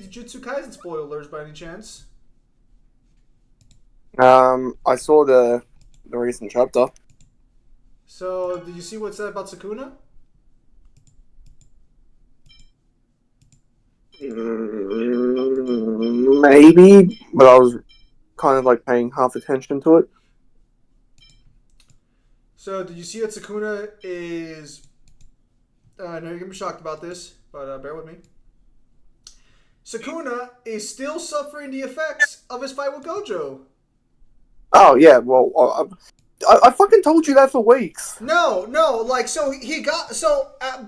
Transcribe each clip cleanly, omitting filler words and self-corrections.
Jujutsu Kaisen spoilers by any chance? I saw the recent chapter. So, did you see what's said about Sukuna? Maybe, but I was kind of like paying half attention to it. So, did you see that Sukuna is? I know you're gonna be shocked about this, but bear with me. Sukuna is still suffering the effects of his fight with Gojo. Oh yeah, well, I fucking told you that for weeks. No, like so he got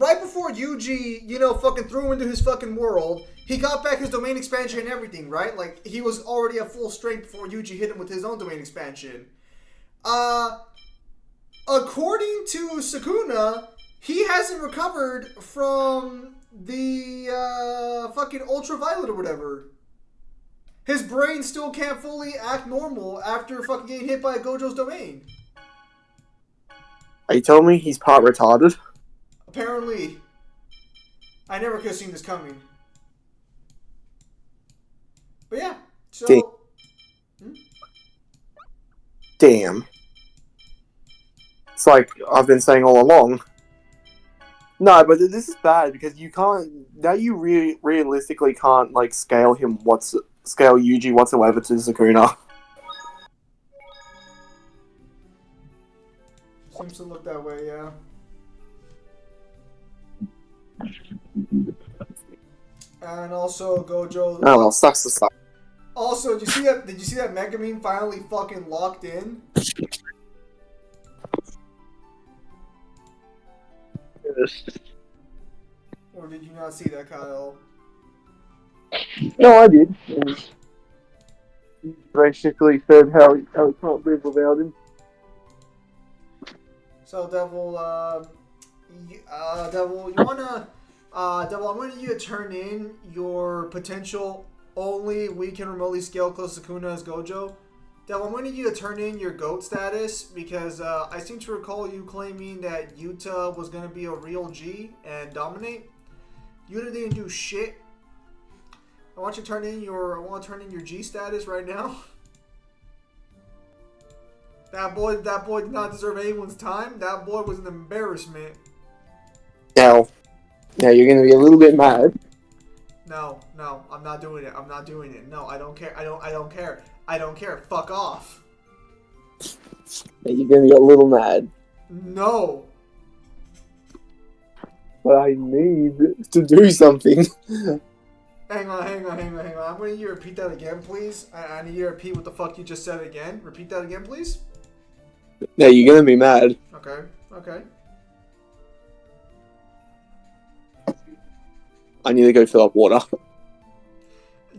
right before Yuji, fucking threw him into his fucking world. He got back his domain expansion and everything, right? Like he was already at full strength before Yuji hit him with his own domain expansion. Uh, According to Sukuna, he hasn't recovered from the fucking ultraviolet or whatever. His brain still can't fully act normal after fucking getting hit by Gojo's domain. Are you telling me he's part retarded? Apparently, I never could have seen this coming. But yeah, Damn. so. Hmm? Damn. It's like I've been saying all along. No, but this is bad because you can't. Now you realistically can't like scale Yuji whatsoever to Sukuna. Seems to look that way, yeah. And also Gojo. Oh well, sucks to suck. Also, did you see that? Did you see that Megumin finally fucking locked in? Or did you not see that, Kyle? No, I did. He basically said how he can't live without him. So, Devil, you wanna, Devil, I'm wanting you to turn in your potential only we can remotely scale close to Sukuna as Gojo. Devil, I'm wanting you to turn in your GOAT status because I seem to recall you claiming that Yuta was gonna be a real G and dominate. Yuta didn't do shit. I want to turn in your G status right now. That boy did not deserve anyone's time. That boy was an embarrassment. Now you're gonna be a little bit mad. No, I'm not doing it. I'm not doing it. No, I don't care. I don't care. I don't care. Fuck off. Now you're gonna be a little mad. No. But I need to do something. Hang on. I'm gonna need you to repeat that again, please. I need you to repeat what the fuck you just said again. Repeat that again, please. Now you're gonna be mad. Okay. I need to go fill up water.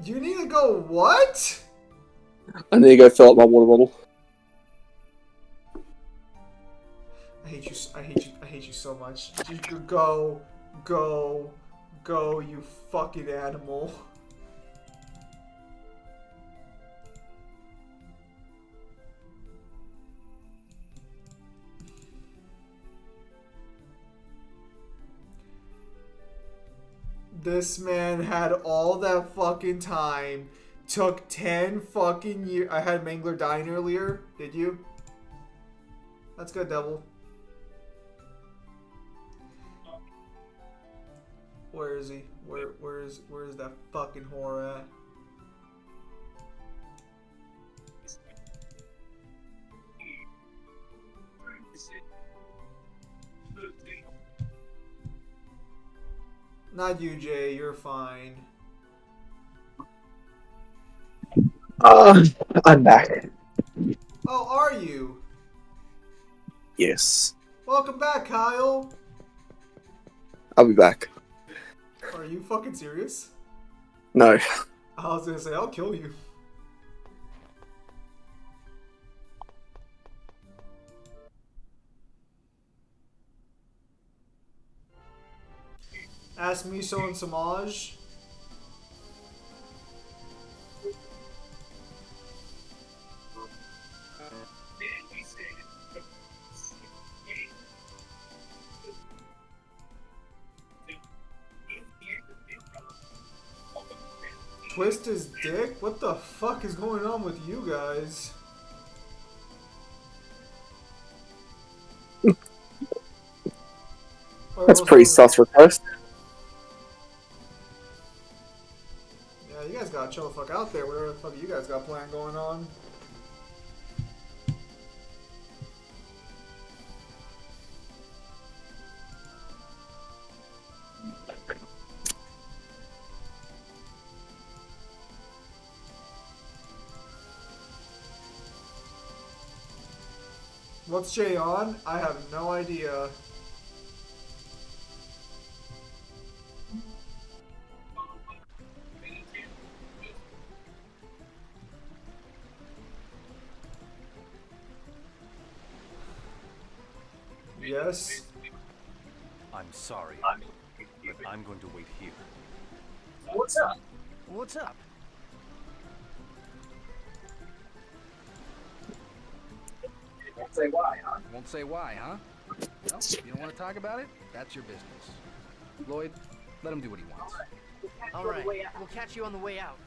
You need to go what? I need to go fill up my water bottle. I hate you so much. Just go, you fucking animal. This man had all that fucking time. Took 10 fucking years. I had Mangler dying earlier. Did you? That's good, Devil. Where is he? Where is that fucking whore at? Not you, Jay. You're fine. I'm back. Oh, are you? Yes. Welcome back, Kyle. I'll be back. Are you fucking serious? No. I was gonna say, I'll kill you. Ask Miso and Samaj. twist his dick? What the fuck is going on with you guys? That's pretty sus request. Yeah, you guys gotta chill the fuck out there. Whatever the fuck you guys got planned going on. What's Jay on? I have no idea. Yes. I'm sorry, but I'm going to wait here. What's up? What's up? Won't say why, huh? Won't say why, huh? Well, if you don't want to talk about it, that's your business. Lloyd, let him do what he wants. All right, we'll catch you on the way out.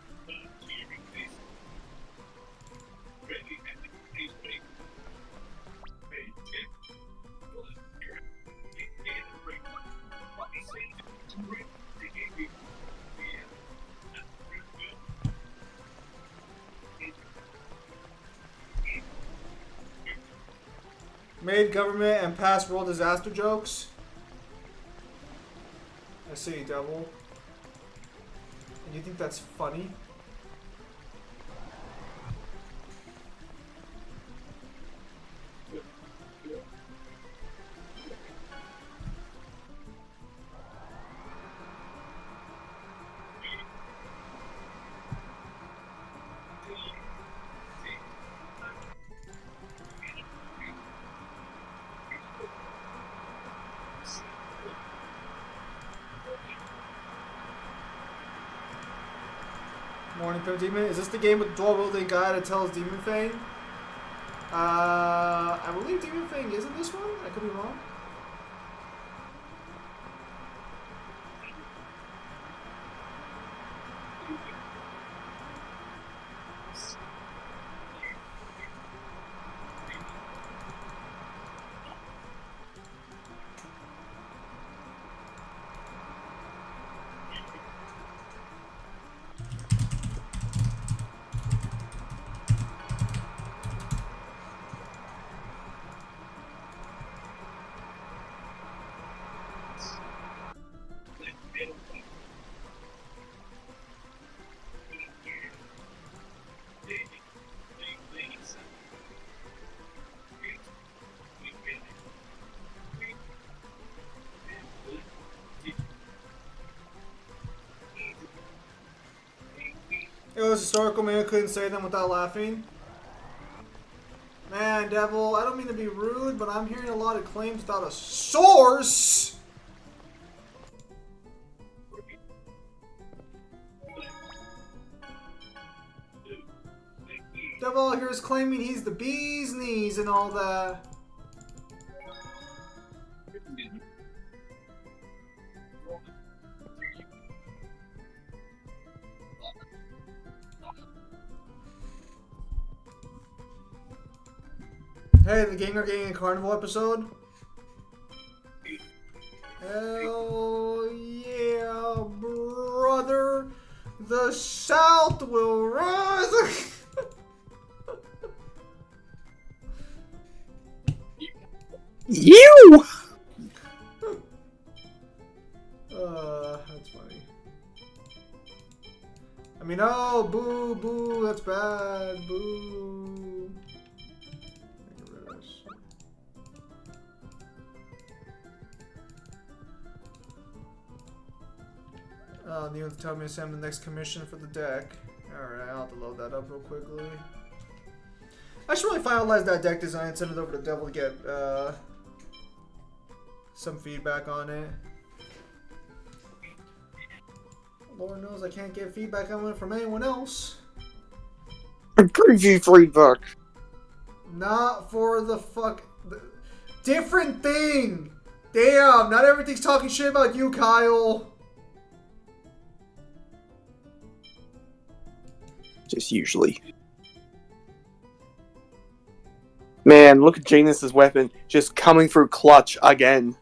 Made government and past world disaster jokes. I see, devil. And you think that's funny? Morning, Pimp Demon. Is this the game with the dual wielding guy that tells Demon Fang? I believe Demon Fang isn't this one. I could be wrong. It was historical, man. I couldn't say them without laughing. Man, Devil, I don't mean to be rude, but I'm hearing a lot of claims without a source. Devil here is claiming he's the bee's knees and all that. Hey, the gang are getting a carnival episode. Hell yeah, brother. The South will rise. You! That's funny. I mean, oh, boo, boo, that's bad, boo. Get rid of this shit. Neil's telling me to send the next commission for the deck. Alright, I'll have to load that up real quickly. I should really finalize that deck design and send it over to Devil to get some feedback on it. Lord knows I can't get feedback on it from anyone else. Preview feedback. Not for the different thing. Damn, not everything's talking shit about you, Kyle. Just usually. Man, look at Genius's weapon just coming through clutch again.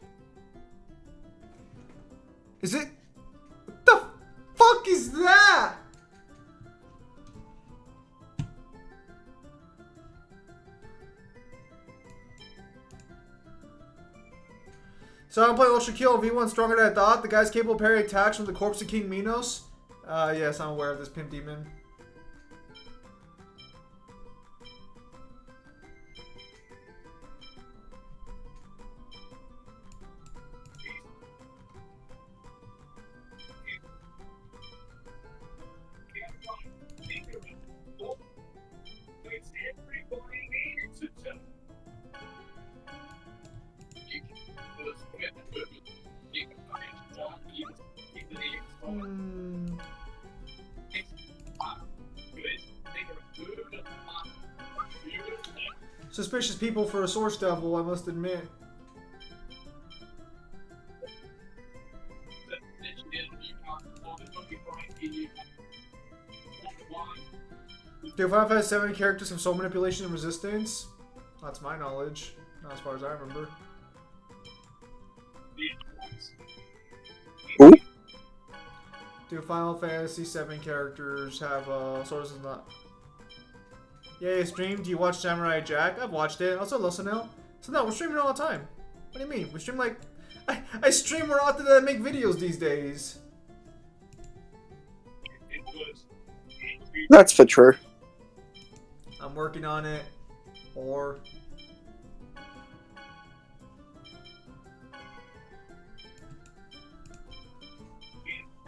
Is it? What the fuck is that? So I'm playing Ultra Kill V1 stronger than I thought. The guy's capable of parrying attacks from the corpse of King Minos. Yes, I'm aware of this pimp demon. Suspicious people for a source devil, I must admit. Do Final Fantasy 7 characters have soul manipulation and resistance? That's my knowledge. Not as far as I remember. Ooh. Do Final Fantasy 7 characters have sources not? Yeah, stream. Do you watch Samurai Jack? I've watched it. Also, listen now. So no, we're streaming all the time. What do you mean? We stream like I stream more often than I make videos these days. That's for true. I'm working on it. Or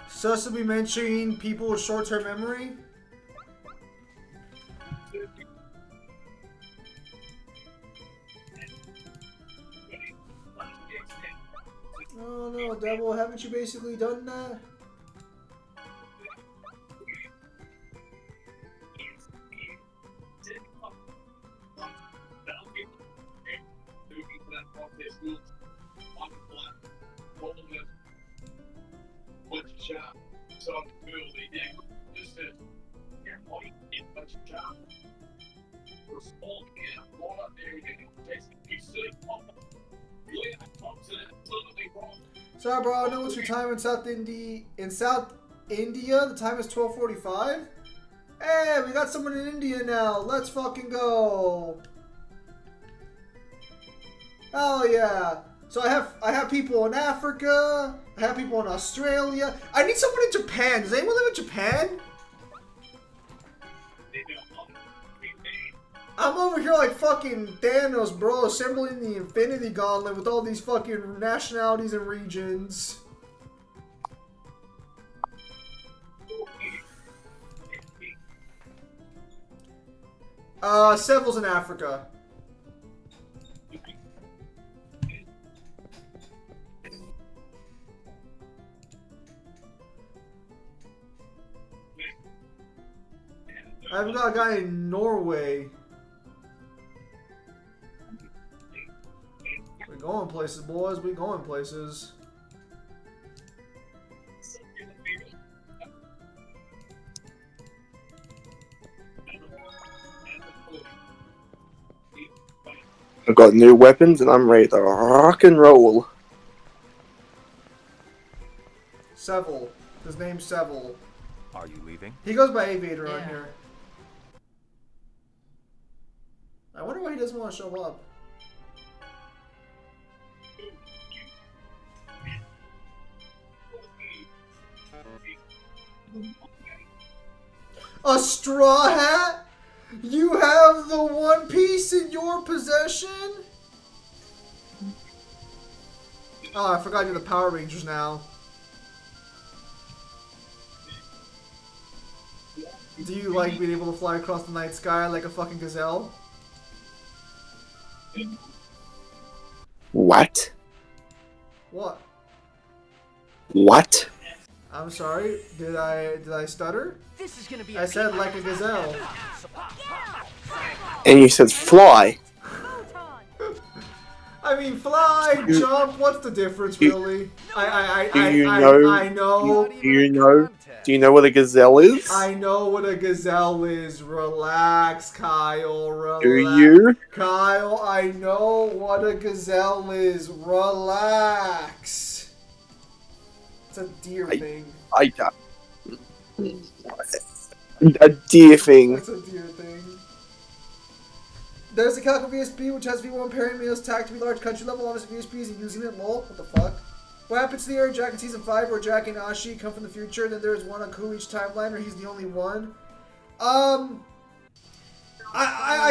sus to be mentioning people with short-term memory. Oh no, Devil, haven't you basically done that? Sorry, bro. I know what's your time in South India. In South India, the time is 12:45. Hey, we got someone in India now. Let's fucking go. Hell yeah. So I have people in Africa. I have people in Australia. I need someone in Japan. Does anyone live in Japan? I'm over here like fucking Thanos, bro, assembling the Infinity Gauntlet with all these fucking nationalities and regions. Seville's in Africa. I've got a guy in Norway. We going places, boys. We going places. I've got new weapons and I'm ready to rock and roll. Seville. His name's Seville. Are you leaving? He goes by Aviator on Yeah. here. I wonder why he doesn't want to show up. A straw hat? You have the One Piece in your possession? Oh, I forgot you're the Power Rangers now. Do you like being able to fly across the night sky like a fucking gazelle? What? What? What? I'm sorry. Did I stutter? This is gonna be I said like a gazelle. And you said fly. I I mean, fly, jump. What's the difference, really? I know. Do you know what a gazelle is? I know what a gazelle is. Relax, Kyle. Relax. Do you? Kyle, I know what a gazelle is. Relax. It's a deer thing. A deer thing. That's a deer thing. There's a Calico VSP which has V1 pairing meals tagged to be large country level. Obviously, VSP isn't using it. Lol. What the fuck? What happens to the Air Jack in Season 5 where Jack and Ashi come from the future? Then there's one on Ku each timeline where he's the only one. I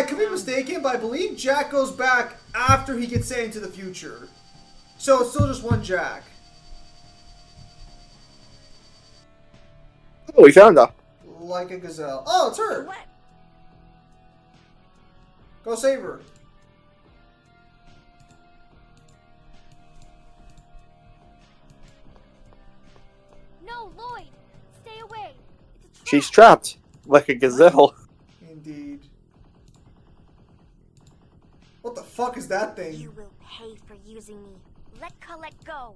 could be mistaken, but I believe Jack goes back after he gets sent into the future. So it's still just one Jack. Oh, we found her. Like a gazelle. Oh, it's her! Go save her. No, Lloyd! Stay away! It's a trap. She's trapped. Like a gazelle. Indeed. What the fuck is that thing? You will pay for using me. Let Colette go.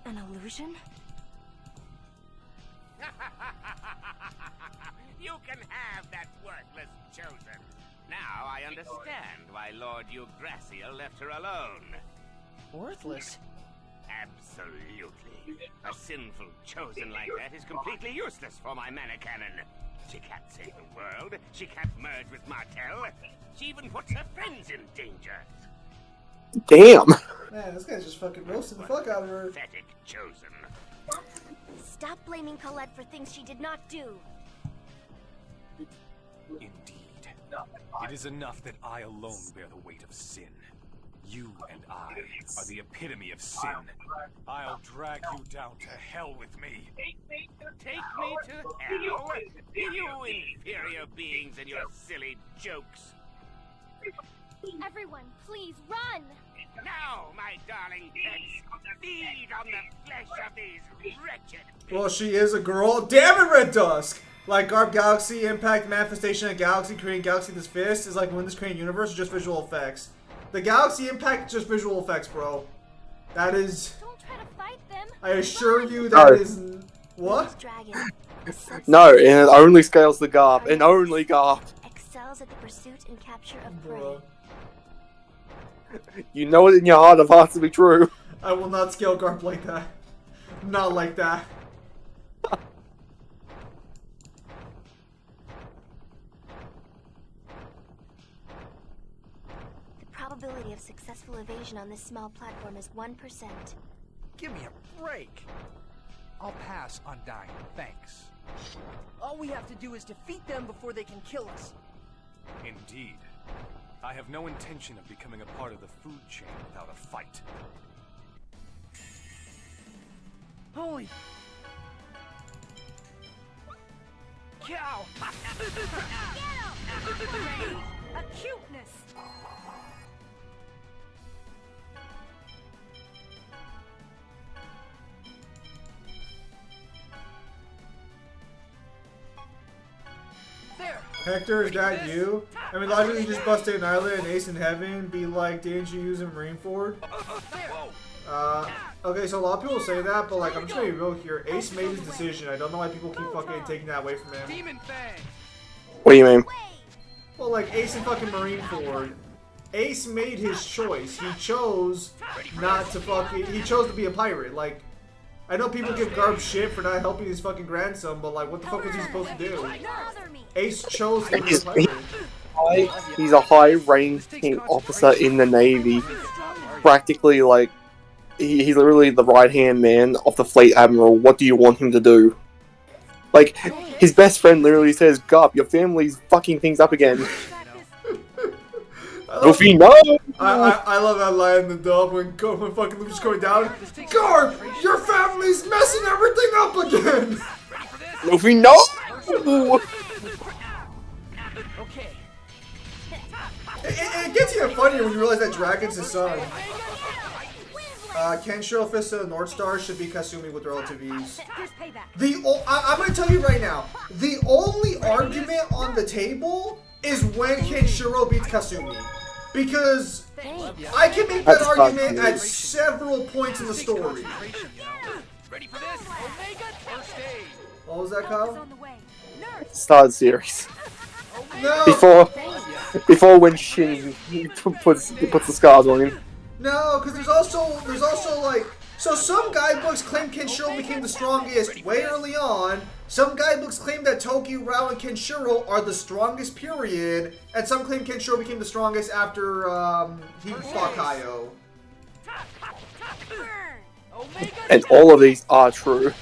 An illusion? You can have that worthless chosen. Now I understand why Lord Yggdrasil left her alone. Worthless? Absolutely. A sinful chosen like that is completely useless for my mana cannon. She can't save the world. She can't merge with Martel. She even puts her friends in danger. Damn. Man, this guy's just fucking roasting the fuck out of her. Pathetic chosen. Stop blaming Colette for things she did not do. Indeed. It is enough that I alone bear the weight of sin. You and I are the epitome of sin. I'll drag you down to hell with me. Take me to hell? You inferior beings and your silly jokes. Everyone, please run! Now, my darling pets, feed on the flesh of these wretched Well, she is a girl. Damn it, Red Dusk! Like Garb Galaxy, Impact, Manifestation of Galaxy, creating Galaxy this fist is like when this creating universe or just visual effects. The Galaxy Impact is just visual effects, bro. That is. Don't try to fight them. I assure you that is. What? Dragon, No, and it only scales the Garb. And only Garb. excels at the pursuit and capture of prey. Bro. You know it in your heart of hearts to be true. I will not scale Garb like that. Not like that. The probability of successful evasion on this small platform is 1%. Give me a break. I'll pass on dying, thanks. All we have to do is defeat them before they can kill us. Indeed. I have no intention of becoming a part of the food chain without a fight. Holy cow! Acuteness! There! Hector, is that you? I mean, logically, you just busted an island and Ace in Heaven. Be like, didn't you use a Marineford? Okay, so a lot of people say that, but like, I'm just gonna be real here. Ace made his decision. I don't know why people keep fucking taking that away from him. Demon Fang! What do you mean? Well, like, Ace and fucking Marineford. Ace made his choice. He chose not to fucking. He chose to be a pirate. Like, I know people give Garb shit for not helping his fucking grandson, but like, what the fuck was he supposed to do? Ace chose to be a pirate. He's a high-ranking officer in the Navy. Practically, like, he's literally the right-hand man of the fleet admiral. What do you want him to do? Like, his best friend literally says, Garp, your family's fucking things up again. Goofy, no! I love that line in the dub when fucking Luffy's going down. Garb, your family's messing everything up again! Luffy, no! Okay. It gets even funnier when you realize that Dragon's his son. Kenshiro Fist of the North Star should be Kasumi with relative ease. I'm gonna tell you right now, the only argument on the table is when Kenshiro beats Kasumi. Because Thanks. I can make that That's argument not at several points in the story. Ready for this? Omega first aid. What was that, Help is Kyle? on the way. Nurse. Start series. No! Before when Shin puts the scars on him. No, because there's also like, so some guidebooks claim Kenshiro became the strongest way early on. Some guidebooks claim that Toki, Rao, and Kenshiro are the strongest period, and some claim Kenshiro became the strongest after he fought Kaio. And all of these are true.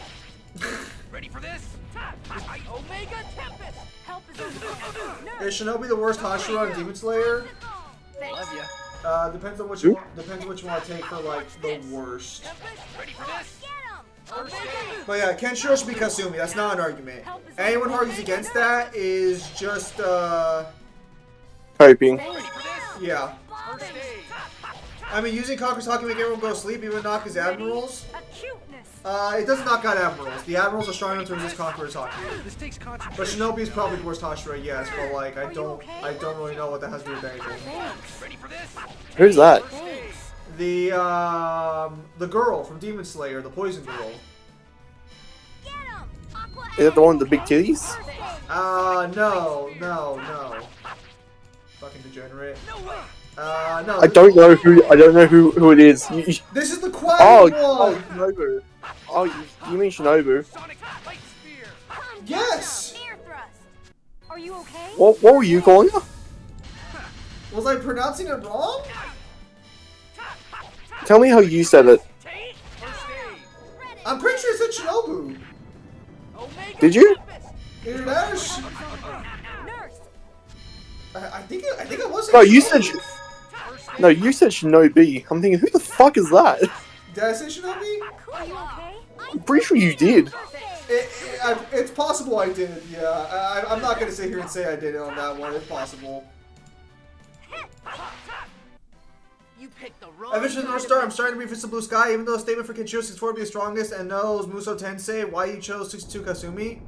Ready for this? Omega Tempest. Help is on the way. Is Shinobi the worst Hashira on Demon Slayer? Love ya. Depends on what you want, depends on what you want to take for like the worst. Ready for this? First aid. But yeah, Kenshiro should be Kasumi. That's not an argument. Anyone who argues against that is just Coping. Ready for this? yeah. First aid. I mean, using Conqueror's Haki to make everyone go to sleep, even knock his admirals. Acuteness. It doesn't knock out admirals. The admirals are strong enough to resist Conqueror's Haki. This takes But concentration. Shinobi is probably the worst Hashira, yes. But like, I don't really know what that has to do with anything. Thanks. Ready for this? Who's that? Thanks. The girl from Demon Slayer, the Poison Girl. Get him. Aqua. Is that the one with the big titties? No. Fucking degenerate. No. I don't know who it is. This is the quiet Oh, one. Shinobu. Oh, you mean Shinobu? Sonic Light Spear. Yes. Air thrust. Are you okay? What were you calling her? Was I pronouncing it wrong? Tell me how you said it. First aid. I'm pretty sure it said Shinobu. Omega Did you? Tempest. Internet? Nurse. I think it was. No, you said. First aid. No, you said Shinobi. I'm thinking, who the fuck is that? Did I say Shinobi? Are you okay? I'm pretty sure you did. It's possible I did. Yeah, I'm not gonna sit here and say I did it on that one. It's possible. You picked the wrong. Eventually, North Star. I'm starting to read for some blue sky. Even though a statement for Kenshiro 64 be the strongest and knows Muso Tensei, why you chose 62 Kasumi?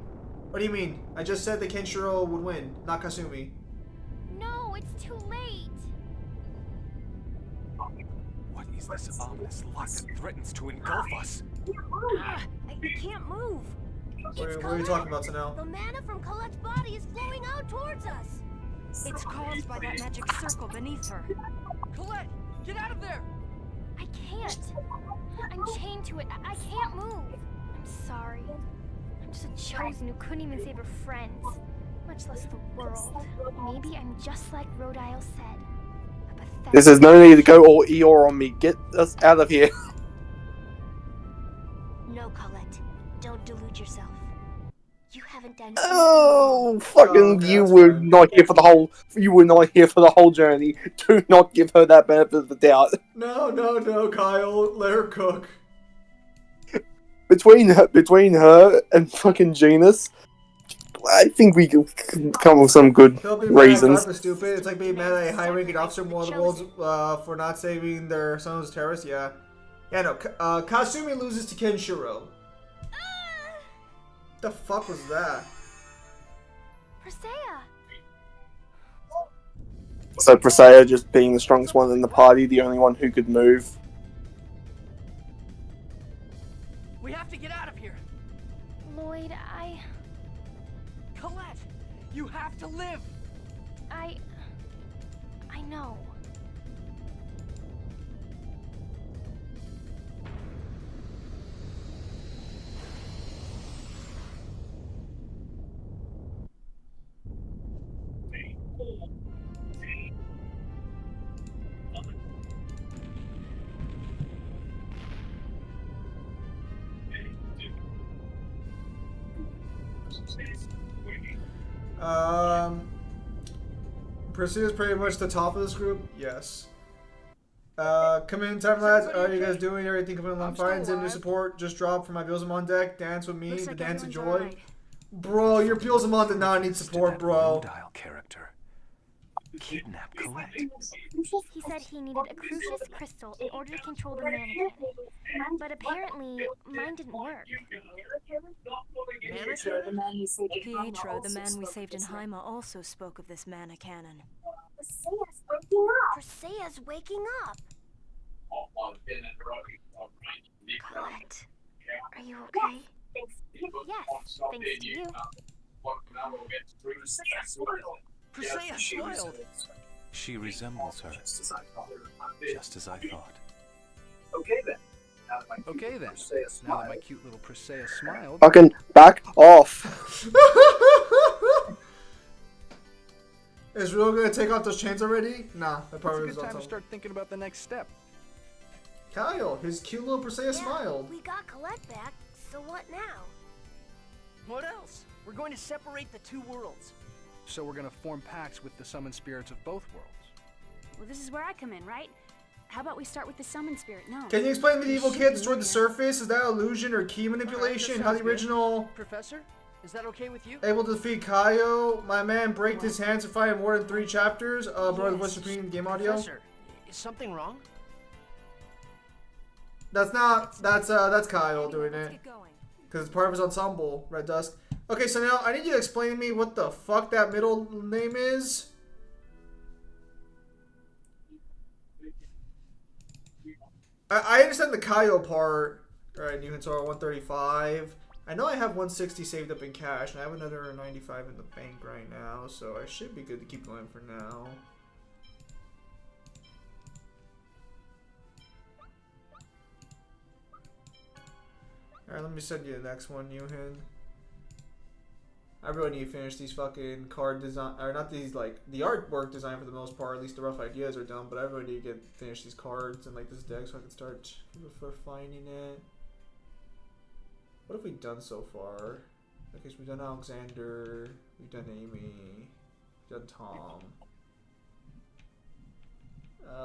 What do you mean? I just said that Kenshiro would win, not Kasumi. No, it's too late. What is this ominous light that threatens to engulf us? I can't move. What are you talking about, Sanel? The mana from Colette's body is flowing out towards us. It's caused by that magic circle beneath her. Colette, get out of there. I can't. I'm chained to it. I can't move. I'm sorry. I'm just a chosen who couldn't even save her friends, much less the world. Maybe I'm just like Rodile said. A pathetic. This is no need to go all Eeyore on me. Get us out of here. No, Colette. Don't delude yourself. You haven't done. Oh, Oh, fucking! okay, You that's were fine. not here for the whole. You were not here for the whole journey. Do not give her that benefit of the doubt. No, Kyle. Let her cook. Between her and fucking Genus, I think we can come up with some good He'll be mad at reasons. God for stupid. It's like being mad at a high-ranking officer in one of the worlds for not saving their sons as terrorists. Yeah. No. Kasumi loses to Kenshiro. The fuck was that? Persea. So Presea just being the strongest one in the party, the only one who could move. We have to get out of here. Lloyd, Colette, you have to live. I know. Persea is pretty much the top of this group. Yes. Come in, time lads. How are you guys doing? Everything coming along fine? Zim new support just dropped for my Beelzemon deck. Dance with me, Looks the like dance of everyone's joy. alright. Bro, your Beelzemon did not need support, bro. Rodile character. Kidnap Colette. He said he needed a Crucius crystal in order to control the mannequin. But apparently, mine didn't work. Pietro, the man we saved in Haima, also spoke of this mana cannon. Persea's waking up. Colette, are you okay? Yes, thanks to you. Persea smiled. She resembles her, just as I thought. Okay then. Now that my cute little Persea smiled. Fucking back off. Is Rio gonna take off those chains already? Nah, that It's a probably good was time to on start thinking about the next step. Kyle, his cute little Persea smiled. We got Colette back, so what now? What else? We're going to separate the two worlds. So we're gonna form pacts with the summoned spirits of both worlds. Well, this is where I come in, right? How about we start with the summon spirit? No. Can you explain the medieval kid destroyed the surface? Is that illusion or key manipulation? How the original Professor, is that okay with you? able to defeat Kaio? My man break his hands and fight in more than 3 chapters. Bro, the voice between game audio. Professor, is something wrong? That's Kyle doing Let's it. get going. Because it's part of his ensemble, Red Dusk. Okay, so now I need you to explain to me what the fuck that middle name is. I understand the Kaio part. Alright, New Hensora 135. I know I have 160 saved up in cash, and I have another 95 in the bank right now, so I should be good to keep going for now. Alright, let me send you the next one, Yuhin. I really need to finish these fucking card design, or not these, like, the artwork design for the most part, at least the rough ideas are done, but I really need to finish these cards and, like, this deck so I can start refining it. What have we done so far? Okay, so we've done Alexander, we've done Amy, we've done Tom.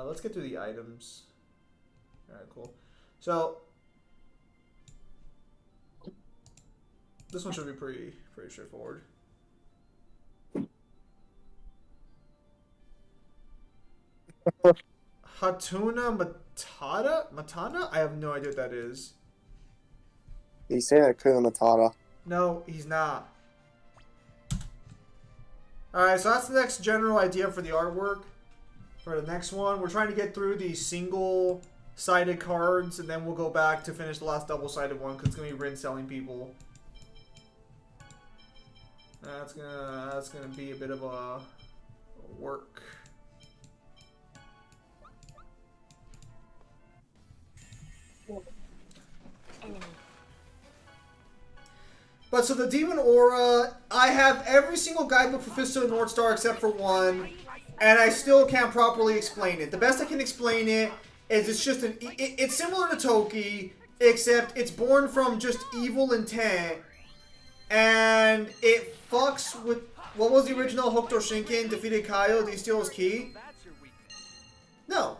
Let's get through the items. Alright, cool. So, this one should be pretty straightforward. Hatuna Matana? I have no idea what that is. He's saying Hakuna Matata. No, he's not. Alright, so that's the next general idea for the artwork. For the next one, we're trying to get through the single-sided cards, and then we'll go back to finish the last double-sided one, because it's going to be Rin selling people. That's gonna be a bit of a work. But so the Demon Aura, I have every single guidebook for Fisto and Northstar except for one, and I still can't properly explain it. The best I can explain it is it's just it's similar to Toki, except it's born from just evil intent. And it fucks with what was the original Hokuto Shinken defeated Kaio? Did he steal his key? No.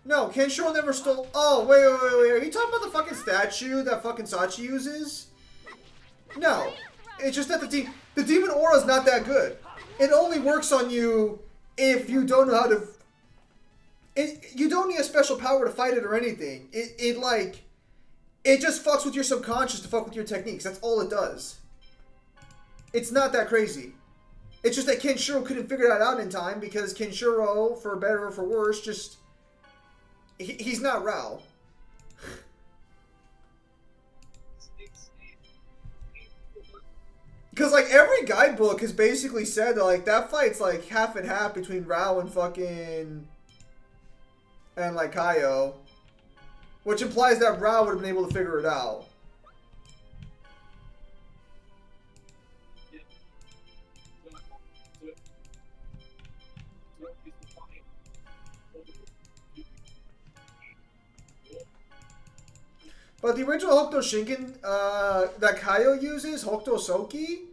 No, Kenshiro never stole. Oh, wait. Are you talking about the fucking statue that fucking Sachi uses? No. It's just that the Demon Aura is not that good. It only works on you if you don't know how to. You don't need a special power to fight it or anything. It just fucks with your subconscious to fuck with your techniques. That's all it does. It's not that crazy. It's just that Kenshiro couldn't figure that out in time because Kenshiro, for better or for worse, just... He's not Rao. Because, like, every guidebook has basically said that, like, that fight's, like, half and half between Rao and fucking... and, like, Kaio. Which implies that Rao would have been able to figure it out. But the original Hokuto Shinken that Kaio uses, Hokuto Soki,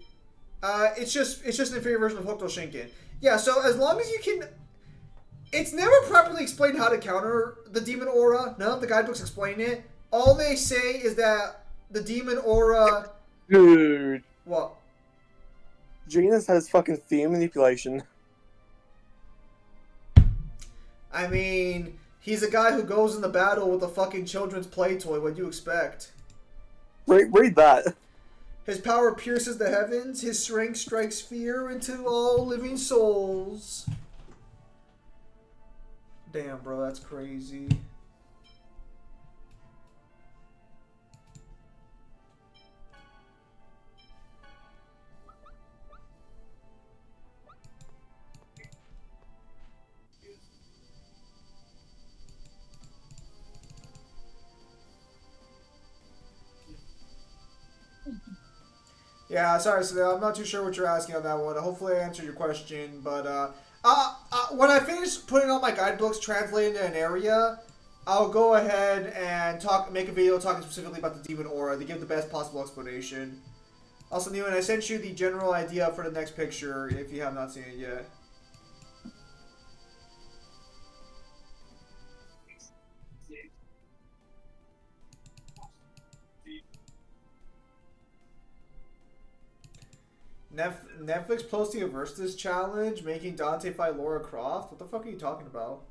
it's just an inferior version of Hokuto Shinken. Yeah, so as long as you can... It's never properly explained how to counter the Demon Aura. None of the guidebooks explain it. All they say is that the Demon Aura... Dude. What? Janus has fucking theme manipulation. I mean, he's a guy who goes in the battle with a fucking children's play toy. What do you expect? Read that. His power pierces the heavens. His strength strikes fear into all living souls. Damn, bro, that's crazy. Yeah, sorry, so I'm not too sure what you're asking on that one. Hopefully I answered your question, but when I finish putting all my guidebooks translated to an area, I'll go ahead and make a video talking specifically about the demon aura to give the best possible explanation. Also, Newen, I sent you the general idea for the next picture if you have not seen it yet. Netflix posting a versus challenge, making Dante fight Laura Croft? What the fuck are you talking about?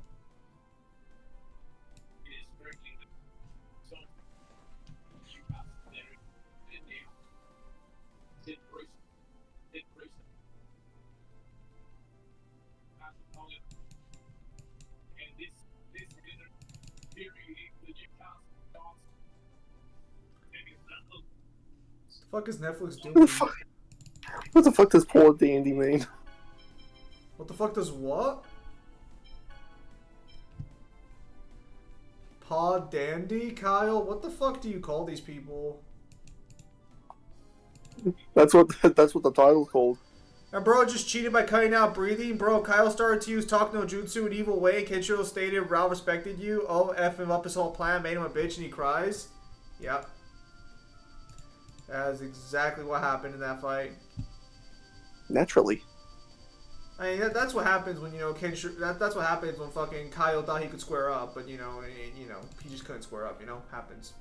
The fuck is Netflix doing? What the fuck does Paul Dandy mean? What the fuck does what? Paw Dandy? Kyle, what the fuck do you call these people? That's what the title's called. And bro just cheated by cutting out breathing. Bro, Kyle started to use Talk No Jutsu an evil way. Kenshiro stated Rao respected you. Oh, F him up his whole plan, made him a bitch, and he cries. Yep. That is exactly what happened in that fight. Naturally. I mean, that's what happens when, you know, that's what happens when fucking Kyle thought he could square up, but, you know, he just couldn't square up, you know? Happens.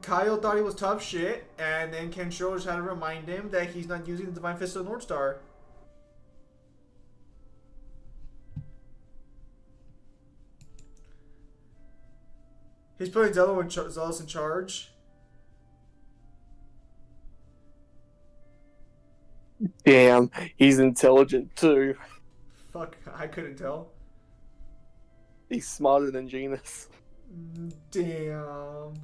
Kyle thought he was tough shit, and then Kenshiro just had to remind him that he's not using the Divine Fist of the North Star. He's putting Zealous in charge. Damn, he's intelligent too. Fuck, I couldn't tell. He's smarter than Genus. Damn.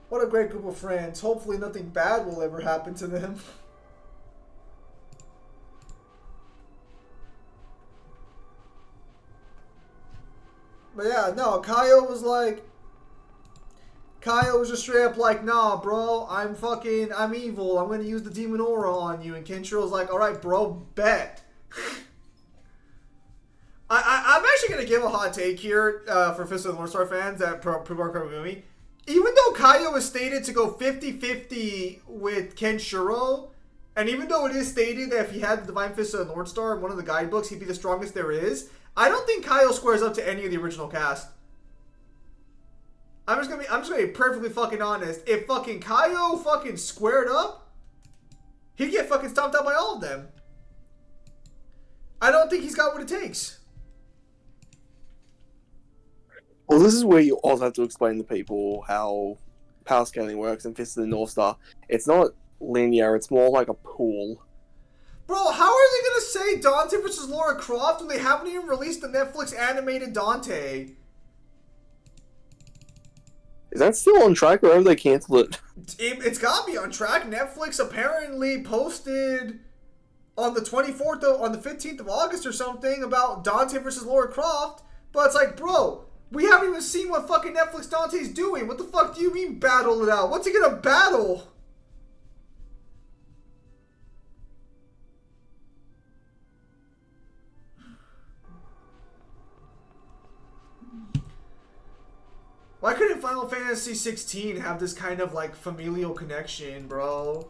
What a great group of friends. Hopefully nothing bad will ever happen to them. But yeah, no, Kyle was just straight up like, nah, bro, I'm evil. I'm gonna use the demon aura on you. And Kenshiro's like, alright, bro, bet. I'm actually gonna give a hot take here for Fist of the North Star fans that people are coming with me. Even though Kyle is stated to go 50-50 with Kenshiro, and even though it is stated that if he had the Divine Fist of the North Star in one of the guidebooks, he'd be the strongest there is, I don't think Kyle squares up to any of the original cast. I'm just gonna be perfectly fucking honest. If fucking Kyle fucking squared up, he'd get fucking stomped out by all of them. I don't think he's got what it takes. Well, this is where you also have to explain to people how power scaling works in Fist of the North Star. It's not linear, it's more like a pool. Bro, how are they gonna say Dante versus Lara Croft when they haven't even released the Netflix animated Dante? Is that still on track, or have they canceled it? It's gotta be on track. Netflix apparently posted on the 24th, on the 15th of August or something about Dante versus Lara Croft, but it's like, bro, we haven't even seen what fucking Netflix Dante's doing. What the fuck do you mean battle it out? What's he gonna battle? Why couldn't Final Fantasy 16 have this kind of like familial connection, bro?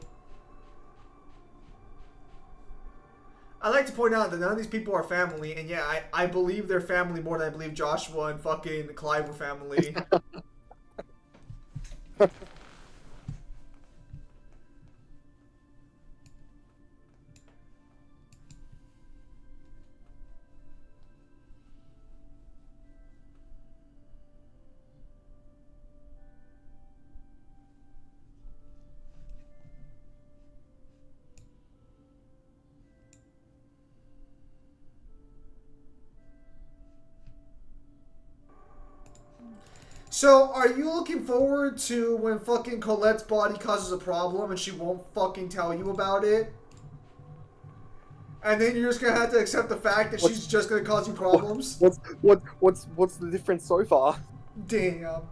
I like to point out that none of these people are family, and yeah, I believe they're family more than I believe Joshua and fucking Clive were family. So, are you looking forward to when fucking Colette's body causes a problem and she won't fucking tell you about it? And then you're just gonna have to accept the fact that she's just gonna cause you problems? What's the difference so far? Damn.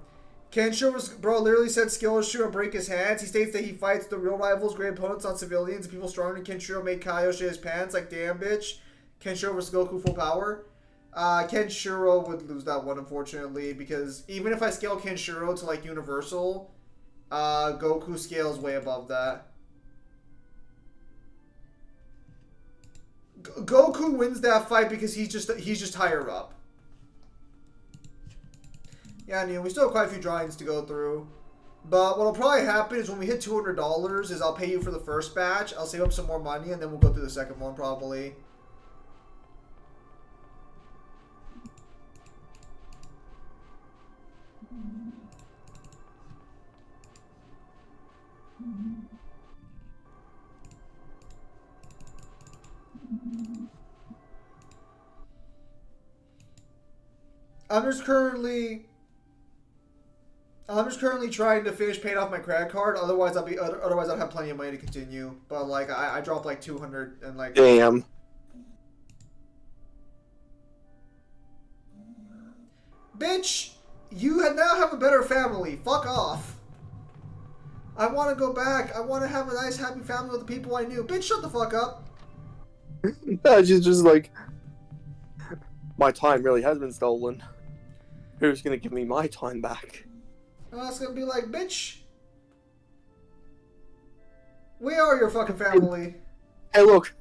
Kenshiro's bro literally said skill issue and break his hands. He states that he fights the real rivals, great opponents on civilians, and people stronger than Kenshiro made Kaio shit his pants. Like, damn, bitch. Kenshiro versus Goku full power. Kenshiro would lose that one, unfortunately, because even if I scale Kenshiro to, like, universal, Goku scales way above that. Goku wins that fight because he's just higher up. Yeah, Neil, we still have quite a few drawings to go through. But what'll probably happen is when we hit $200 is I'll pay you for the first batch, I'll save up some more money, and then we'll go through the second one, probably. I'm just currently trying to finish paying off my credit card. Otherwise, I'd have plenty of money to continue. But like, I dropped like 200 and like. Damn. Bitch, you now have a better family. Fuck off. I want to go back. I want to have a nice, happy family with the people I knew. Bitch, shut the fuck up. She's just like, my time really has been stolen. Who's gonna give me my time back? It's gonna be like, bitch, we are your fucking family. Hey, look,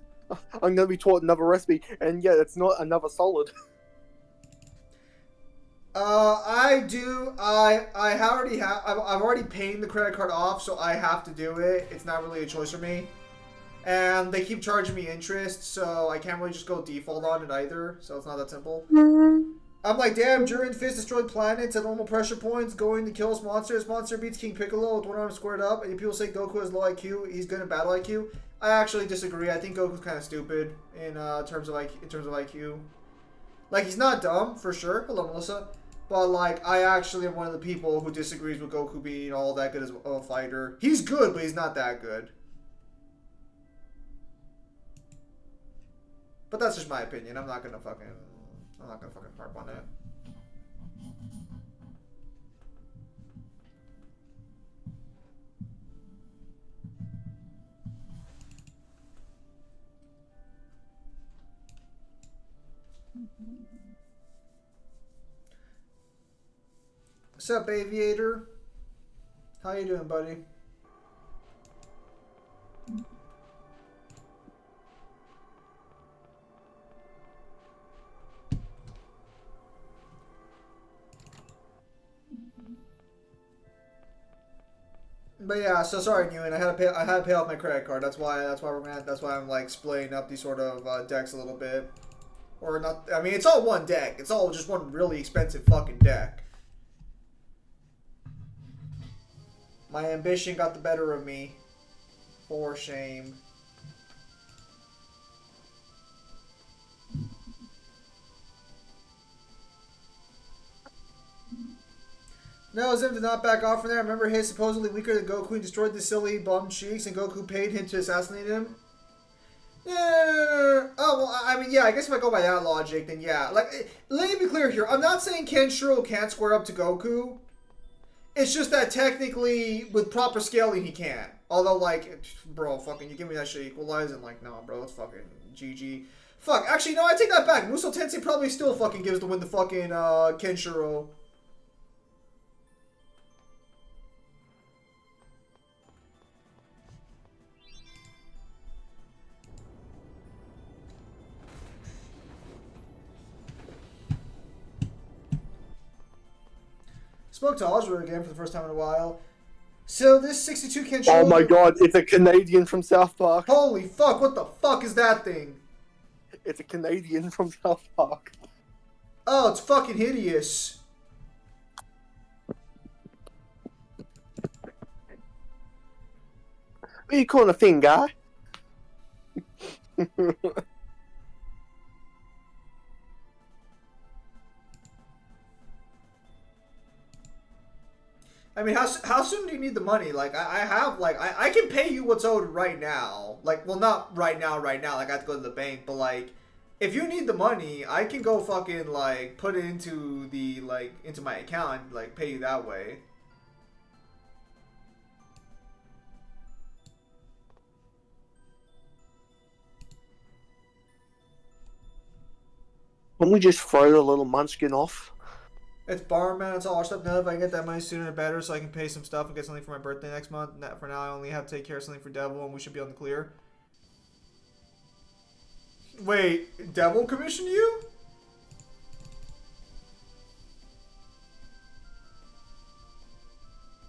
I'm gonna be taught another recipe, and yeah, it's not another solid. I've already paid the credit card off, so I have to do it. It's not really a choice for me. And they keep charging me interest, so I can't really just go default on it either, so it's not that simple. I'm like, damn, Jiren Fist destroyed planets at normal pressure points, going to kill monsters. Monster beats King Piccolo with one arm squared up, and people say Goku has low IQ, he's good in battle IQ. I actually disagree. I think Goku's kind of stupid in terms of IQ. Like, he's not dumb, for sure. Hello, Melissa. But, like, I actually am one of the people who disagrees with Goku being all that good as a fighter. He's good, but he's not that good. But that's just my opinion. I'm not gonna fucking harp on it. What's up, Aviator? How you doing, buddy? But yeah, so sorry, Ewan. I had to pay off my credit card. That's why I'm like splitting up these sort of decks a little bit, or not. I mean, it's all one deck. It's all just one really expensive fucking deck. My ambition got the better of me. For shame. No, Zim did not back off from there. I remember his supposedly weaker than Goku and destroyed the silly bum cheeks, and Goku paid him to assassinate him. Yeah. Oh, well, I mean, yeah, I guess if I go by that logic, then yeah. Like, let me be clear here. I'm not saying Kenshiro can't square up to Goku. It's just that technically, with proper scaling, he can. Although, like, bro, fucking, you give me that shit equalize, and like, no, bro, it's fucking GG. Fuck, actually, no, I take that back. Muso Tensei probably still fucking gives the win to fucking Kenshiro. Spoke to Osler again for the first time in a while. So this 62 Kenshiro... Oh my god, it's a Canadian from South Park. Holy fuck, what the fuck is that thing? It's a Canadian from South Park. Oh, it's fucking hideous. What are you calling a thing, guy? I mean, how soon do you need the money? Like, I have, like, I can pay you what's owed right now. Like, well, not right now. Like, I have to go to the bank. But, like, if you need the money, I can go fucking, like, put it into the, like, into my account and, like, pay you that way. Wouldn't we just throw the little munchkin off? It's barman, it's all our stuff. Now, if I can get that money sooner the better so I can pay some stuff and get something for my birthday next month. For now, I only have to take care of something for Devil, and we should be on the clear. Wait, Devil commissioned you?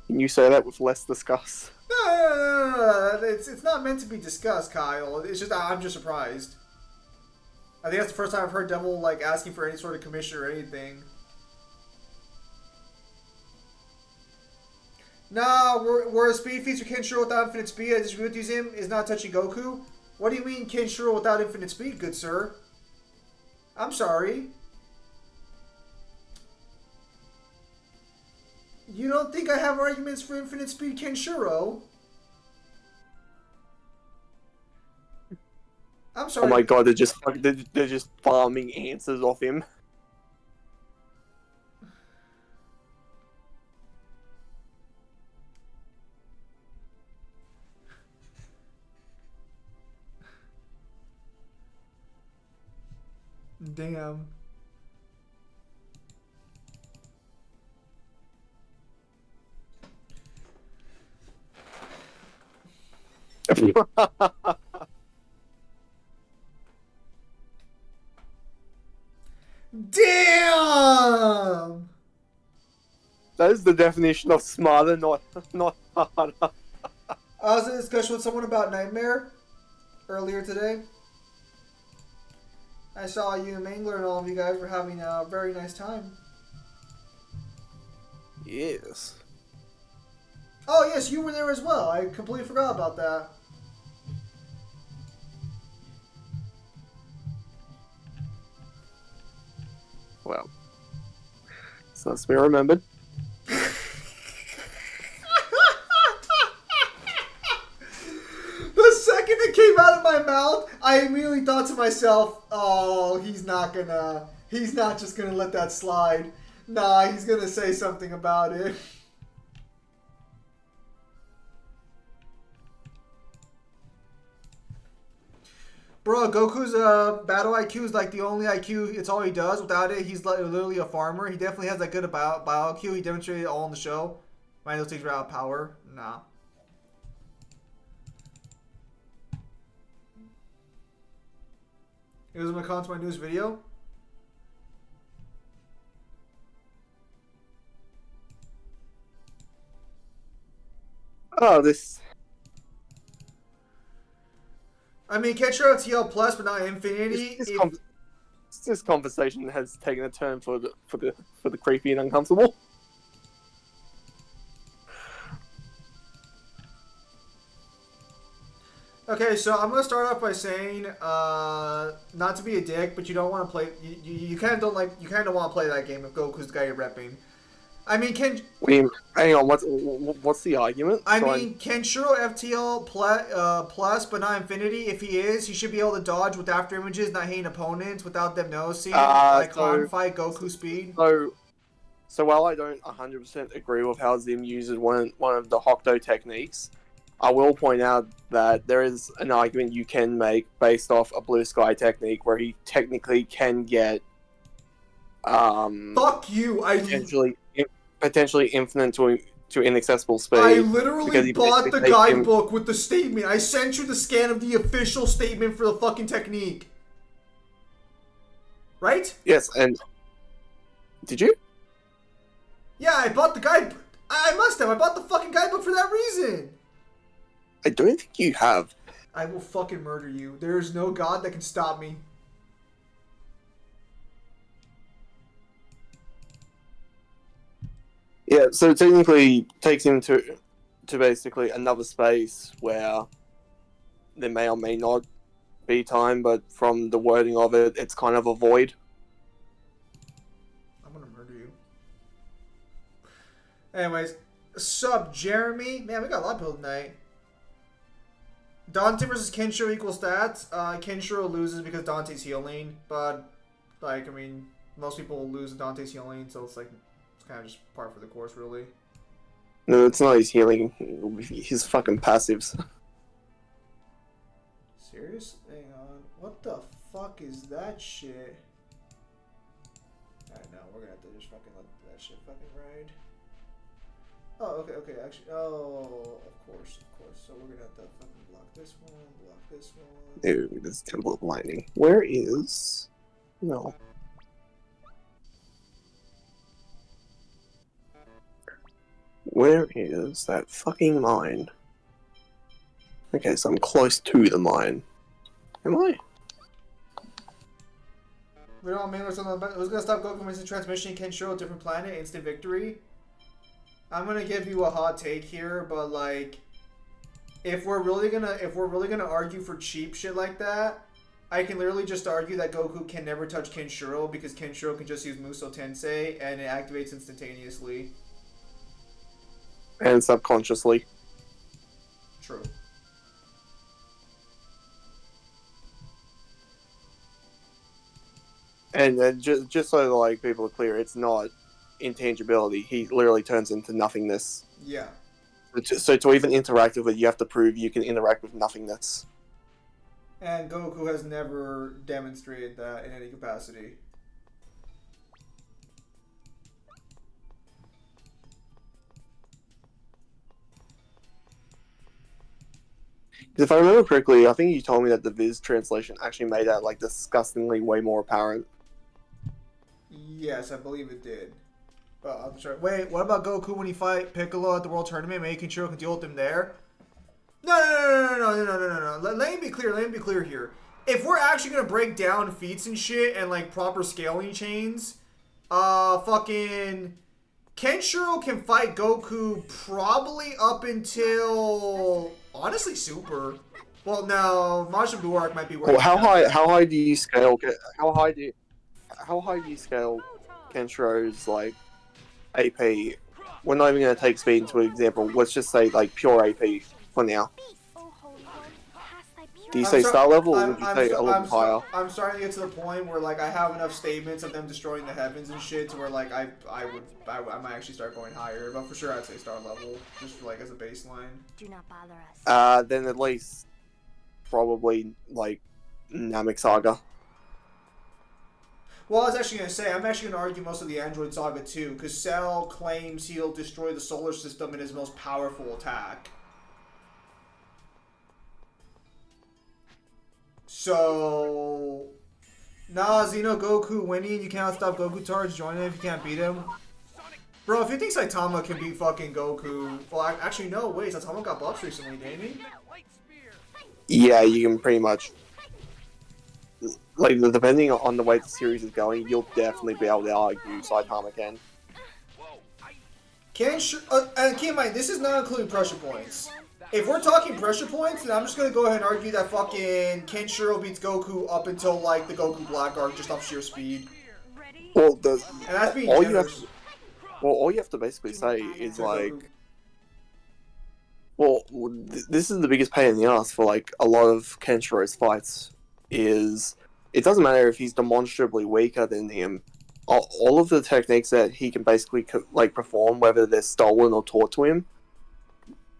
Can you say that with less disgust? No. It's not meant to be discussed, Kyle. It's just, I'm just surprised. I think that's the first time I've heard Devil, like, asking for any sort of commission or anything. Nah, we're a speed feature Kenshiro without infinite speed. I disagree with you, Zim. Is not touching Goku. What do you mean Kenshiro without infinite speed, good sir? I'm sorry. You don't think I have arguments for infinite speed Kenshiro? I'm sorry. Oh my god, they're just farming answers off him. Damn. Damn! That is the definition of smarter, not harder. I was in a discussion with someone about Nightmare earlier today. I saw you and Mangler and all of you guys were having a very nice time. Yes. Oh, yes, you were there as well. I completely forgot about that. Well, so that's me remembered. The second it came out of my mouth, I immediately thought to myself, oh, he's not just gonna let that slide. Nah, he's gonna say something about it. Bro, Goku's battle IQ is like the only IQ, it's all he does. Without it, he's like literally a farmer. He definitely has that good bio IQ. He demonstrated it all in the show. Mind those things are out of power. Nah. It was gonna come to my newest video. Oh, this. I mean, Kenshiro TL Plus, but not Infinity. This conversation has taken a turn for the creepy and uncomfortable. Okay, so I'm gonna start off by saying, not to be a dick, but you don't want to play. You kind of don't like. You kind of want to play that game if Goku's the guy you're repping. I mean, hang on. What's the argument? Kenshiro FTL plus, but not Infinity. If he is, he should be able to dodge with after images, not hitting opponents without them noticing. Like fight Goku speed. So while I don't 100% agree with how Zim uses one of the Hokuto techniques, I will point out that there is an argument you can make based off a Blue Sky technique where he technically can get fuck you! Potentially infinite to inaccessible speed. I literally bought the guidebook with the statement. I sent you the scan of the official statement for the fucking technique. Right? Yes, and did you? Yeah, I bought the guide. I must have. I bought the fucking guidebook for that reason. I don't think you have. I will fucking murder you. There is no god that can stop me. Yeah, so it technically takes him to basically another space where there may or may not be time, but from the wording of it, it's kind of a void. I'm gonna murder you. Anyways, Sup, Jeremy? Man, we got a lot of people tonight. Dante versus Kenshiro equal stats. Kenshiro loses because Dante's healing, but like I mean, most people will lose Dante's healing, so it's like it's kind of just par for the course, really. No, it's not his healing. His fucking passives. Serious? Hang on. What the fuck is that shit? Alright, no, we're gonna have to just fucking let that shit fucking ride. Oh, okay, actually, of course. So we're gonna have to fucking block this one. Dude, this Temple of Lightning. Where is... No. Where is that fucking mine? Okay, so I'm close to the mine. Am I? We don't mean who's gonna stop Goku from instant transmission? Kenshiro, different planet, instant victory. I'm gonna give you a hot take here, but like, if we're really gonna argue for cheap shit like that, I can literally just argue that Goku can never touch Kenshiro because Kenshiro can just use Muso Tensei and it activates instantaneously. And subconsciously. True. And just so like people are clear, it's not intangibility. He literally turns into nothingness. Yeah. So to even interact with it, you have to prove you can interact with nothingness. And Goku has never demonstrated that in any capacity. If I remember correctly, I think you told me that the Viz translation actually made that like disgustingly way more apparent. Yes, I believe it did. I'm sorry. Wait, what about Goku when he fight Piccolo at the World Tournament? Maybe Kenshiro can deal with him there? No. Let me be clear here. If we're actually gonna break down feats and shit and like proper scaling chains, fucking Kenshiro can fight Goku probably up until honestly Super. Well, no, Majin Buu arc might be where. Well, how high do you scale? How high do you scale Kenshiro's like AP? We're not even gonna take speed into an example. Let's just say like pure AP for now. Do you say star level, or would you say a little higher? I'm starting to get to the point where like I have enough statements of them destroying the heavens and shit to where like I might actually start going higher, but for sure I'd say star level just for, like as a baseline. Do not bother us. Then at least probably like Namek Saga. Well, I was actually gonna say I'm actually gonna argue most of the Android Saga too, because Cell claims he'll destroy the solar system in his most powerful attack. So, Xeno Goku winning, you cannot stop Goku Targe joining if you can't beat him. Bro, if you think Saitama can beat fucking Goku, well, actually no, wait, Saitama got buffs recently, didn't he? Yeah, you can pretty much, like, depending on the way the series is going, you'll definitely be able to argue Saitama can. And keep in mind, this is not including pressure points. If we're talking pressure points, then I'm just gonna go ahead and argue that fucking Kenshiro beats Goku up until like the Goku Black Arc just off sheer speed. Well, and that's being all generous. all you have to basically say is like, well, this is the biggest pain in the ass for like a lot of Kenshiro's fights. Is it doesn't matter if he's demonstrably weaker than him. All of the techniques that he can basically like perform, whether they're stolen or taught to him,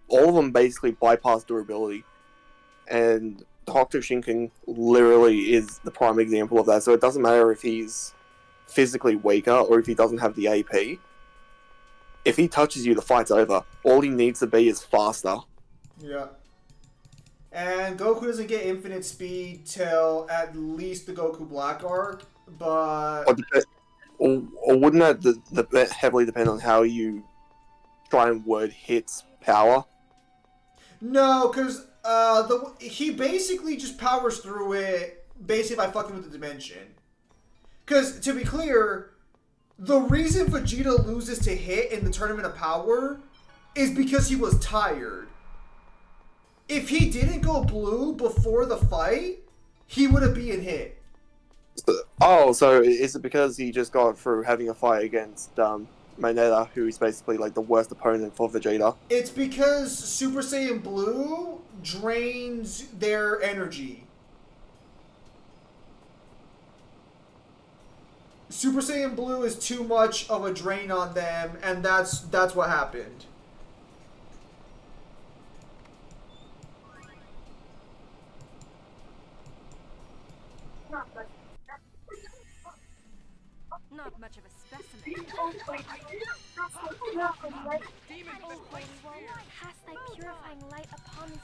all of them basically bypass durability, and Hokuto Shinken literally is the prime example of that. So it doesn't matter if he's physically weaker or if he doesn't have the AP. If he touches you, the fight's over. All he needs to be is faster. Yeah. And Goku doesn't get infinite speed till at least the Goku Black Arc, but... Or wouldn't that heavily depend on how you try and word hits power? No, because he basically just powers through it basically by fucking with the dimension. Because, to be clear, the reason Vegeta loses to Hit in the Tournament of Power is because he was tired. If he didn't go blue before the fight, he would have been Hit. Oh, so is it because he just got through having a fight against Mineta, who is basically like the worst opponent for Vegeta. It's because Super Saiyan Blue drains their energy. Super Saiyan Blue is too much of a drain on them, and that's what happened. Not much of a specimen. Cast thy purifying light upon these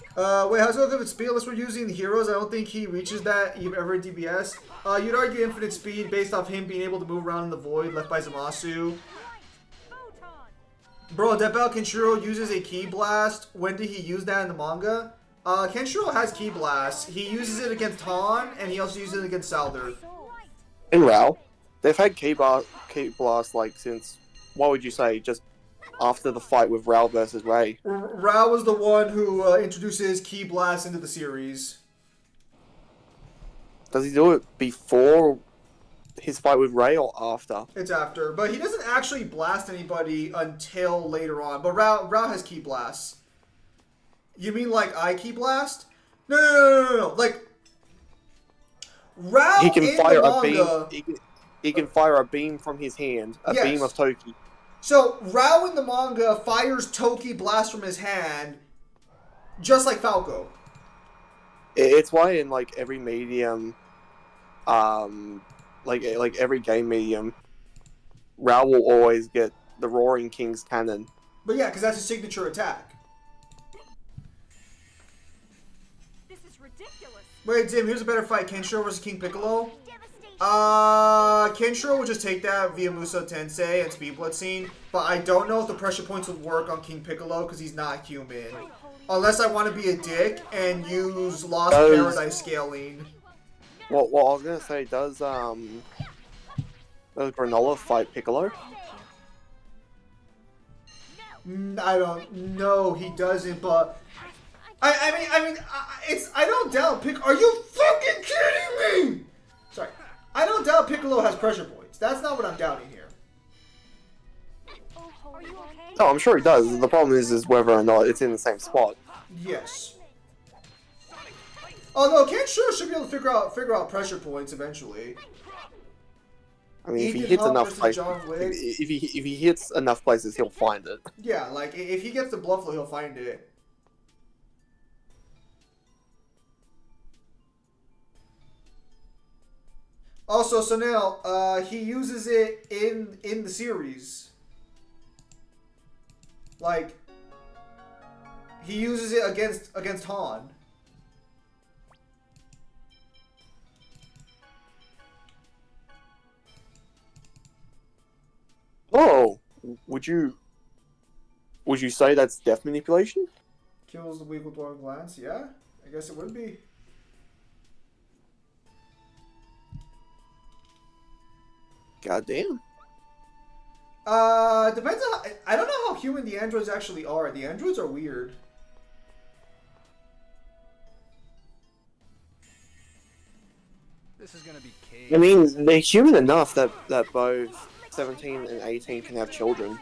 Wait, how's it look if it's speed unless we're using the heroes? I don't think he reaches that ever in DBS. You'd argue infinite speed based off him being able to move around in the void left by Zamasu. Bro, Deadbell Kenshiro uses a Ki Blast. When did he use that in the manga? Kenshiro has Ki Blast. He uses it against Han, and he also uses it against Salder. And Rao, they've had Ki Blast like since, what would you say, just after the fight with Rao versus Ray. Rao was the one who introduces Ki Blast into the series. Does he do it before his fight with Ray or after? It's after, but he doesn't actually blast anybody until later on. But Rao has Ki Blasts. You mean like I Ki Blast? No. Like Rao He can in fire the a manga, beam. He can fire a beam from his hand, a Yes. beam of Toki. So Rao in the manga fires Toki Blast from his hand, just like Falco. It's why in like every medium, like every game medium, Rao will always get the Roaring King's cannon. But yeah, because that's his signature attack. This is ridiculous. Wait, Tim, here's a better fight: Kenshiro versus King Piccolo. Kenshiro would just take that via Muso Tensei and Speed Blood Scene, but I don't know if the pressure points would work on King Piccolo because he's not human. Unless I want to be a dick and use Lost Paradise scaling. Well, I was gonna say, does Granola fight Piccolo? I don't know, he doesn't, but I mean, I don't doubt Are you fucking kidding me? Sorry. I don't doubt Piccolo has pressure points. That's not what I'm doubting here. Are you okay? Oh, I'm sure he does. The problem is whether or not it's in the same spot. Yes. Although Kenshiro should be able to figure out pressure points eventually. I mean, if he Ethan hits Hawke enough versus places, John Wick. if he hits enough places, he'll find it. Yeah, like if he gets the Bluffalo, he'll find it. Also, so now he uses it in the series. Like he uses it against Han. Oh, would you say that's death manipulation? Kills the weak with one glance. Yeah, I guess it would be. Goddamn. Depends on. I don't know how human the androids actually are. The androids are weird. This is gonna be cake. I mean, they're human enough that both 17 and 18 can have children.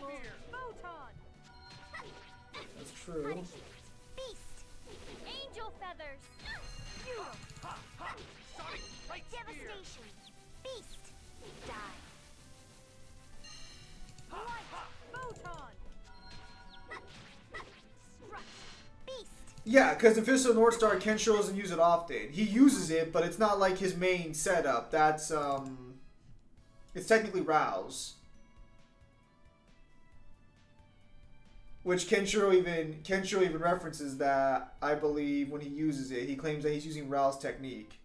That's true. Beast! Angel feathers! Devastation! Beast! Die! Beast! Yeah, because in Fist of the North Star, Kenshiro doesn't use it often. He uses it, but it's not like his main setup. That's it's technically Rao's. Which Kenshiro even references that, I believe, when he uses it. He claims that he's using Rao's technique.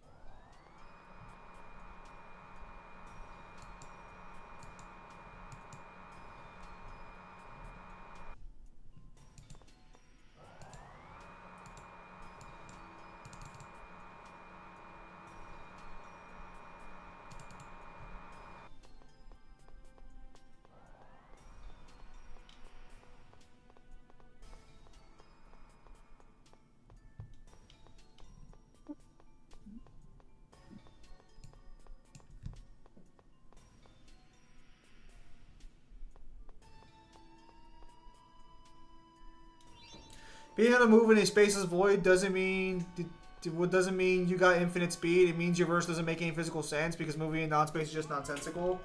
Being able to move in a spaceless void doesn't mean you got infinite speed. It means your verse doesn't make any physical sense because moving in non-space is just nonsensical.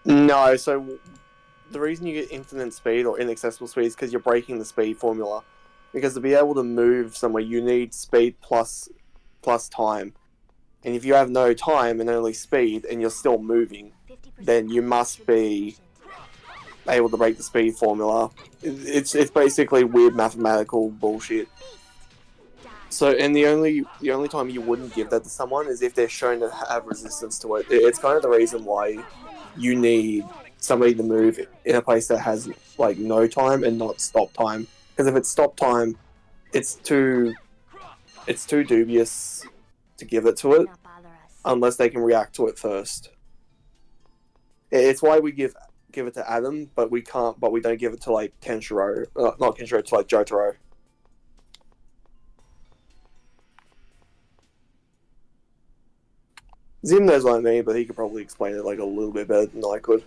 No, so the reason you get infinite speed or inaccessible speed is because you're breaking the speed formula. Because to be able to move somewhere, you need speed plus time. And if you have no time and only speed, and you're still moving, then you must be able to break the speed formula. It's basically weird mathematical bullshit. So, and the only time you wouldn't give that to someone is if they're shown to have resistance to it. It's kind of the reason why you need somebody to move in a place that has like no time and not stop time. Because if it's stop time, it's too dubious to give it to it unless they can react to it first. It's why we give it to Adam, but we don't give it to like Kenshiro, not Kenshiro, to like Jotaro. Zim knows what I mean, but he could probably explain it like a little bit better than I could.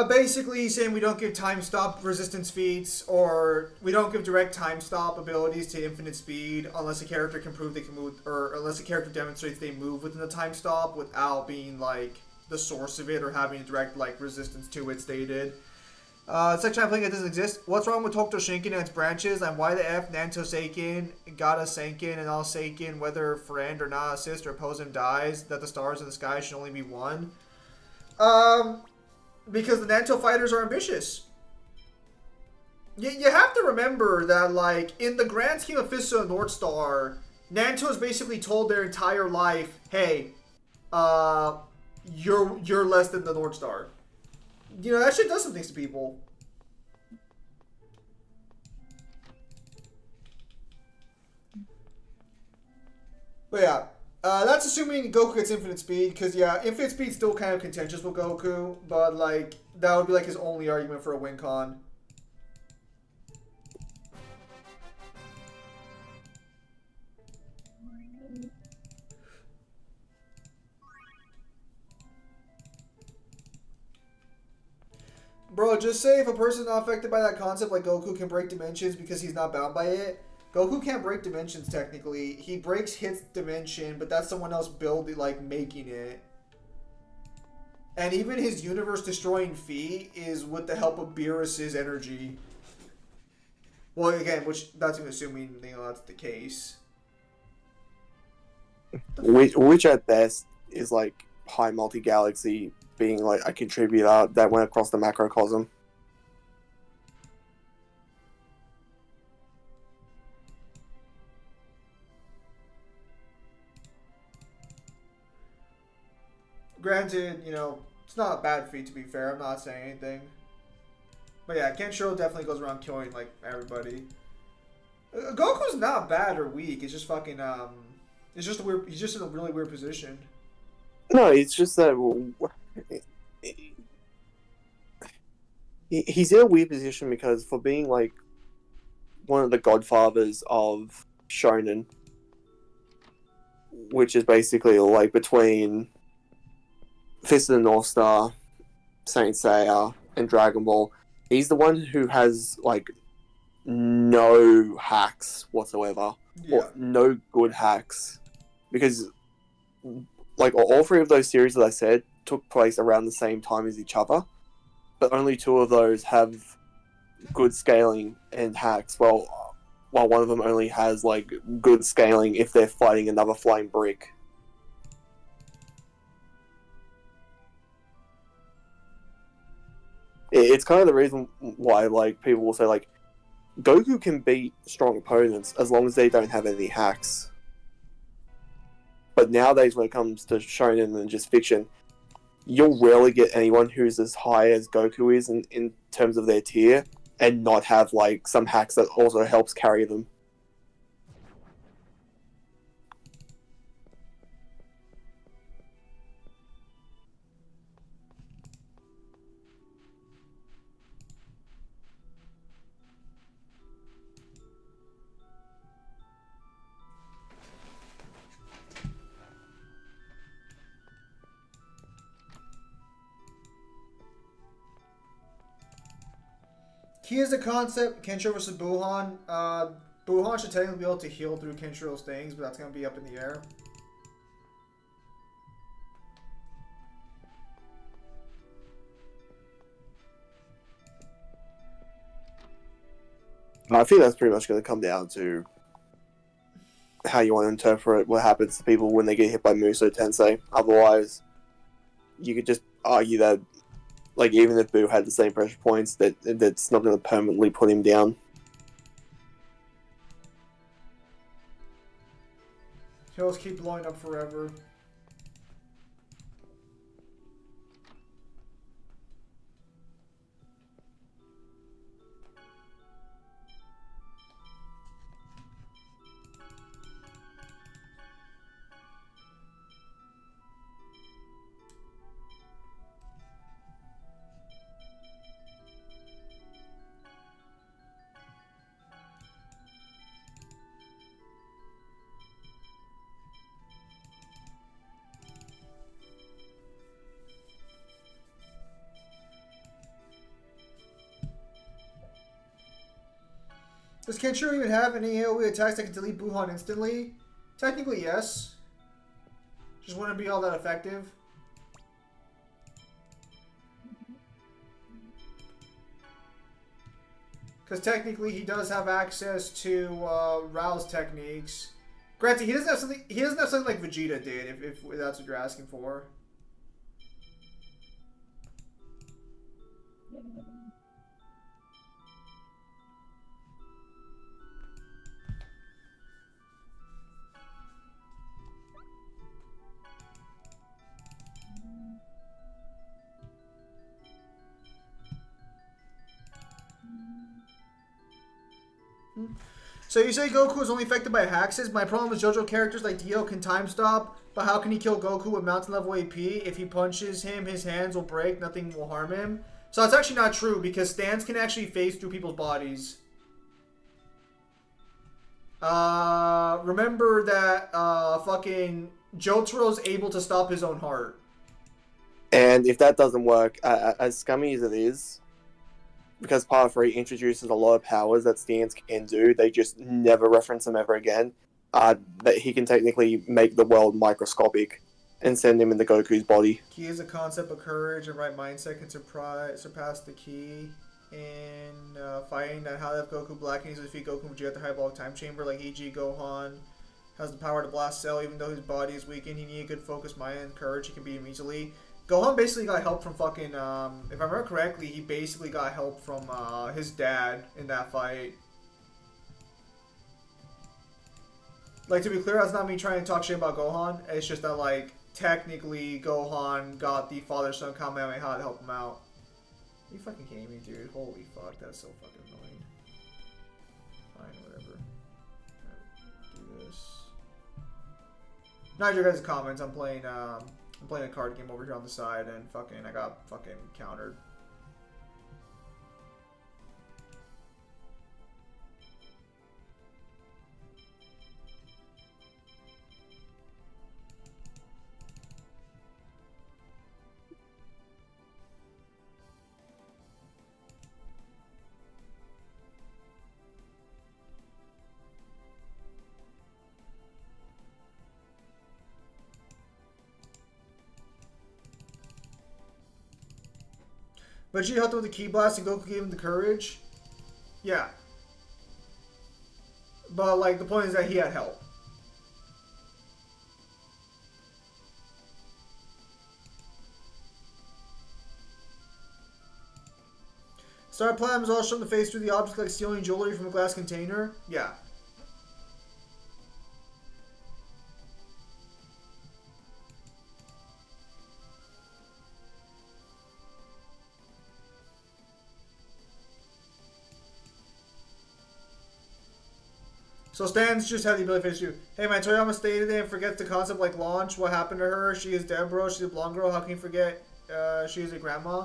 Basically saying we don't give time stop resistance feats, or we don't give direct time stop abilities to infinite speed unless a character can prove they can move, or unless a character demonstrates they move within the time stop without being like the source of it or having a direct like resistance to it stated. It's like trying to play it doesn't exist. What's wrong with Hokuto Shinken and its branches? And why the F Nanto Seiken, Gata Senken, and all Seiken, whether friend or not, assist or oppose him dies, that the stars in the sky should only be one? Because the Nanto fighters are ambitious. You have to remember that, like, in the grand scheme of Fist of the North Star, Nanto's basically told their entire life, hey, you're less than the North Star. You know, that shit does some things to people. But yeah, that's assuming Goku gets infinite speed, because yeah, infinite speed's still kind of contentious with Goku, but like, that would be like his only argument for a win con. Bro, just say if a person's not affected by that concept, like Goku can break dimensions because he's not bound by it. Goku can't break dimensions technically. He breaks his dimension, but that's someone else building, like making it. And even his universe-destroying feat is with the help of Beerus's energy. Well, again, that's even assuming that's the case. Which at best is like high multi-galaxy being like a contributor that went across the macrocosm. Granted, it's not a bad feat to be fair. I'm not saying anything. But yeah, Kenshiro definitely goes around killing like everybody. Goku's not bad or weak. It's just fucking it's just weird. He's just in a really weird position. No, it's just that he's in a weird position because for being like one of the godfathers of shonen, which is basically like between Fist of the North Star, Saint Seiya, and Dragon Ball, he's the one who has like no hacks whatsoever, or no good hacks, because like all three of those series that I said took place around the same time as each other, but only two of those have good scaling and hacks. While one of them only has like good scaling if they're fighting another flying brick. It's kind of the reason why like people will say like Goku can beat strong opponents as long as they don't have any hacks. But nowadays, when it comes to shonen and just fiction, you'll rarely get anyone who's as high as Goku is in terms of their tier and not have like some hacks that also helps carry them. Key is the concept. Kenshiro versus Buhan. Buhan should technically be able to heal through Kenshiro's things, but that's gonna be up in the air. I think that's pretty much going to come down to how you want to interpret what happens to people when they get hit by Muso Tensei. Otherwise, you could just argue that, like, even if Boo had the same pressure points, that's not going to permanently put him down. He'll just keep blowing up forever. Does Kenshiro even have any AoE attacks that can delete Buhan instantly? Technically, yes. Just wouldn't be all that effective. Because technically, he does have access to rouse techniques. Granted, he doesn't have something. He doesn't have something like Vegeta did, if that's what you're asking for. So you say Goku is only affected by hexes? My problem with JoJo characters like Dio can time stop, but how can he kill Goku with mountain level AP? If he punches him, his hands will break, nothing will harm him. So that's actually not true, because stands can actually phase through people's bodies. Remember that fucking Jotaro's able to stop his own heart. And if that doesn't work, as scummy as it is, because Part 3 introduces a lot of powers that stands can do, they just never reference them ever again, that he can technically make the world microscopic and send him into Goku's body. Key is a concept of courage and right mindset can surpass the key in fighting. That how that Goku Black needs to defeat Goku Vegeta at the Hyperbolic Time Chamber, like e.g. Gohan has the power to blast Cell even though his body is weakened. He needed good focus, mind, and courage. He can beat him easily. Gohan basically got help from fucking, if I remember correctly, he basically got help from his dad in that fight. Like, to be clear, that's not me trying to talk shit about Gohan. It's just that, like, technically Gohan got the father-son Kamehameha to help him out. Are you fucking kidding me, dude? Holy fuck, that's so fucking annoying. Fine, whatever. Do this. Not your guys' comments. I'm playing a card game over here on the side, and I got fucking countered. Vegeta helped him with the Ki Blast and Goku gave him the courage. Yeah. But, like, the point is that he had help. Star Platinum is also shown to face through the object like stealing jewelry from a glass container. Yeah. So Stans just had the ability to face you. Hey man, Toriyama stayed today and forgets the concept like launch. What happened to her? She is dead, bro. She's a blonde girl. How can you forget she is a grandma?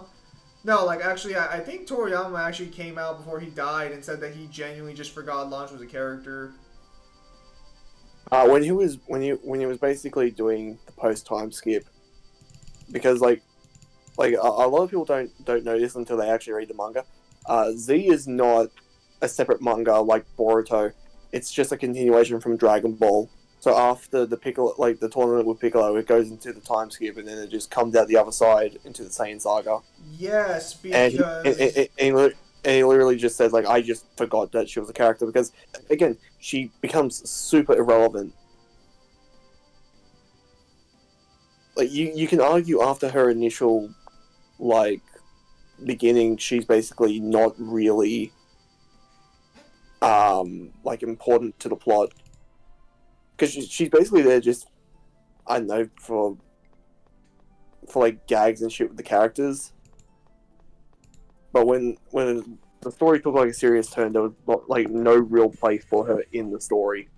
No, like actually, I think Toriyama actually came out before he died and said that he genuinely just forgot Launch was a character. When he was basically doing the post time skip, because like a lot of people don't know this until they actually read the manga. Z is not a separate manga like Boruto. It's just a continuation from Dragon Ball. So after the Piccolo, like the tournament with Piccolo, it goes into the time skip, and then it just comes out the other side into the Saiyan Saga. Yes, And because he literally just says like, I just forgot that she was a character because, again, she becomes super irrelevant. Like you can argue after her initial like beginning, she's basically not really like important to the plot because she's basically there just, I don't know, for like gags and shit with the characters. But when the story took like a serious turn, there was like no real place for her in the story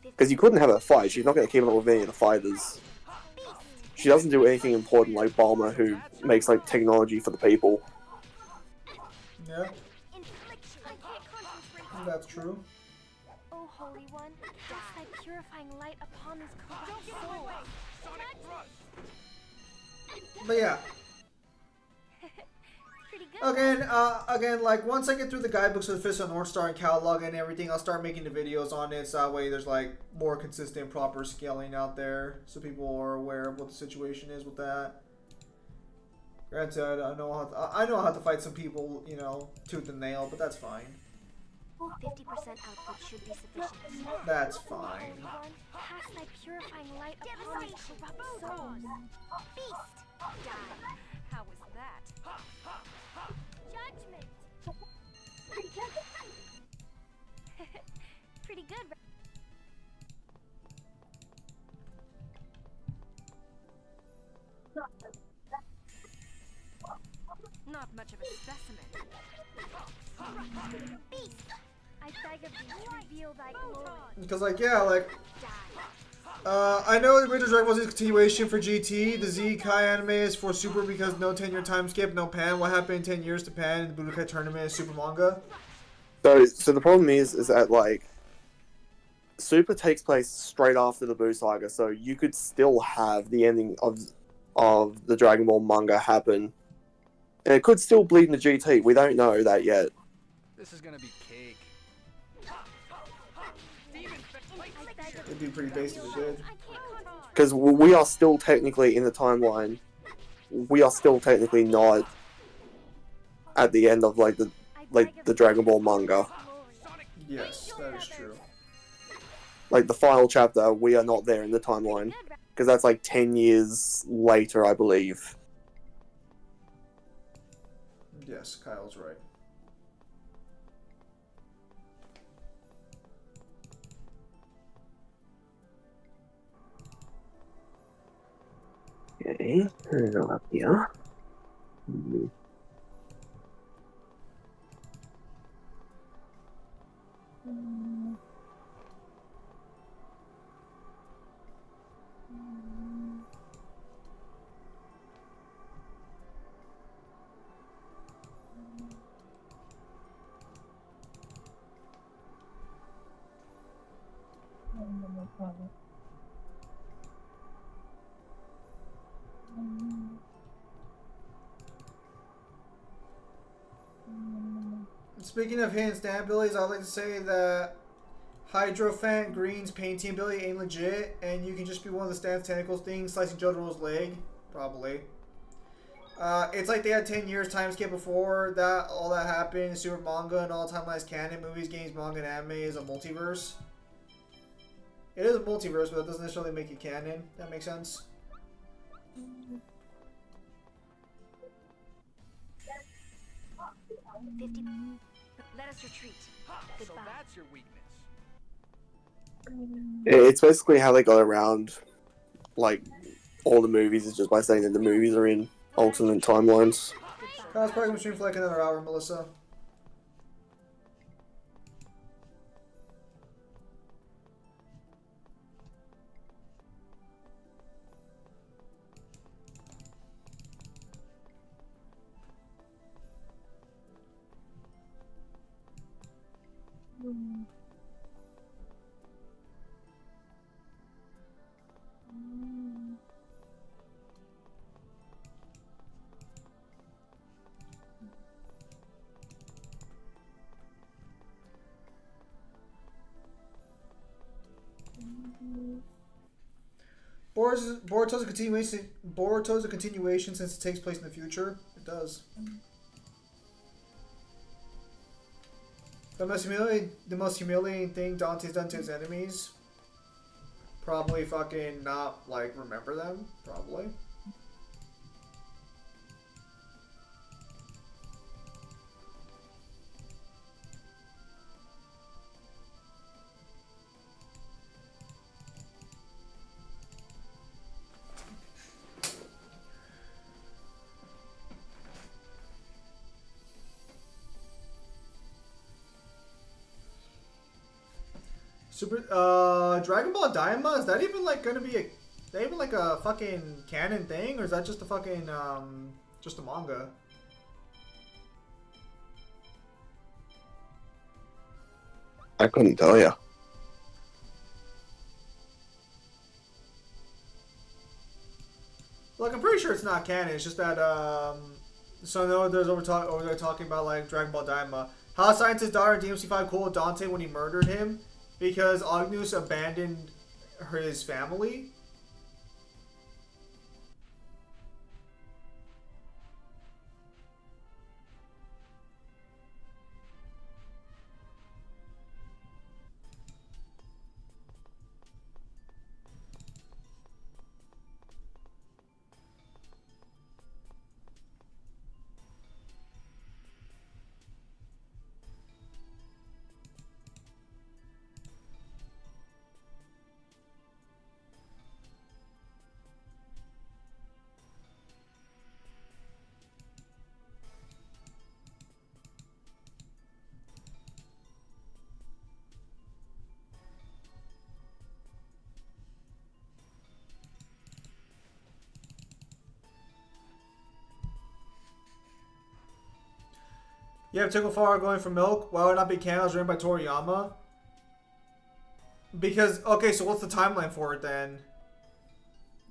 because you couldn't have her fight. She's not going to keep up with any of the fighters. She doesn't do anything important like Bulma, who makes like technology for the people. yeah, that's true. Oh, Holy One, cast thy purifying light upon this corrupt soul. But yeah, Pretty good. again, like once I get through the guidebooks of the Fist of North Star and catalog and everything, I'll start making the videos on it. So that way, there's like more consistent, proper scaling out there, so people are aware of what the situation is with that. Granted, I know how to fight some people, you know, tooth and nail, but that's fine. 50% output should be sufficient. That's fine. Holy One, cast thy purifying light upon this corrupt soul. Beast, die. How was that? Judgment. Pretty good. Right? Not much of a specimen. Beast, I beg of thee, reveal thy glory. Because like yeah, like Die. I know the original Dragon Ball Z is a continuation for GT. The Z Kai anime is for Super because no 10-year time skip, no Pan. What happened in 10 years to Pan in the Budokai tournament is Super manga. So the problem is that like Super takes place straight after the Buu saga, so you could still have the ending of the Dragon Ball manga happen, and it could still bleed into GT. We don't know that yet. This is gonna be cake. It'd be pretty basic if it did. Because we are still technically in the timeline. We are still technically not at the end of like the Dragon Ball manga. Yes, that is true. Like the final chapter, we are not there in the timeline because that's like 10 years later, I believe. Yes, Kyle's right. Okay, go up here. Speaking of hidden stand abilities, I'd like to say that Hydrophant Green's painting ability ain't legit, and you can just be one of the stance tentacles things slicing Jotaro's leg, probably. It's like they had 10 years time skip before that all that happened. Super manga and all timelines canon, movies, games, manga, and anime is a multiverse. It is a multiverse, but that doesn't necessarily make it canon. That makes sense. 50. Let us retreat. So Goodbye. that's your weakness. It's basically how they got around like all the movies is just by saying that the movies are in alternate timelines. Kyle's probably gonna stream for like another hour, Melissa. Boruto's a continuation. Boruto's a continuation since it takes place in the future. It does. The most humiliating thing Dante's done to his enemies. Probably fucking not like remember them. Probably. Dragon Ball Daima, is that even like gonna be a fucking canon thing, or is that just a fucking just a manga? I couldn't tell you. Like I'm pretty sure it's not canon. It's just that so no, there's over there talking about like Dragon Ball Daima. How scientist daughter DMC5 cool with Dante when he murdered him because Agnus abandoned his family. Yeah, Tickle Far going for milk. Why would it not be canon? It was written by Toriyama. Because okay, so what's the timeline for it then?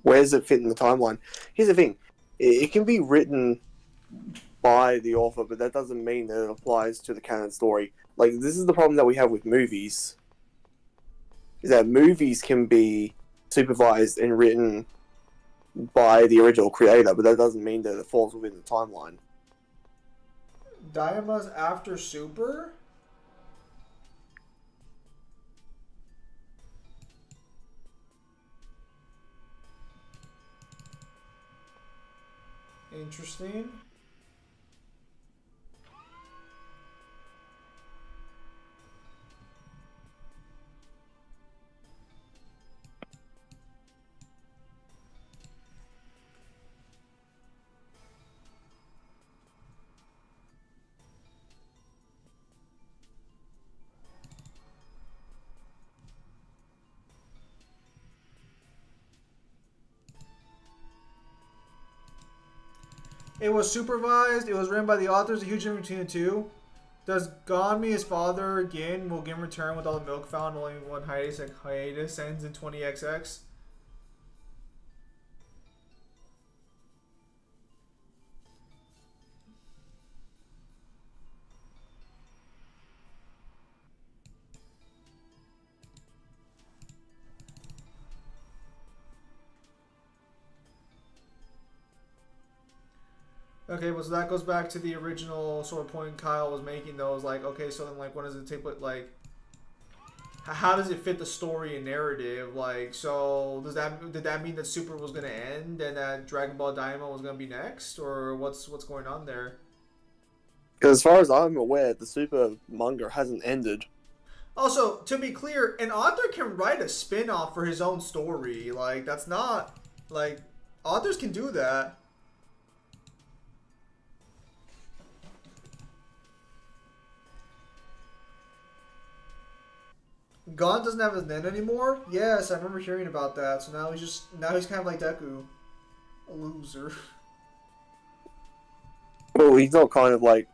Where does it fit in the timeline? Here's the thing. It can be written by the author, but that doesn't mean that it applies to the canon story. Like, this is the problem that we have with movies. Is that movies can be supervised and written by the original creator, but that doesn't mean that it falls within the timeline. Daima's after Super? Interesting. It was supervised. It was written by the authors. A huge difference between the two. Does Gon meet his father again? Will Gin return with all the milk found? Only one hiatus ends in 20XX. Okay, well, so that goes back to the original sort of point Kyle was making, though. Is like, okay, so then, like, when does it take, like, how does it fit the story and narrative? Like, so did that mean that Super was gonna end and that Dragon Ball Daima was gonna be next, or what's going on there? Because as far as I'm aware, the Super manga hasn't ended. Also, to be clear, an author can write a spin-off for his own story. Like, that's not, like, authors can do that. Gon doesn't have his nen anymore? Yes, I remember hearing about that. So now he's kind of like Deku. A loser. Well, he's not kind of like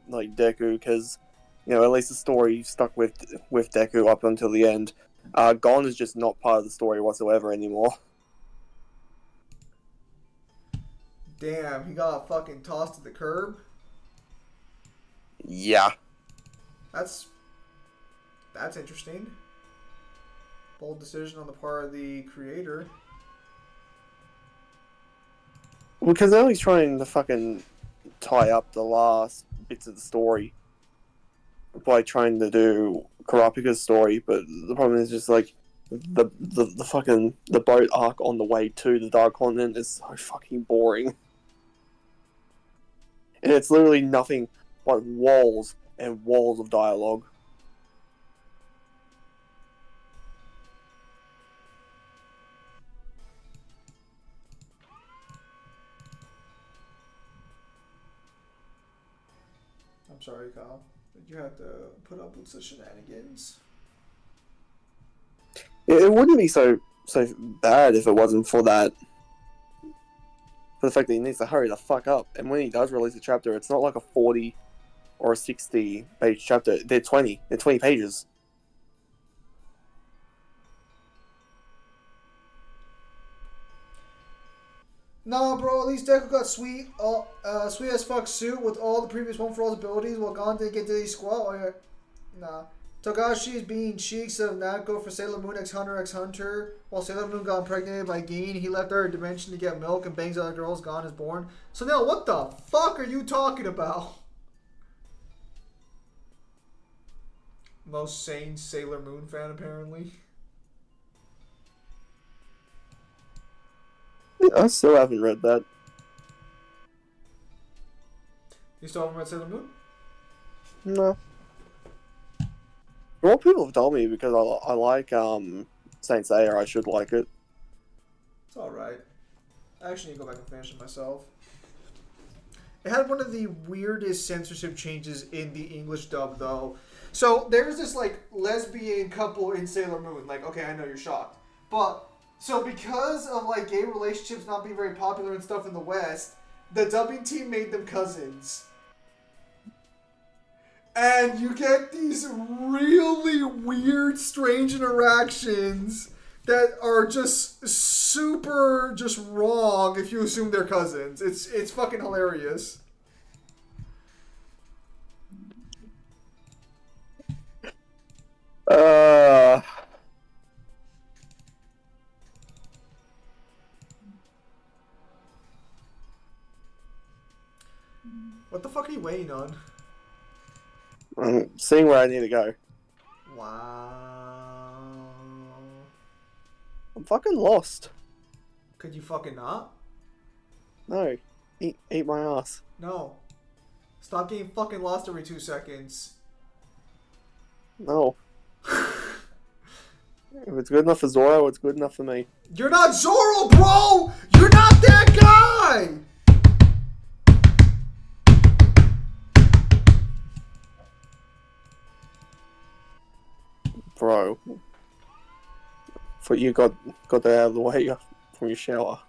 Deku, because, you know, at least the story stuck with Deku up until the end. Gon is just not part of the story whatsoever anymore. Damn, he got fucking tossed to the curb? Yeah. That's interesting. Bold decision on the part of the creator. Because they're always trying to fucking tie up the last bits of the story by trying to do Kurapika's story, but the problem is just like the fucking the boat arc on the way to the Dark Continent is so fucking boring. And it's literally nothing but walls and walls of dialogue. I'm sorry, Kyle. You had to put up with such shenanigans. It wouldn't be so bad if it wasn't for that. For the fact that he needs to hurry the fuck up. And when he does release a chapter, it's not like a 40 or a 60 page chapter. They're 20. They're 20 pages. Nah, bro, at least Deku got sweet as fuck suit with all the previous One for All's abilities while Gon didn't get Diddy Squat. Oh, yeah. Nah. Togashi is being cheeks of Natko for Sailor Moon x Hunter x Hunter. While Sailor Moon got impregnated by Gin, he left our dimension to get milk and bangs other girls. Gon is born. So now, what the fuck are you talking about? Most sane Sailor Moon fan, apparently. I still haven't read that. You still haven't read Sailor Moon? No. Well, people have told me because I like Saint Seiya, I should like it. It's alright. I actually need to go back and finish it myself. It had one of the weirdest censorship changes in the English dub, though. So, there's this, like, lesbian couple in Sailor Moon. Like, okay, I know you're shocked. But, so because of, like, gay relationships not being very popular and stuff in the West, the dubbing team made them cousins. And you get these really weird, strange interactions that are just super just wrong if you assume they're cousins. It's fucking hilarious. What the fuck are you waiting on? I'm seeing where I need to go. Wow. I'm fucking lost. Could you fucking not? No. Eat my ass. No. Stop getting fucking lost every 2 seconds. No. If it's good enough for Zoro, it's good enough for me. You're not Zoro, bro! You're not that guy! Bro. Thought you got that out of the way from your shower.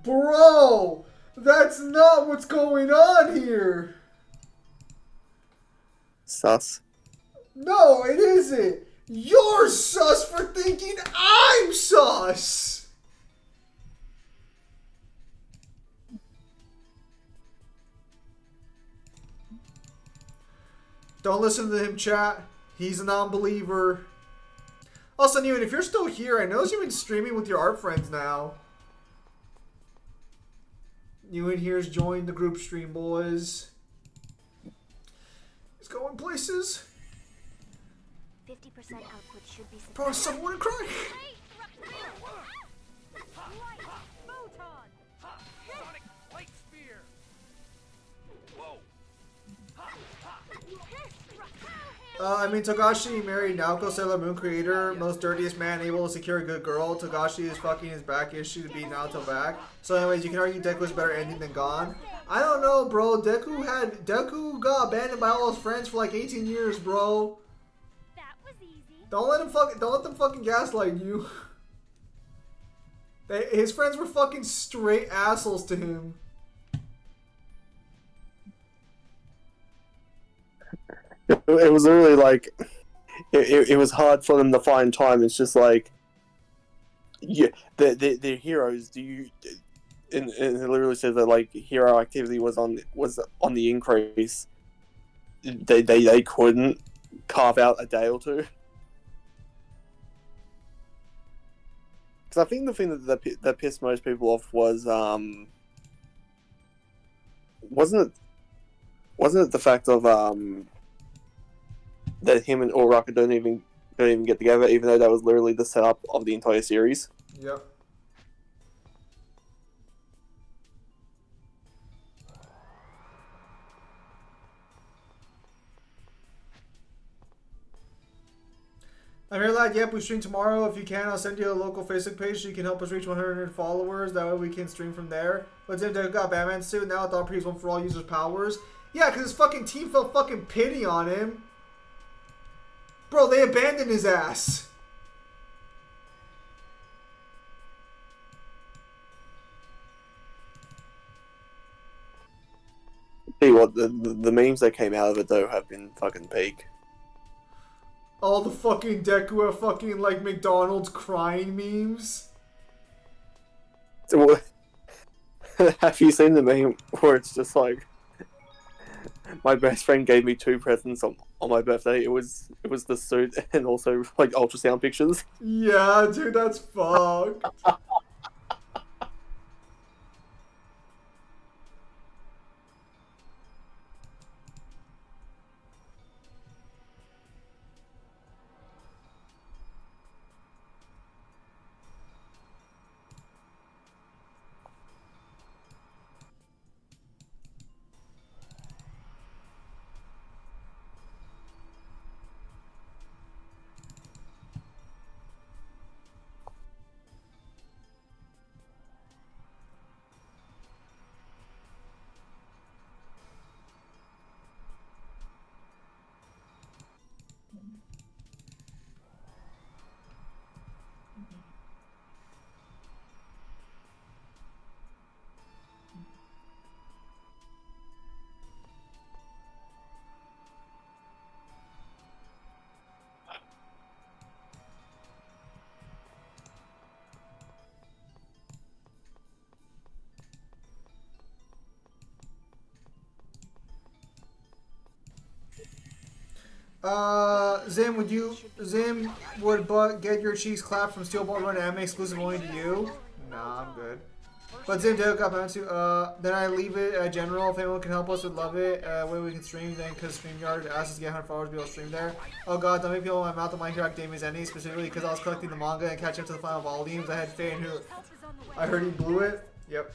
Bro! That's not what's going on here! Sus. No, it isn't! You're sus for thinking I'm sus! Don't listen to him, chat. He's a non-believer. Also, Ewan, if you're still here, I notice you've been streaming with your art friends now. Ewan here's joined the group stream, boys. He's going places. 50% output should be Bro, someone to cry. Sonic Light Spear! Whoa! Togashi married Naoko, Sailor Moon creator, most dirtiest man able to secure a good girl. Togashi is fucking his back issue to be Naoto back. So anyways, you can argue Deku's better ending than Gon. I don't know, bro. Deku got abandoned by all his friends for like 18 years, bro. That was easy. Don't let them fucking gaslight you. His friends were fucking straight assholes to him. It was literally like it was hard for them to find time. It's just like, yeah, they're heroes. Do you? And it literally says that like hero activity was on the increase. They couldn't carve out a day or two. Because I think the thing that pissed most people off was wasn't it the fact of that him and Uraraka don't even get together, even though that was literally the setup of the entire series. Yep. I'm here, lad. Yep, we stream tomorrow. If you can, I'll send you a local Facebook page so you can help us reach 100 followers. That way we can stream from there. But then they got Batman suit. Now I thought he's one for all users' powers. Yeah, because his fucking team felt fucking pity on him. Bro, they abandoned his ass. See what the memes that came out of it though have been fucking peak. All the fucking Deku are fucking like McDonald's crying memes. So, have you seen the meme where it's just like, my best friend gave me 2 presents on my birthday. It was the suit and also like ultrasound pictures. Yeah, dude, that's fucked. Zim, would Butt get your cheeks clapped from Steel Ball Run anime exclusive only to you? Nah, I'm good. But Zim Dale got back to, then I leave it general. If anyone can help us, would love it. Way we can stream, then because StreamYard asks us to get 100 followers to be able to stream there. Oh god, don't make me open my mouth on My Hero Academia's ending, specifically because I was collecting the manga and catching up to the final volumes. I had Faye who I heard he blew it. Yep.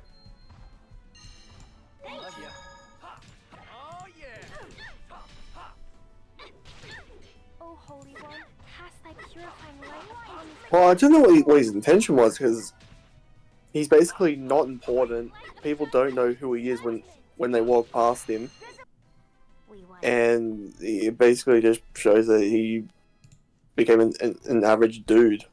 Oh, Holy One, cast thy purifying light on these. Well, I don't know what his intention was, because he's basically not important. People don't know who he is when they walk past him. And it basically just shows that he became an average dude.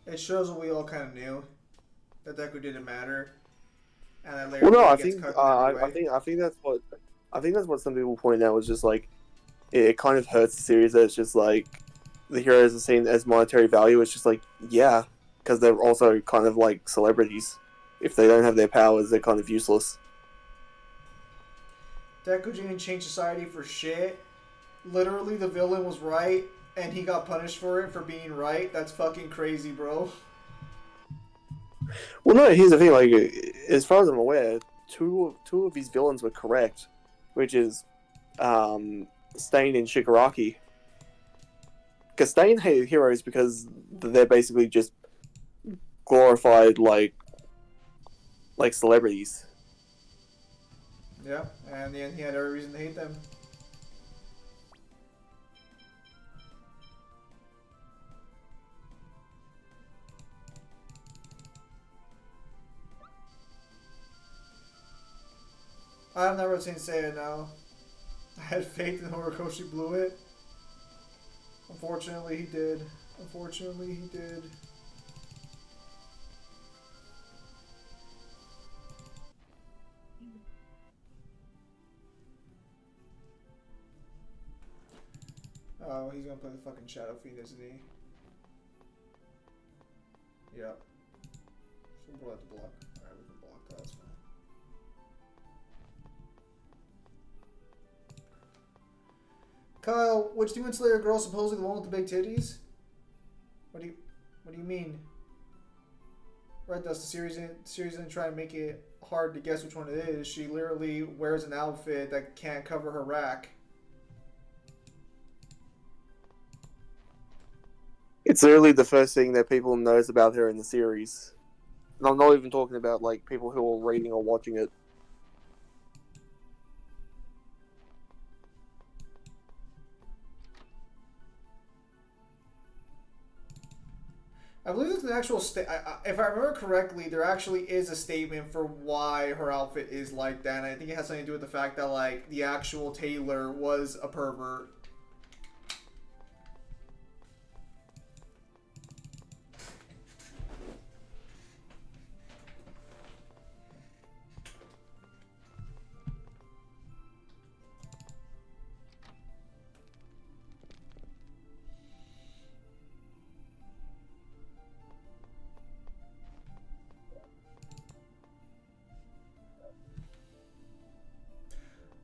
It shows what we all kind of knew. That Deku didn't matter. And that later Well, no, I think that's what some people point out was just like it kind of hurts the series that it's just like the heroes are seen as monetary value. It's just like, yeah, because they're also kind of like celebrities. If they don't have their powers, they're kind of useless. Deku didn't change society for shit. Literally, the villain was right, and he got punished for it for being right. That's fucking crazy, bro. Well, no, here's the thing. Like, as far as I'm aware, two of his villains were correct, which is Stain and Shigaraki. Because Stain hated heroes because they're basically just glorified like celebrities. Yeah, and then he had every reason to hate them. I've never seen Seiya now. I had faith in Horikoshi blew it. Unfortunately, he did. Unfortunately, he did. Oh, he's gonna play the fucking Shadow Fiend, isn't he? Yep. So we'll have to block. Alright, we can block that, that's fine. Kyle, which Demon Slayer girl supposedly the one with the big titties? What do you mean? Right, that's the series didn't try to make it hard to guess which one it is. She literally wears an outfit that can't cover her rack. It's literally the first thing that people knows about her in the series. And I'm not even talking about like people who are reading or watching it. I believe it's an actual if I remember correctly, there actually is a statement for why her outfit is like that. And I think it has something to do with the fact that like the actual tailor was a pervert.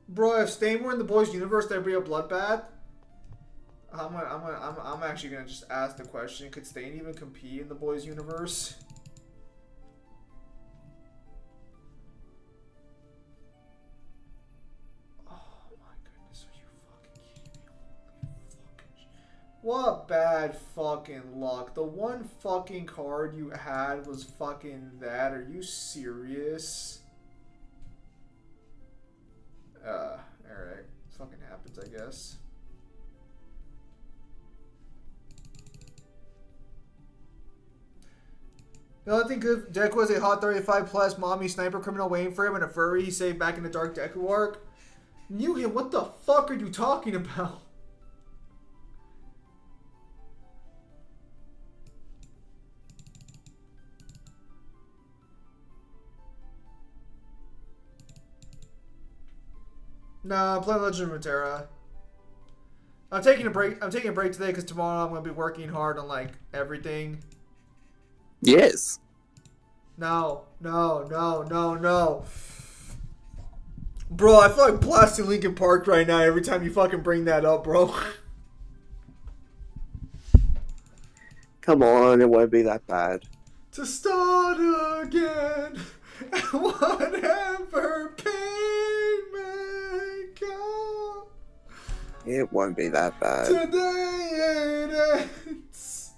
Bro, if Stain were in the boys' universe, there'd be a bloodbath. I'm actually gonna just ask the question: could Stain even compete in the boys' universe? Oh my goodness, are you fucking kidding me? Holy fucking shit. What bad fucking luck. The one fucking card you had was fucking that. Are you serious? Alright. Fucking happens, I guess. The only thing good, Deku was a hot 35 plus mommy sniper criminal waiting for him and a furry he saved back in the Dark Deku arc. Knew him, what the fuck are you talking about? Nah, I'm playing Legend of Runeterra. I'm taking a break. I'm taking a break today because tomorrow I'm gonna be working hard on like everything. Yes. No. Bro, I feel like blasting Linkin Park right now every time you fucking bring that up, bro. Come on, it won't be that bad. To start again, whatever pain may come. It won't be that bad. Today it ends.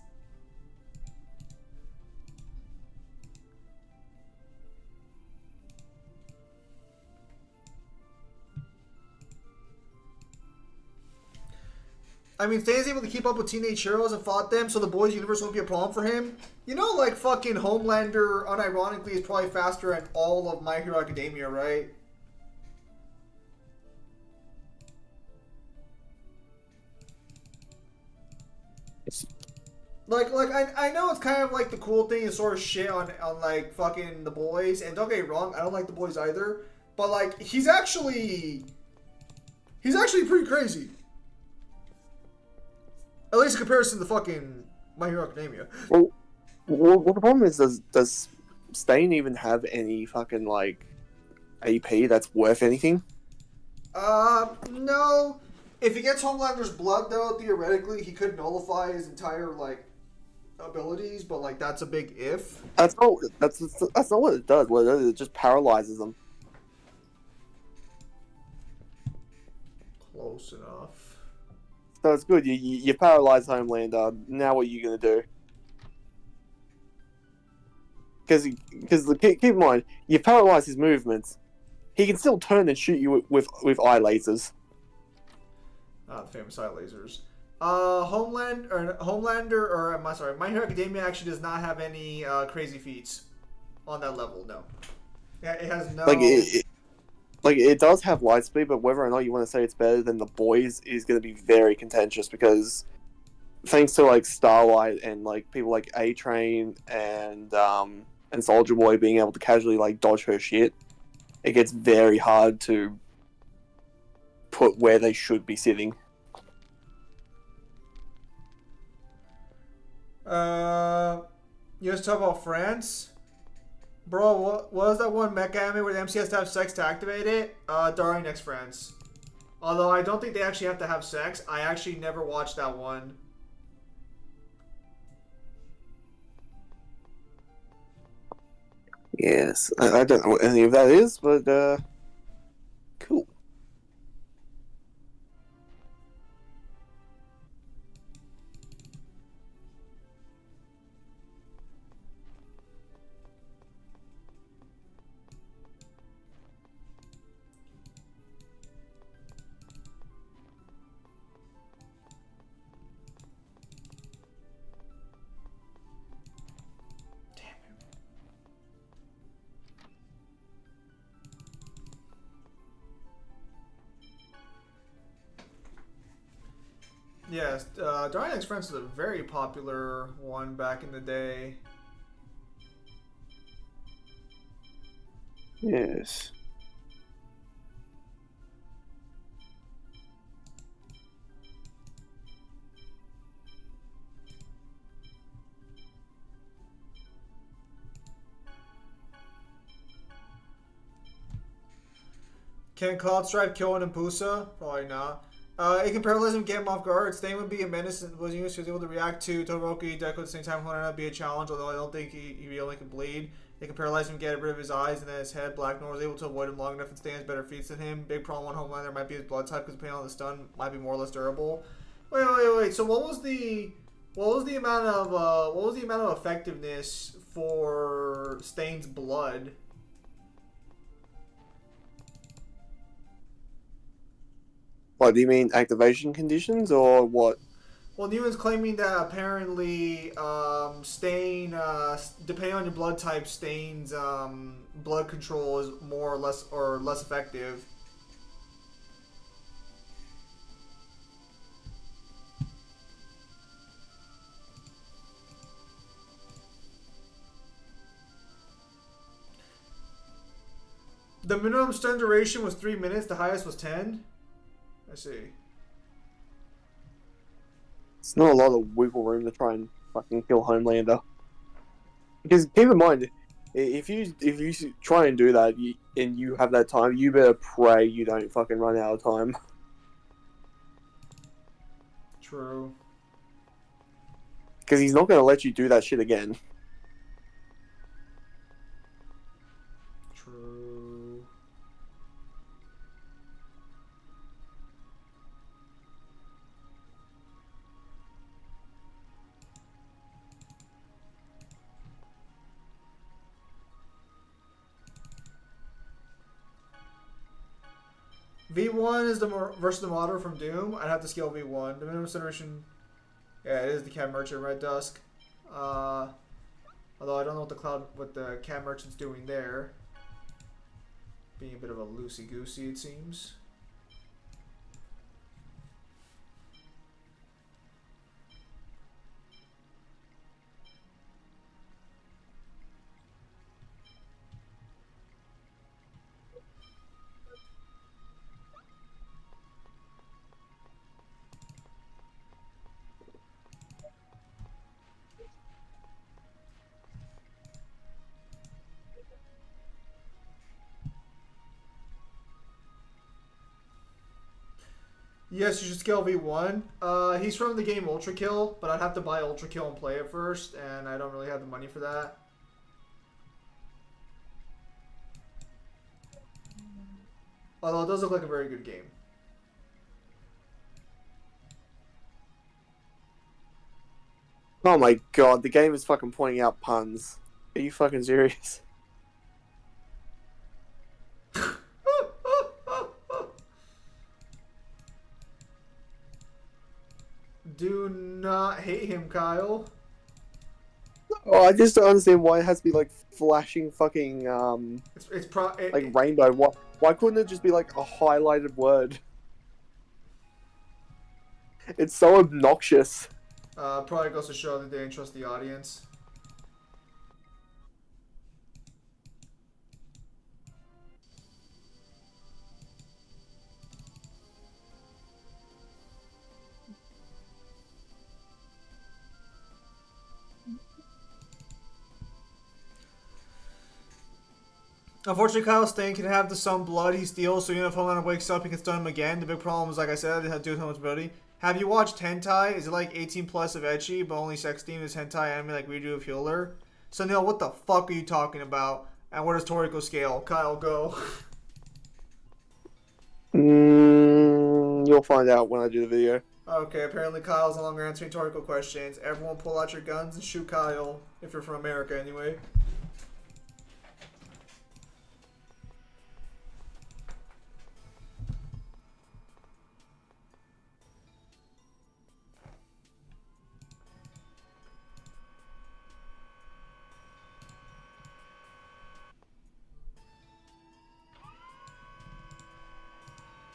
I mean, Stan's able to keep up with teenage heroes and fought them, so the boys' universe won't be a problem for him. You know, like, fucking Homelander, unironically, is probably faster at all of My Hero Academia, right? Like I know it's kind of like the cool thing is sort of shit on like, fucking the boys, and don't get me wrong, I don't like the boys either, but, like, he's actually pretty crazy. At least in comparison to fucking My Hero Academia. Well, the problem is, does Stain even have any fucking, like, AP that's worth anything? No. If he gets Homelander's blood, though, theoretically, he could nullify his entire, like, abilities, but, like, that's a big if. That's not what it does. What it does is it just paralyzes them. Close enough. So it's good. You paralyze Homelander. Now what are you gonna do? Because keep in mind, you paralyze his movements. He can still turn and shoot you with eye lasers. The famous eye lasers. Homelander, or I'm sorry, My Hero Academia actually does not have any crazy feats on that level. No. Yeah, it has no. It does have light speed, but whether or not you want to say it's better than the boys is going to be very contentious because thanks to like Starlight and like people like A Train and Soldier Boy being able to casually like dodge her shit, it gets very hard to put where they should be sitting. You just talk about France? Bro, what was that one mecha anime where the MC has to have sex to activate it? Darling X France. Although I don't think they actually have to have sex. I actually never watched that one. Yes, I don't know what any of that is, but cool. Yes, Darling Friends was a very popular one back in the day. Yes. Can Cloud Stripe kill an Impusa? Probably not. It can paralyze him, get him off guard. Stain would be a menace and was used. He was able to react to Todoroki, Deku at the same time. Would not be a challenge, although I don't think he only can bleed. It can paralyze him, get rid of his eyes and then his head. Black Nor is able to avoid him long enough and Stain has better feats than him. Big problem on Homelander might be his blood type because depending on the stun might be more or less durable. Wait. So what was the amount of effectiveness for Stain's blood? What do you mean, activation conditions or what? Well, Newman's claiming that apparently Stain, depending on your blood type, Stain's blood control is more or less effective. The minimum stun duration was 3 minutes. The highest was 10. I see. It's not a lot of wiggle room to try and fucking kill Homelander. Because keep in mind, if you try and do that and you have that time, you better pray you don't fucking run out of time. True. Because he's not going to let you do that shit again. True. V1 is the versus the Marauder from Doom. I'd have to scale V1. The minimum acceleration. Yeah, it is the Cat Merchant Red Dusk. Although I don't know what the Cat Merchant's doing there. Being a bit of a loosey goosey, it seems. Yes, you should scale V1. He's from the game Ultra Kill, but I'd have to buy Ultra Kill and play it first, and I don't really have the money for that. Although it does look like a very good game. Oh my god, the game is fucking pointing out puns. Are you fucking serious? Do not hate him, Kyle. Oh, I just don't understand why it has to be like flashing fucking like rainbow. Why couldn't it just be like a highlighted word? It's so obnoxious. Probably goes to show that they didn't trust the audience. Unfortunately, Kyle's thing can have the some blood he steals, so even if Homelander wakes up, he can stun him again. The big problem is, like I said, it had to do with how much ability. Have you watched hentai? Is it like 18 plus of ecchi, but only sex theme is hentai anime like we do of Healer? So Neil, what the fuck are you talking about? And where does Toriko scale? Kyle, go. You'll find out when I do the video. Okay, apparently Kyle's no longer answering Toriko questions. Everyone pull out your guns and shoot Kyle, if you're from America anyway.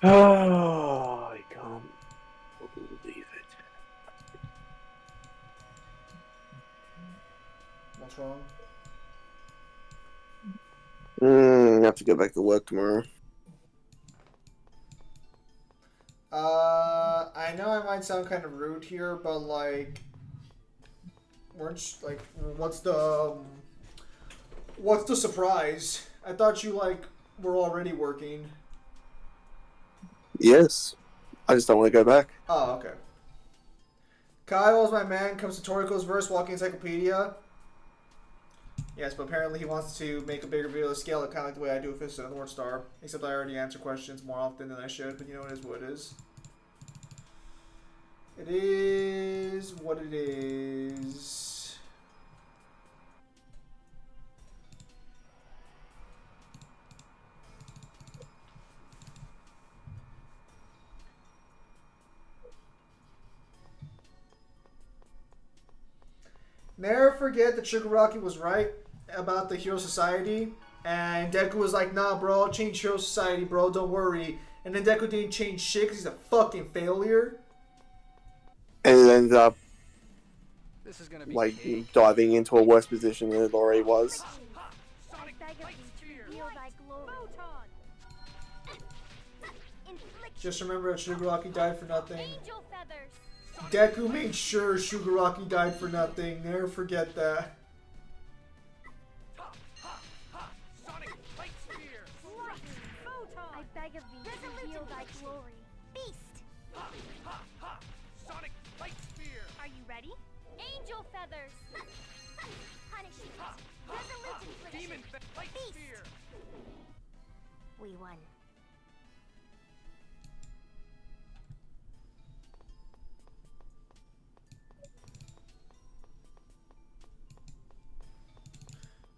Oh, I can't believe it. What's wrong? I have to go back to work tomorrow. I know I might sound kind of rude here, but like, what's the surprise? I thought you like were already working. Yes. I just don't want to go back. Oh, okay. Kyle is my man. Comes to Toriko's verse, walking encyclopedia. Yes, but apparently he wants to make a bigger video to scale it, kind of like the way I do with Fist of the North Star. Except I already answer questions more often than I should, but you know, it is what it is. It is what it is. Never forget that Shigaraki was right about the Hero Society. And Deku was like, nah, bro, I'll change Hero Society, bro, don't worry. And then Deku didn't change shit because he's a fucking failure. And it ends up, This is gonna be like, cake. diving into a worse position than it already was. Sonic light spear. Feel thy glory. Just remember that Shigaraki died for nothing. Angel feathers. Deku made sure Shigaraki died for nothing. Never forget that. Sonic light spear. I beg of thee, reveal thy glory. Beast. Sonic light spear. Are you ready? Angel feathers. Punishment. Resolute infliction. Demon light Beast. spear. We won.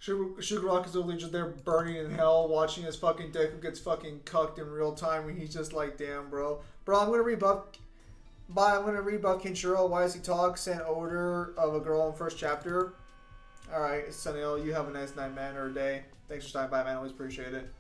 Shigaraki's literally just there burning in hell, watching his fucking Deku gets fucking cucked in real time, and he's just like, damn, bro. Bro, I'm gonna rebuff Kinshiro. Why does he talk? Sent odor of a girl in first chapter. Alright, Sunil, you have a nice night, man, or day. Thanks for stopping by, man. Always appreciate it.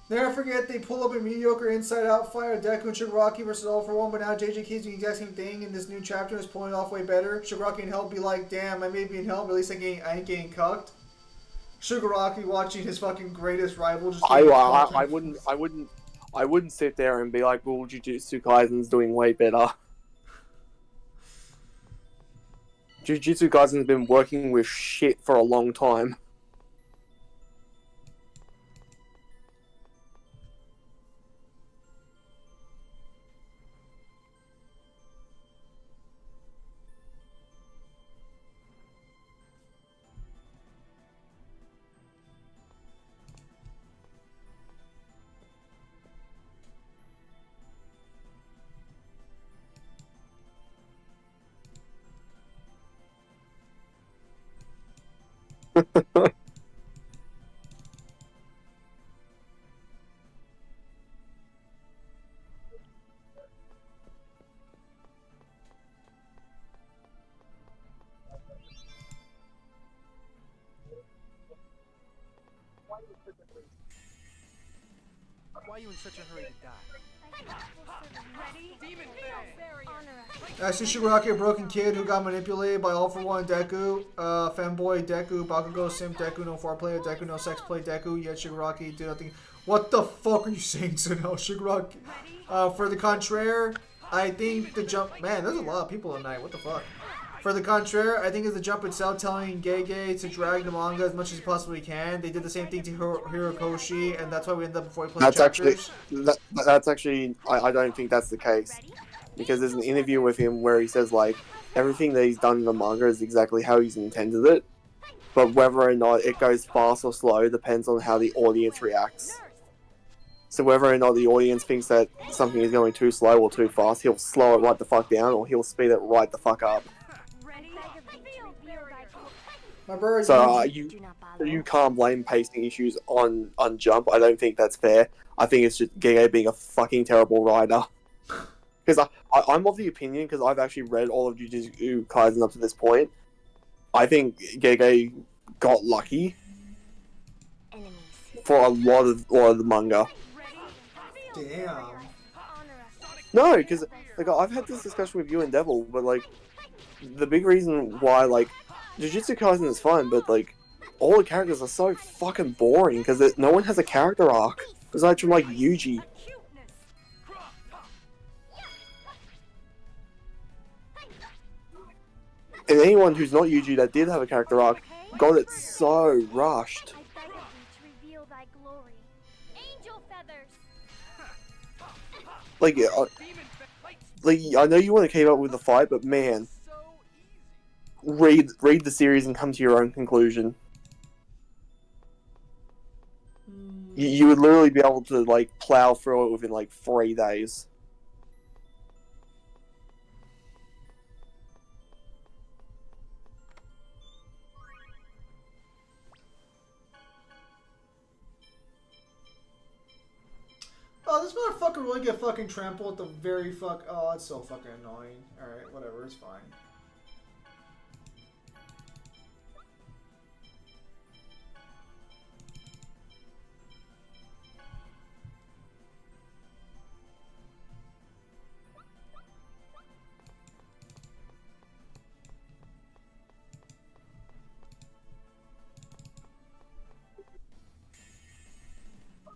Never forget they pull up a mediocre inside-out fight of Deku and Shigaraki versus All For One, but now JJ keeps doing the exact same thing in this new chapter and is pulling it off way better. Shigaraki and Hell be like, damn, I may be in hell, but at least I ain't getting cucked. Shigaraki watching his fucking greatest rival just I wouldn't sit there and be like, well, Jujutsu Kaisen's doing way better. Jujutsu Kaisen's been working with shit for a long time. Why are you in such a hurry to die? Ready? Demon Honor us. Actually, Shigaraki, a broken kid who got manipulated by All For One Deku, fanboy Deku, Bakugo, Simp Deku, no foreplay, Deku, no sex play, Deku, yet Shigaraki did nothing. What the fuck are you saying, Sunel? Shigaraki. For the contraire, I think the jump. Man, there's a lot of people tonight. What the fuck? For the contraire, I think it's the jump itself telling Gege to drag the manga as much as he possibly can. They did the same thing to Hirokoshi, and that's why we ended up before he played chapters. That's actually I don't think that's the case, because there's an interview with him where he says like everything that he's done in the manga is exactly how he's intended it, but whether or not it goes fast or slow depends on how the audience reacts. So whether or not the audience thinks that something is going too slow or too fast, he'll slow it right the fuck down, or he'll speed it right the fuck up. My bird, So you can't blame pacing issues on Jump. I don't think that's fair. I think it's just Gege being a fucking terrible writer. Because I'm of the opinion, because I've actually read all of Jujutsu Kaisen up to this point, I think Gege got lucky for a lot of the manga. Damn. No, because like I've had this discussion with you and Devil, but like the big reason why like Jujutsu Kaisen is fun, but like all the characters are so fucking boring because no one has a character arc aside from like Yuji. And anyone who's not Yuji that did have a character arc got it so rushed. I beg of thee to reveal thy glory. Angel feathers. Like I know you want to keep up with the fight, but man, read the series and come to your own conclusion. You would literally be able to like plow through it within like 3 days. Oh, this motherfucker really get fucking trampled at the very fuck. Oh, it's so fucking annoying. Alright, whatever, it's fine.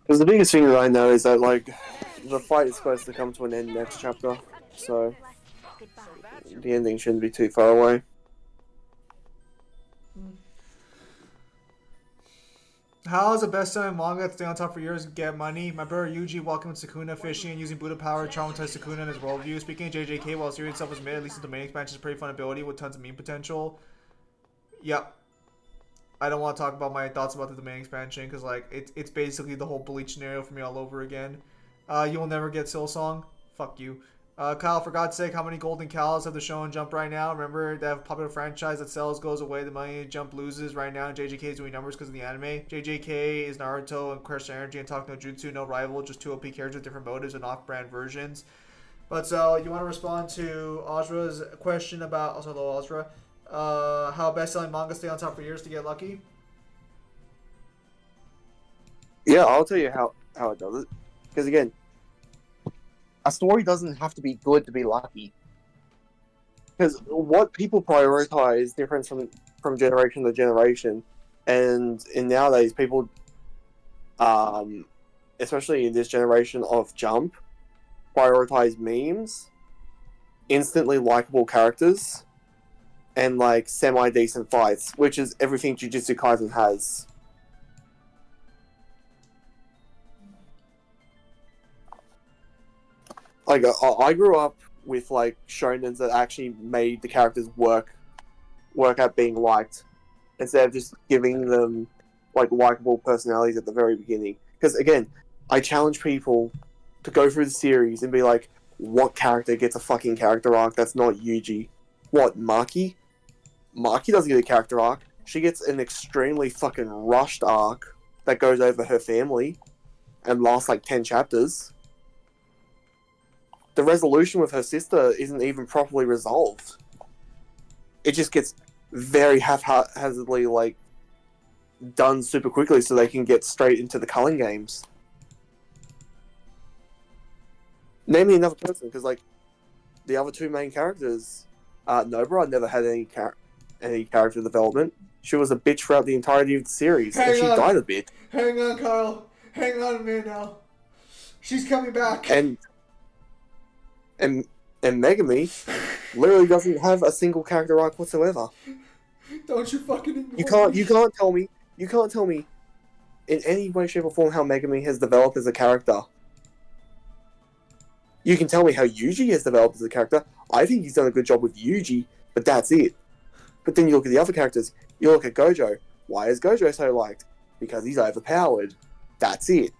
Because the biggest thing that I know is that like the fight is supposed to come to an end next chapter, so the ending shouldn't be too far away. How is a best-selling manga to stay on top for years and get money? My brother Yuji welcomed Sukuna fishing and using Buddha power to traumatize Sukuna and his worldview. Speaking of JJK, while the series itself was made, at least the domain expansion is pretty fun ability with tons of meme potential. Yep. I don't want to talk about my thoughts about the domain expansion because like it's basically the whole Bleach scenario for me all over again. You'll never get Silsong. Fuck you. Kyle, for God's sake, how many golden cows have the show and Jump right now? Remember that popular franchise that sells goes away, the money Jump loses right now. JJK is doing numbers because of the anime. JJK is Naruto and Crush Energy and Talk no Jutsu, no rival, just two OP characters with different motives and off-brand versions. But so you want to respond to Ozra's question about also hello Ozra. How best-selling manga stay on top for years to get lucky? Yeah, I'll tell you how it does it. Because again, a story doesn't have to be good to be lucky. Because what people prioritize is different from generation to generation, and in nowadays people, especially in this generation of Jump, prioritize memes, instantly likable characters, and like semi-decent fights, which is everything Jujutsu Kaisen has. Like I grew up with like shonens that actually made the characters work at being liked, instead of just giving them like likable personalities at the very beginning. Because again, I challenge people to go through the series and be like, what character gets a fucking character arc that's not Yuji? What, Maki? Maki doesn't get a character arc. She gets an extremely fucking rushed arc that goes over her family and lasts like 10 chapters. The resolution with her sister isn't even properly resolved. It just gets very haphazardly, like, done super quickly so they can get straight into the culling games. Name me another person, because like the other two main characters, Nobra never had any character development. She was a bitch throughout the entirety of the series, and she died a bit. Hang on, Kyle. Hang on a minute now. She's coming back. And Megami literally doesn't have a single character arc whatsoever. Don't you fucking ignore me. You can't tell me in any way, shape, or form how Megami has developed as a character. You can tell me how Yuji has developed as a character. I think he's done a good job with Yuji, but that's it. But then you look at the other characters. You look at Gojo. Why is Gojo so liked? Because he's overpowered. That's it.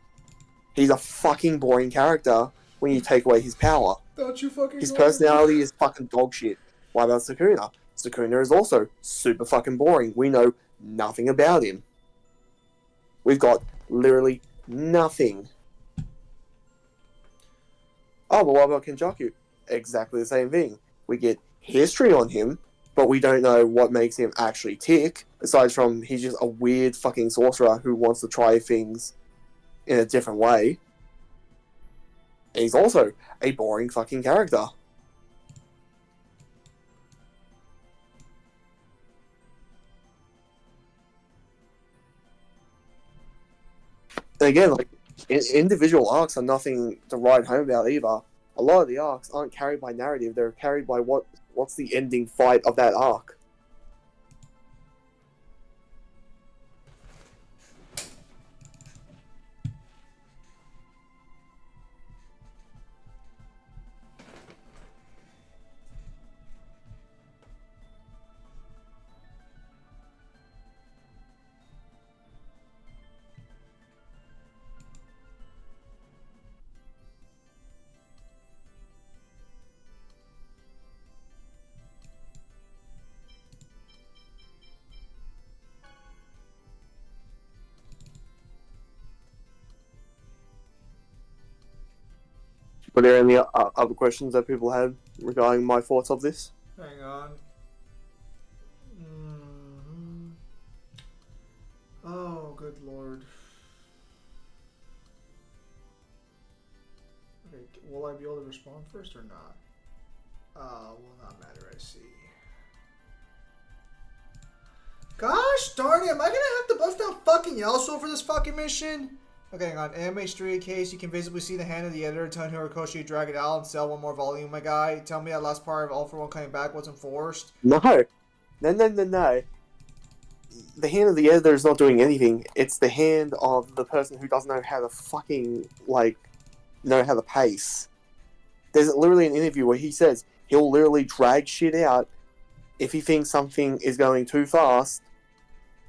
He's a fucking boring character when you take away his power. Don't you fucking His personality is fucking dog shit. Why about Sukuna? Sukuna is also super fucking boring. We know nothing about him. We've got literally nothing. Oh, but what about Kenjaku? Exactly the same thing. We get history on him, but we don't know what makes him actually tick, aside from he's just a weird fucking sorcerer who wants to try things in a different way. And he's also a boring fucking character. And again, like, individual arcs are nothing to write home about either. A lot of the arcs aren't carried by narrative, they're carried by what's the ending fight of that arc. Were there any other questions that people had regarding my thoughts of this? Hang on. Oh, good lord. Okay, will I be able to respond first or not? Will not matter, I see. Gosh darn it, am I gonna have to bust out fucking Yasuo for this fucking mission? Okay, hang on. Anime Street case, you can visibly see the hand of the editor telling Horikoshi to drag it out and sell one more volume, my guy. Tell me that last part of All for One coming back wasn't forced. No. No. The hand of the editor is not doing anything. It's the hand of the person who doesn't know how to fucking, know how to pace. There's literally an interview where he says he'll literally drag shit out if he thinks something is going too fast,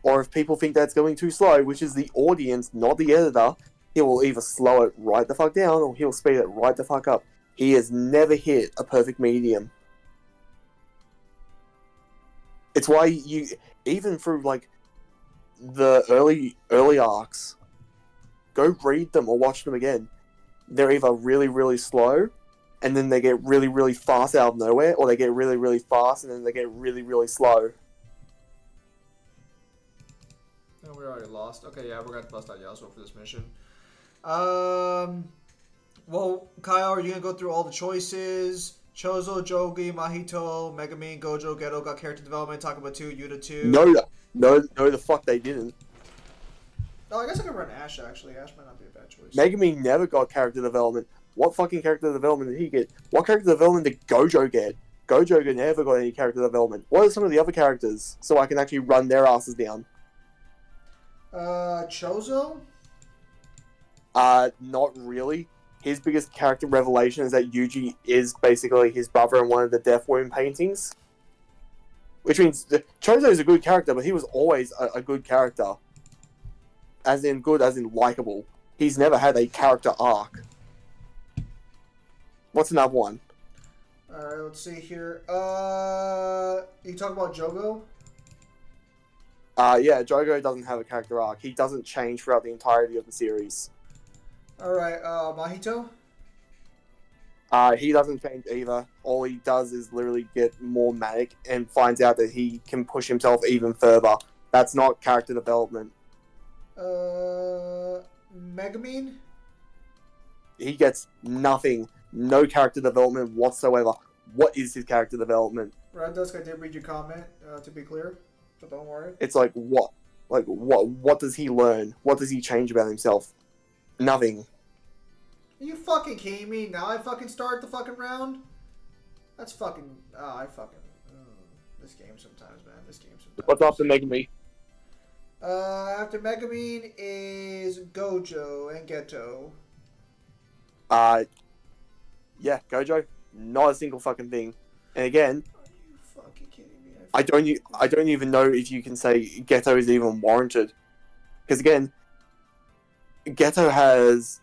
or if people think that's going too slow, which is the audience, not the editor. He will either slow it right the fuck down, or he'll speed it right the fuck up. He has never hit a perfect medium. It's why you, even through the early arcs, go read them or watch them again. They're either really, really slow, and then they get really, really fast out of nowhere, or they get really, really fast, and then they get really, really slow. Oh, we already lost. Okay, yeah, we're going to bust out Yasuo for this mission. Well, Kyle, are you going to go through all the choices? Chozo, Jogi, Mahito, Megami, Gojo, Geto got character development, Takaba 2, Yuta 2. No, the fuck they didn't. Oh, I guess I could run Ash, actually. Ash might not be a bad choice. Megami never got character development. What fucking character development did he get? What character development did Gojo get? Gojo never got any character development. What are some of the other characters, so I can actually run their asses down? Chozo? Not really. His biggest character revelation is that Yuji is basically his brother in one of the Death Wound paintings. Which means Chozo is a good character, but he was always a good character. As in good, as in likable. He's never had a character arc. What's another one? Alright, let's see here. You talk about Jogo? Yeah, Jogo doesn't have a character arc. He doesn't change throughout the entirety of the series. Alright, Mahito? He doesn't change either. All he does is literally get more manic and finds out that he can push himself even further. That's not character development. Megumin? He gets nothing. No character development whatsoever. What is his character development? Red Dusk, I did read your comment, to be clear, so don't worry. It's like, what? Like, what does he learn? What does he change about himself? Nothing. Are you fucking kidding me? Now I fucking start the fucking round? That's fucking... this game sometimes, man. This game sometimes. What's after Megami? After Megumin is Gojo and Geto. Yeah, Gojo, not a single fucking thing. And again, Are you fucking kidding me? I don't even know if you can say Geto is even warranted. Because again, Geto has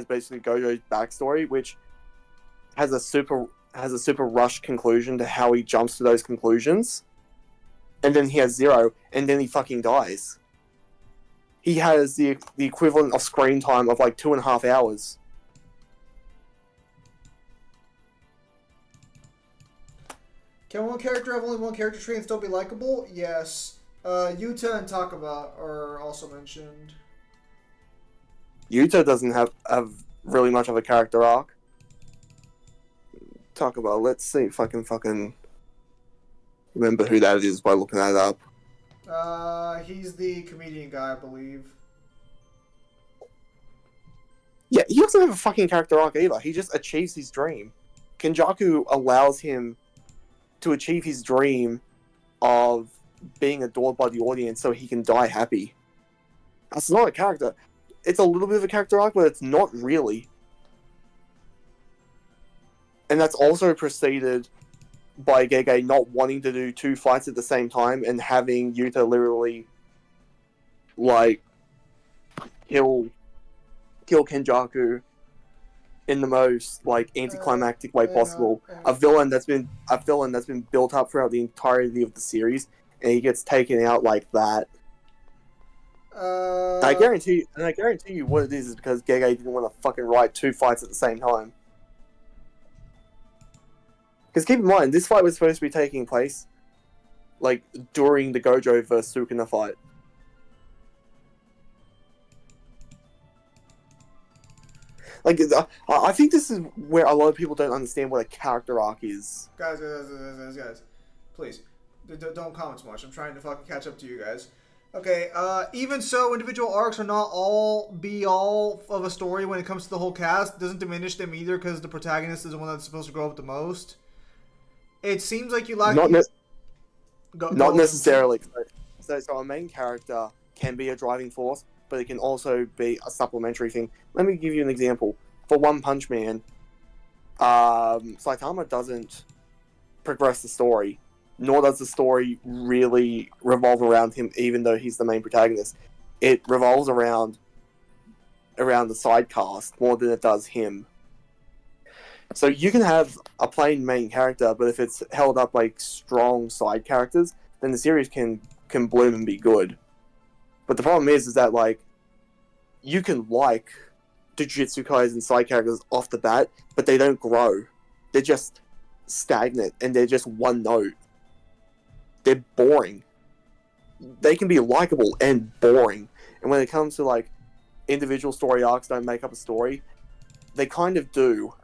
basically Gojo's backstory, which has a super rushed conclusion to how he jumps to those conclusions. And then he has Zero, and then he fucking dies. He has the equivalent of screen time of like 2.5 hours. Can one character have only one character trait and still be likable? Yes. Yuta and Takaba are also mentioned. Yuta doesn't have really much of a character arc. Takaba, let's see if I can fucking remember who that is by looking that up. He's the comedian guy, I believe. Yeah, he doesn't have a fucking character arc either. He just achieves his dream. Kenjaku allows him to achieve his dream of being adored by the audience so he can die happy. That's not a character. It's a little bit of a character arc, but it's not really. And that's also preceded by Gege not wanting to do 2 fights at the same time and having Yuta literally, like, kill Kenjaku in the most, like, anticlimactic way possible. A villain that's been built up throughout the entirety of the series, and he gets taken out like that. And I guarantee you what it is because Gege didn't want to fucking write 2 fights at the same time. Because keep in mind, this fight was supposed to be taking place, like, during the Gojo vs. Sukuna fight. Like, I think this is where a lot of people don't understand what a character arc is. Guys, please, don't comment so much. I'm trying to fucking catch up to you guys. Okay, even so, individual arcs are not all be-all of a story when it comes to the whole cast. It doesn't diminish them either because the protagonist is the one that's supposed to grow up the most. It seems like you like... Not necessarily. So a main character can be a driving force, but it can also be a supplementary thing. Let me give you an example. For One Punch Man, Saitama doesn't progress the story, nor does the story really revolve around him, even though he's the main protagonist. It revolves around the side cast more than it does him. So you can have a plain main character, but if it's held up like strong side characters, then the series can bloom and be good. But the problem is that, like, you can like the Jujutsu Kaisen side characters off the bat, but they don't grow. They're just stagnant, and they're just one note. They're boring. They can be likable and boring. And when it comes to, like, individual story arcs don't make up a story, they kind of do.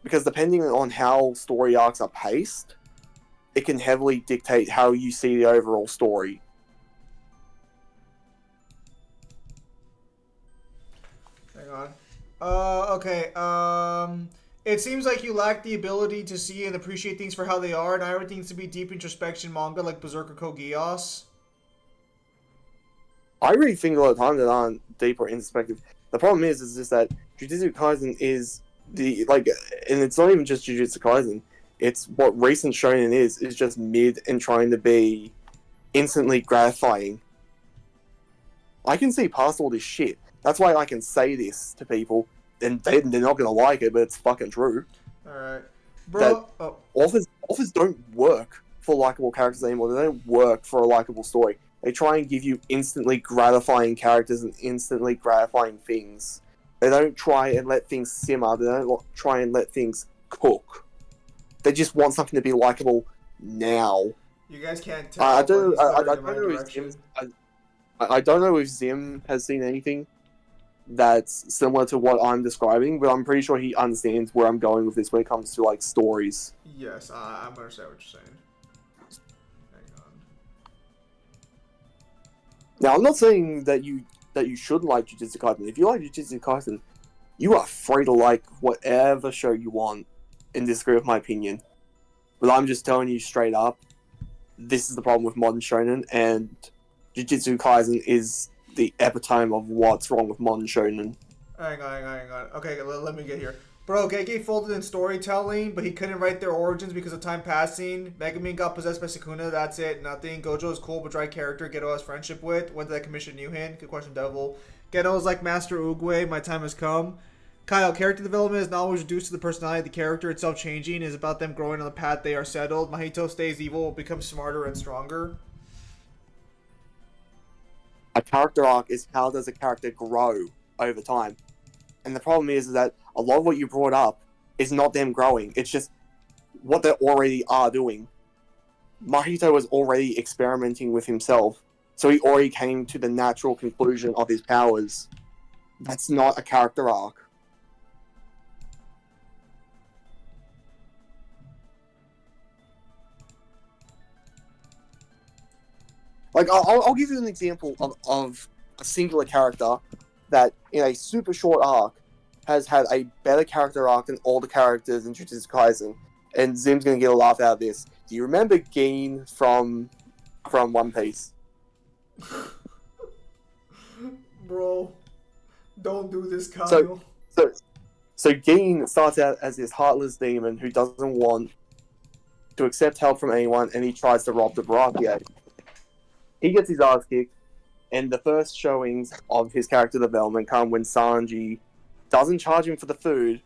Because depending on how story arcs are paced, it can heavily dictate how you see the overall story. Hang on. Okay. It seems like you lack the ability to see and appreciate things for how they are, and everything needs to be deep introspection manga like Berserk or Code Geass. I read things all the time that aren't deep or introspective. The problem is just that Jujutsu Kaisen is and it's not even just Jujutsu Kaisen. It's what recent shonen is just mid and trying to be instantly gratifying. I can see past all this shit. That's why I can say this to people, and they're not gonna like it, but it's fucking true. Alright. Bro, authors don't work for likable characters anymore. They don't work for a likable story. They try and give you instantly gratifying characters and instantly gratifying things. They don't try and let things simmer. They don't try and let things cook. They just want something to be likable now. You guys can't tell. I don't know I don't know if Zim has seen anything that's similar to what I'm describing, but I'm pretty sure he understands where I'm going with this when it comes to like stories. Yes, I understand what you're saying. Hang on. Now, I'm not saying that you shouldn't like Jujutsu Kaisen. If you like Jujutsu Kaisen, you are free to like whatever show you want and disagree with my opinion. But I'm just telling you straight up, this is the problem with modern shonen, and Jujutsu Kaisen is the epitome of what's wrong with modern shonen. Hang on. Okay, let me get here. Bro, Gege folded in storytelling, but he couldn't write their origins because of time passing. Megumin got possessed by Sukuna, that's it, nothing. Gojo is cool but dry character Geto has friendship with. When did that commission Newhan? Good question, Devil. Geto is like Master Oogway, my time has come. Kyle, character development is not always reduced to the personality of the character itself changing. It is about them growing on the path they are settled. Mahito stays evil, becomes smarter and stronger. A character arc is how does a character grow over time. And the problem is that a lot of what you brought up is not them growing. It's just what they already are doing. Mahito was already experimenting with himself, so he already came to the natural conclusion of his powers. That's not a character arc. Like, I'll give you an example of a singular character that, in a super short arc, has had a better character arc than all the characters in Jujutsu Kaisen. And Zim's gonna get a laugh out of this. Do you remember Gin from One Piece? Bro, don't do this, Kyle. So Gin starts out as this heartless demon who doesn't want to accept help from anyone, and he tries to rob the Baratie. He gets his ass kicked, and the first showings of his character development come when Sanji doesn't charge him for the food,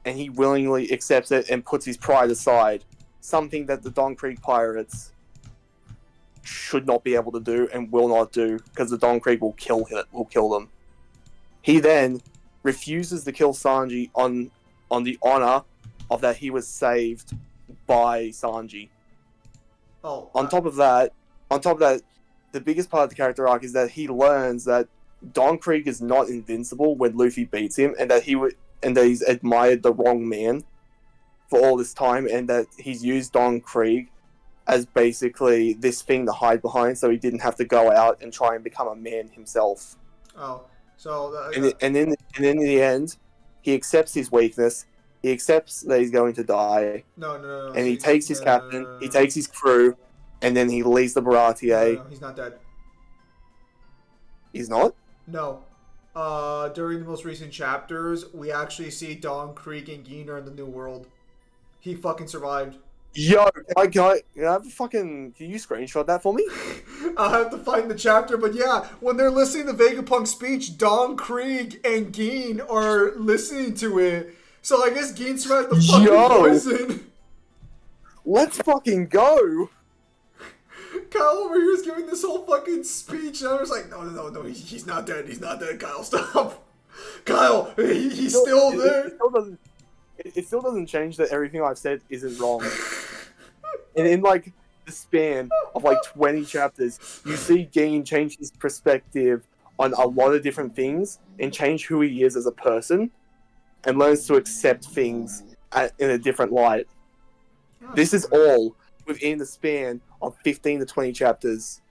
and he willingly accepts it and puts his pride aside. Something that the Don Creek pirates should not be able to do and will not do, because the Don Creek will kill them. He then refuses to kill Sanji on the honor of that he was saved by Sanji. On top of that, the biggest part of the character arc is that he learns that Don Krieg is not invincible when Luffy beats him, and that he's admired the wrong man for all this time, and that he's used Don Krieg as basically this thing to hide behind, so he didn't have to go out and try and become a man himself. And then in the end, he accepts his weakness. He accepts that he's going to die. No. And he takes his captain. He takes his crew. And then he leaves the Baratie. No, he's not dead. He's not? No. During the most recent chapters, we actually see Don Krieg and Gina in the New World. He fucking survived. Yo, can you screenshot that for me? I'll have to find the chapter, but yeah, when they're listening to Vegapunk's speech, Don Krieg and Gin are listening to it. So I guess Gin survived the fucking poison. Let's fucking go! Kyle over here is giving this whole fucking speech, and I was like, no, he's not dead, Kyle, stop. Kyle, he's still there. It still doesn't change that everything I've said isn't wrong. And in, like, the span of, like, 20 chapters, you see Gin change his perspective on a lot of different things, and change who he is as a person, and learns to accept things in a different light. This is all within the span of 15 to 20 chapters.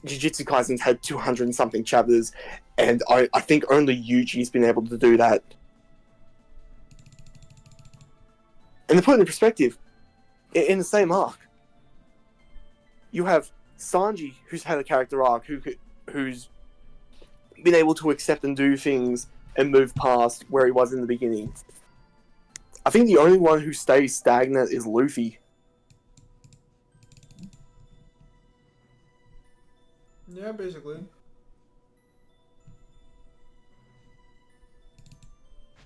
Jujutsu Kaisen's had 200 and something chapters, and I think only Yuji's been able to do that. And to put it in perspective, in the same arc, you have Sanji, who's had a character arc, who's been able to accept and do things and move past where he was in the beginning. I think the only one who stays stagnant is Luffy. Yeah, basically.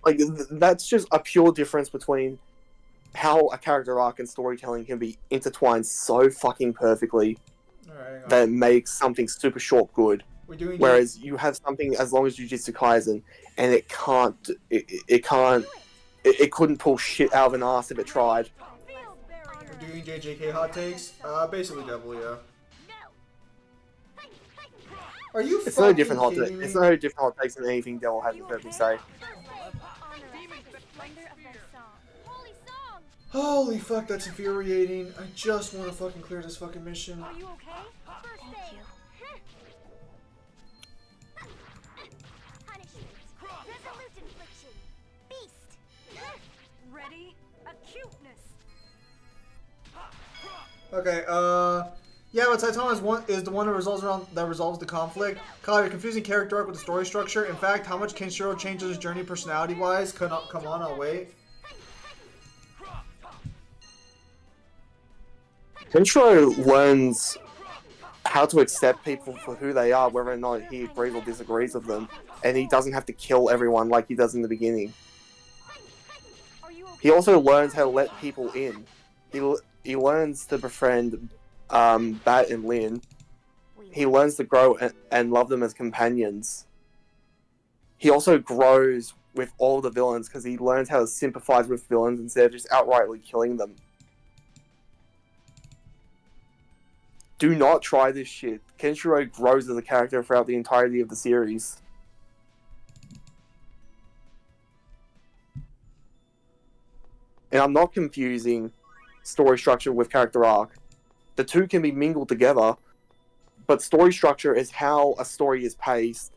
Like, that's just a pure difference between how a character arc and storytelling can be intertwined so fucking perfectly that it makes something super short good. Whereas you have something as long as Jujutsu Kaisen, and it couldn't pull shit out of an ass if it tried. We're doing JJK hot takes? Basically Devil, yeah. Are you It's no fucking different hot. kidding me? It's no different hot takes than anything Dell hasn't heard me say. Holy fuck, that's infuriating. I just want to fucking clear this fucking mission. Are you okay? Thank you. Punishment. Resolute infliction. Beast. Ready? Acuteness. Okay, yeah, but Saitama is the one that resolves the conflict. Kyle, you're confusing character arc with the story structure. In fact, how much Kenshiro changes his journey personality-wise? Come on, I'll wait. Kenshiro learns how to accept people for who they are, whether or not he agrees or disagrees with them, and he doesn't have to kill everyone like he does in the beginning. He also learns how to let people in. He learns to befriend Bat and Lin. He learns to grow and love them as companions. He also grows with all the villains because he learns how to sympathize with villains instead of just outrightly killing them. Do not try this shit. Kenshiro grows as a character throughout the entirety of the series. And I'm not confusing story structure with character arc. The two can be mingled together, but story structure is how a story is paced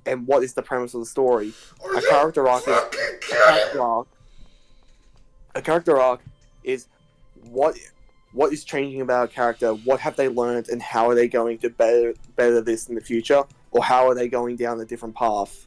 and what is the premise of the story. A character arc is what is changing about a character, what have they learned, and how are they going to better this in the future, or how are they going down a different path.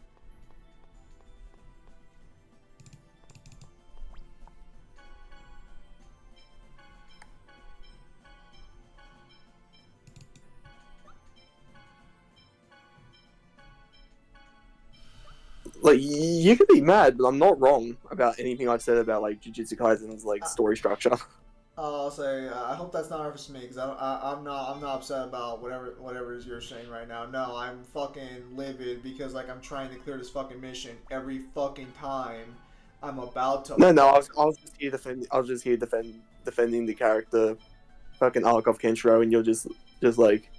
Like, you could be mad, but I'm not wrong about anything I've said about, like, Jujutsu Kaisen's, like, story structure. I'll say I hope that's not reference to me because I'm not upset about whatever you're saying right now. No, I'm fucking livid because like I'm trying to clear this fucking mission every fucking time I'm about to. No, I was just here defending the character, fucking arc of Kenshiro, and you're just like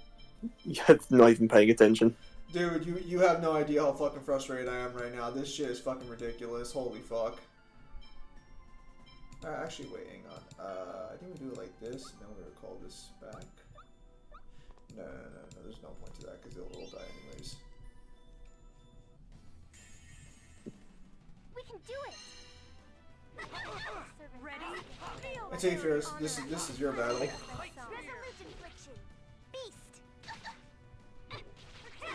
you're not even paying attention. Dude, you have no idea how fucking frustrated I am right now. This shit is fucking ridiculous. Holy fuck. Actually, wait, hang on. I think we do it like this, and then we're gonna call this back. No, there's no point to that because it'll die anyways. We can do it. Ready? I take Ferris. This is your battle. Resolute infliction. Beast.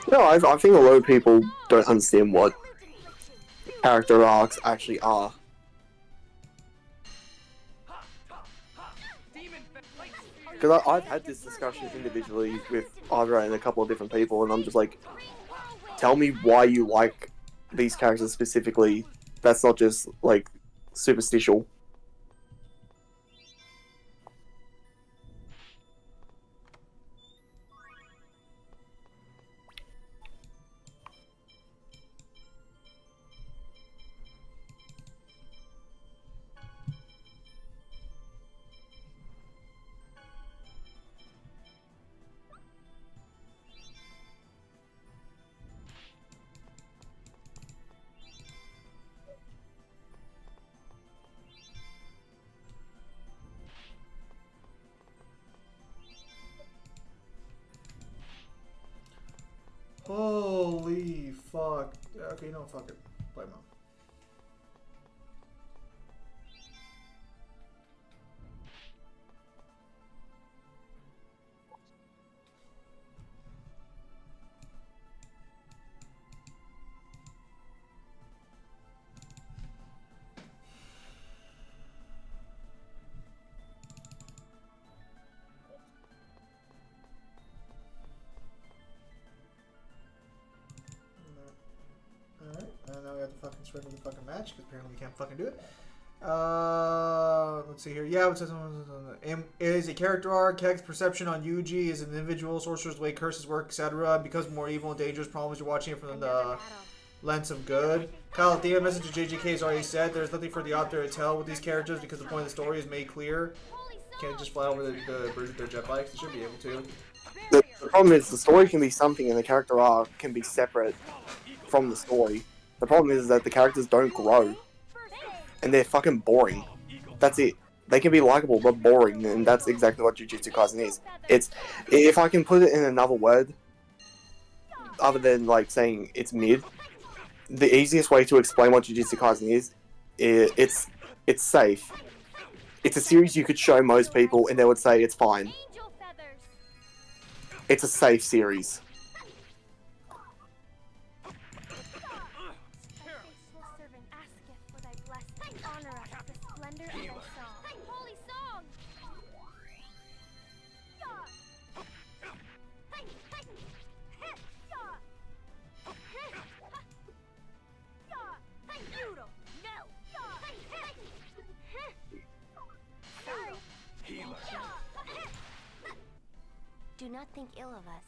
No, I think a lot of people don't understand what character arcs actually are. Because I've had this discussion individually with Ira and a couple of different people, and I'm just like, tell me why you like these characters specifically. That's not just, like, superstitial. Holy fuck. Okay, no, fuck it. Play mom. Alright, and now we have to fucking surrender the fucking match because apparently we can't fucking do it. Let's see here. Yeah, it says is a character arc. Keg's perception on Yuji is an individual, sorcerer's way curses work, etc. Because more evil and dangerous problems you're watching it from the lens of good. Kyle, the message of JJK has already said there's nothing for the author to tell with these characters because the point of the story is made clear. Can't just fly over the bridge with their jet bikes. They should be able to. The problem is the story can be something and the character arc can be separate from the story. The problem is that the characters don't grow. And they're fucking boring. That's it. They can be likable but boring, and that's exactly what Jujutsu Kaisen is. It's, if I can put it in another word, other than like saying it's mid, the easiest way to explain what Jujutsu Kaisen is it's safe. It's a series you could show most people and they would say it's fine. It's a safe series. Do not think ill of us.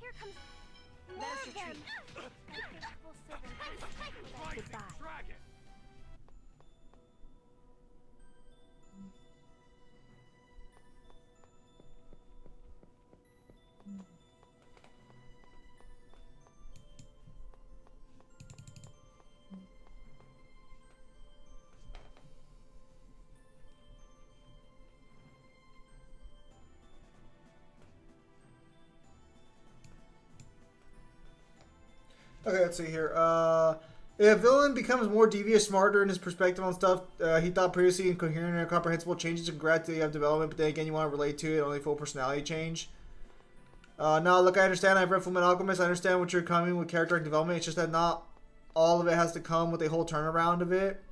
Here comes more of them. We'll serve an aspect for that. Goodbye. Okay, let's see here. If a villain becomes more devious, smarter in his perspective on stuff he thought previously incoherent and incomprehensible, changes and gradually have development, but then again you want to relate to it, only full personality change. Now, look, I understand. I've read Fullmetal Alchemist. I understand what you're coming with character arc development. It's just that not all of it has to come with a whole turnaround of it.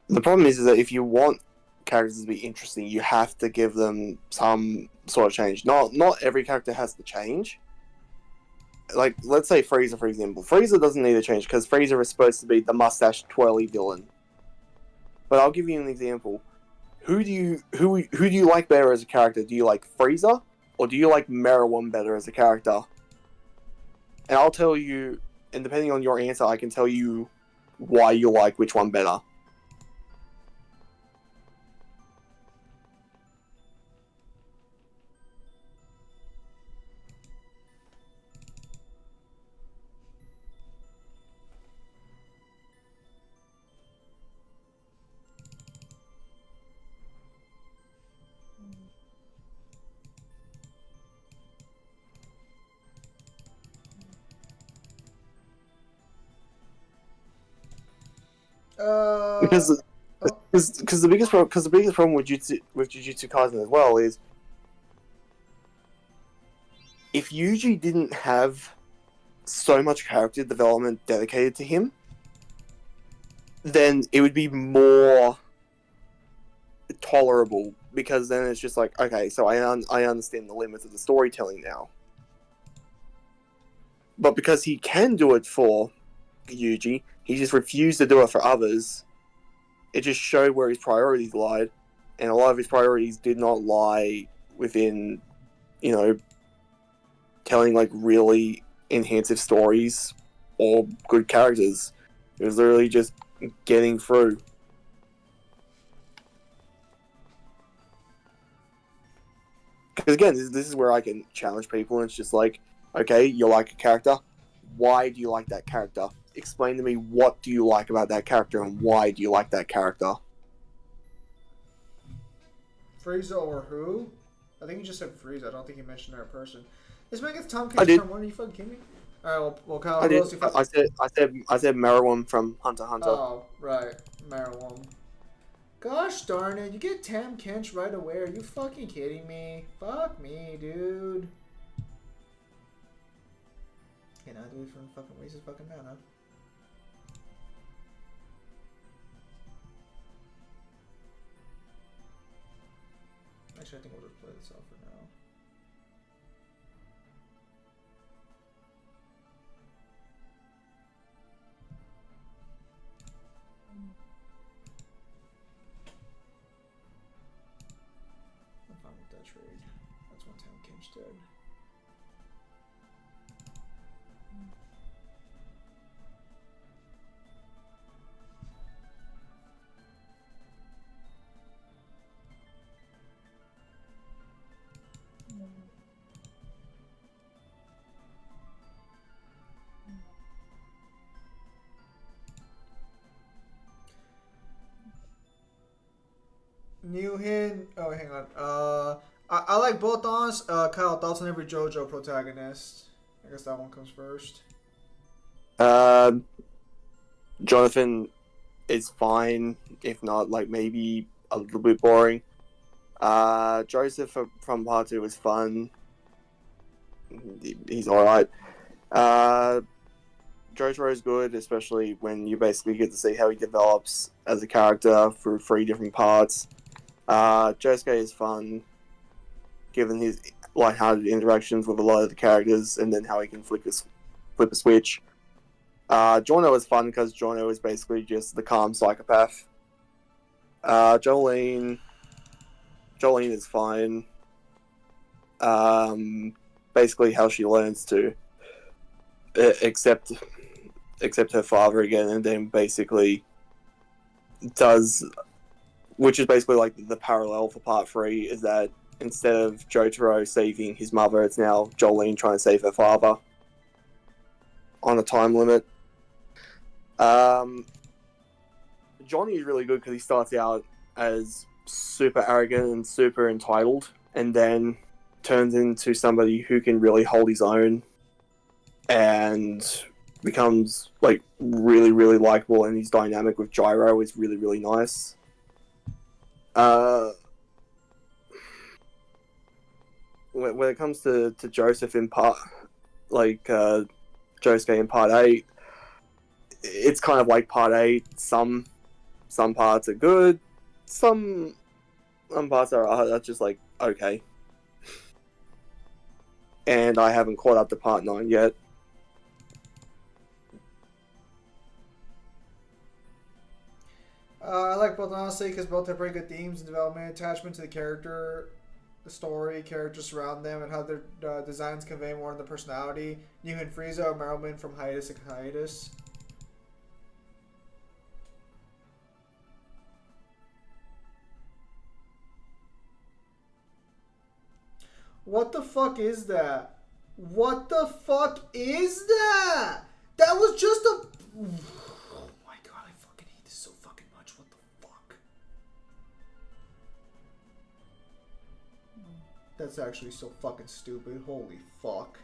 The problem is that if you want characters to be interesting, you have to give them some sort of change. Not every character has to change. Like, let's say Frieza, for example. Frieza doesn't need to change because Frieza is supposed to be the mustache twirly villain. But I'll give you an example. Who do you like better as a character? Do you like Frieza or do you like Merowyn better as a character? And I'll tell you, and depending on your answer, I can tell you why you like which one better. Because the biggest problem with Jujutsu Kaisen as well is if Yuji didn't have so much character development dedicated to him, then it would be more tolerable, because then it's just like, okay, so I understand the limits of the storytelling now. But because he can do it for Yuji, he just refused to do it for others. It just showed where his priorities lied, and a lot of his priorities did not lie within, telling like really enhancing stories or good characters. It was literally just getting through. Because again, this is where I can challenge people, and it's just like, okay, you like a character. Why do you like that character? Explain to me, what do you like about that character and why do you like that character? Frieza or who? I think you just said Frieza. I don't think you mentioned that person. This man gets Tom Ken's turn 1. Are you fucking kidding me? Alright, well, Kyle, who else you fucking... I said Merowyn from Hunter x Hunter. Oh, right. Merowyn. Gosh darn it, you get Tam Kench right away. Are you fucking kidding me? Fuck me, dude. Can't I do it for fucking waste his fucking mana? Actually, I think we'll just play this out for now. I'm fine with that trade. That's one Tam Kench dead. New Hin. Oh, hang on. I like both ons. Kyle, thoughts on every JoJo protagonist? I guess that one comes first. Jonathan is fine, if not like maybe a little bit boring. Joseph from part 2 was fun. He's alright. Jotaro is good, especially when you basically get to see how he develops as a character through 3 different parts. Josuke is fun, given his lighthearted interactions with a lot of the characters, and then how he can flip a switch. Giorno is fun because Giorno is basically just the calm psychopath. Jolene is fine. Basically how she learns to accept her father again, and then basically does, which is basically like the parallel for part 3, is that instead of Jotaro saving his mother, it's now Jolene trying to save her father on a time limit. Johnny is really good because he starts out as super arrogant and super entitled, and then turns into somebody who can really hold his own and becomes like really, really likable, and his dynamic with Gyro is really, really nice. When it comes to Joseph in part, like Josuke in part 8, it's kind of like part 8. Some parts are good, some parts are just like okay. And I haven't caught up to part 9 yet. I like both honestly because both have very good themes and development, attachment to the character, the story, characters surround them, and how their designs convey more of the personality. New and Frieza are Merylman from hiatus to hiatus. What the fuck is that? What the fuck is that? That was just a... Oh my god, I fucking hate this so fucking much. What the fuck? That's actually so fucking stupid. Holy fuck.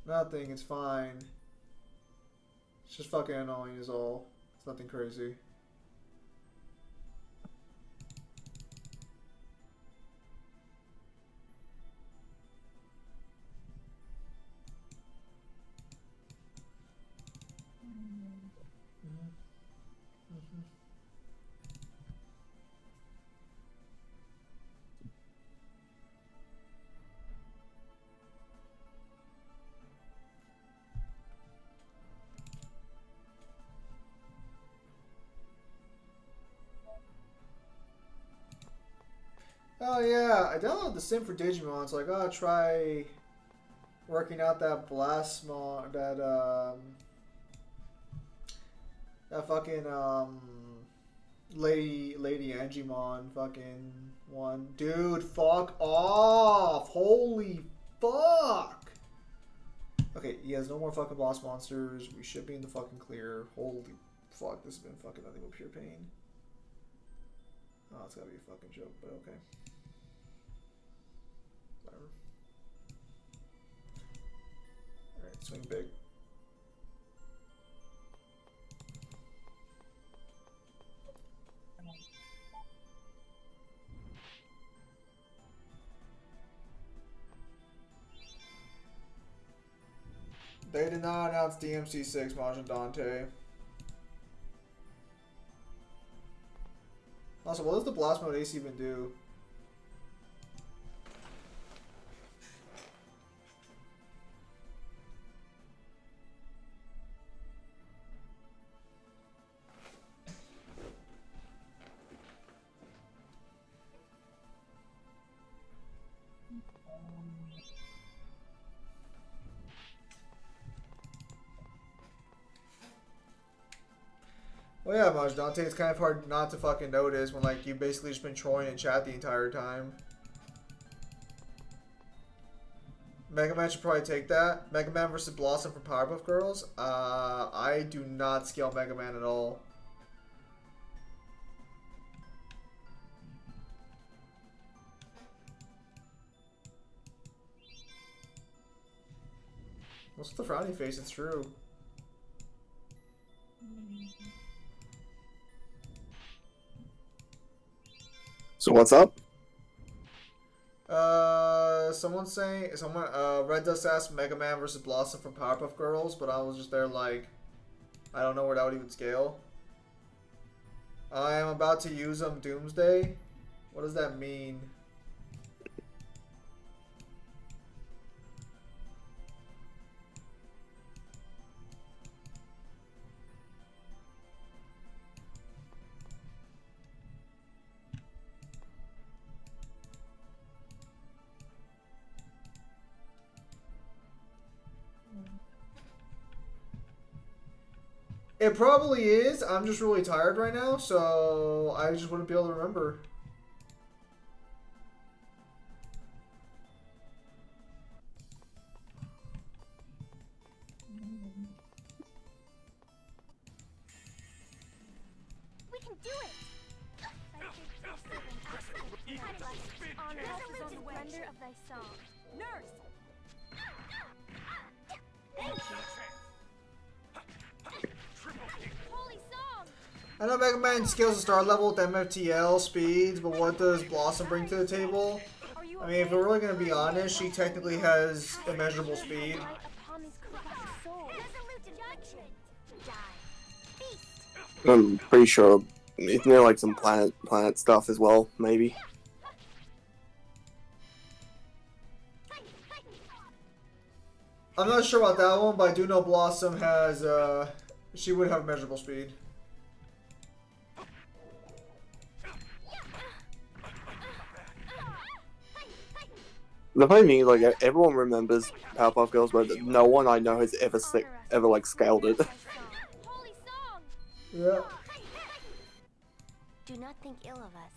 Nothing, it's fine. It's just fucking annoying is all. It's nothing crazy. Oh yeah, I downloaded the sim for Digimon, so I gotta try working out that Blastmon, that fucking Lady Angimon fucking one. Dude, fuck off! Holy fuck! Okay, he has no more fucking boss monsters. We should be in the fucking clear. Holy fuck, this has been fucking nothing but pure pain. Oh, it's gotta be a fucking joke, but okay. Whatever. Alright, swing big. They did not announce DMC6 Majin Dante. Also, what does the Blast Mode Ace even do? Well, yeah, Maj Dante, it's kind of hard not to fucking notice when, like, you've basically just been trolling in chat the entire time. Mega Man should probably take that. Mega Man versus Blossom from Powerpuff Girls. I do not scale Mega Man at all. What's with the frowny face? It's true. So what's up? Someone's saying Red Dust asked Mega Man versus Blossom from Powerpuff Girls, but I was just there like, I don't know where that would even scale. I am about to use them Doomsday. What does that mean? It probably is. I'm just really tired right now, so I just wouldn't be able to remember. We can do it! Honor us is on the wonder of thy song. Nurse! Thank you! Holy song! I know Mega Man scales the star level with MFTL speeds, but what does Blossom bring to the table? I mean, if we're really going to be honest, she technically has immeasurable speed. I'm pretty sure isn't there like some planet stuff as well, maybe. I'm not sure about that one, but I do know Blossom has, she would have measurable speed. The funny thing is, like, everyone remembers Powerpuff Girls, but no one I know has ever like scaled it. Yeah. Do not think ill of us.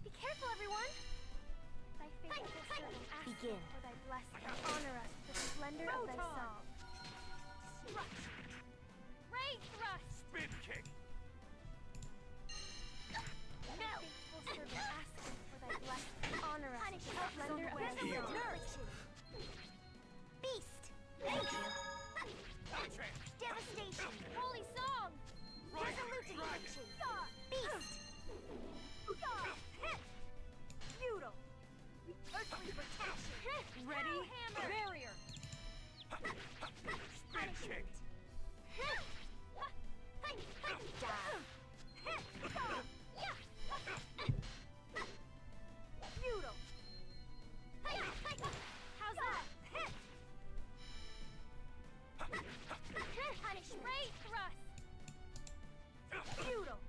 Be careful, everyone. Thy faithful servant asks for thy blessing. Honor us with the splendor of thy song. Ray thrust. Spin kick. No. Faithful servant asks for thy blessing. Honor us with the splendor of thy song. Beast. Thank you. Devastation. Holy song. Resolute direction. Beast. Feudal. Earthly protection. Ready? Hammer. Barrier! Spin kick. Feudal. How's that? Punish. Ray thrust. Feudal.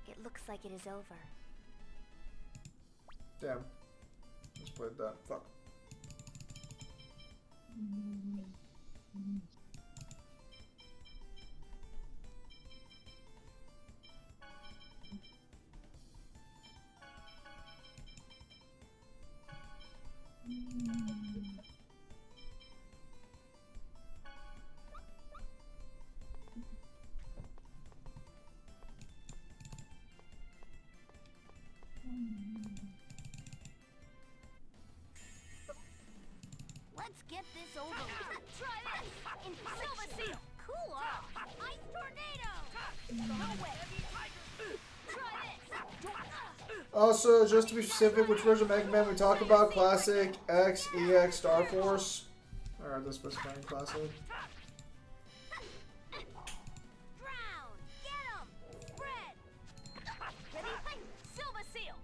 It looks like it is over. Damn. Let's play that. Fuck. Let's get this over with. Try this! In Silver Seal! Cool off! Ice Tornado! No way! Try this! Also, just to be specific, which version of Mega Man we talk about? Classic, X, EX, Star Force. Alright, let's specify classic. Drown! Get 'em! Spread! Ready? Silver Seal!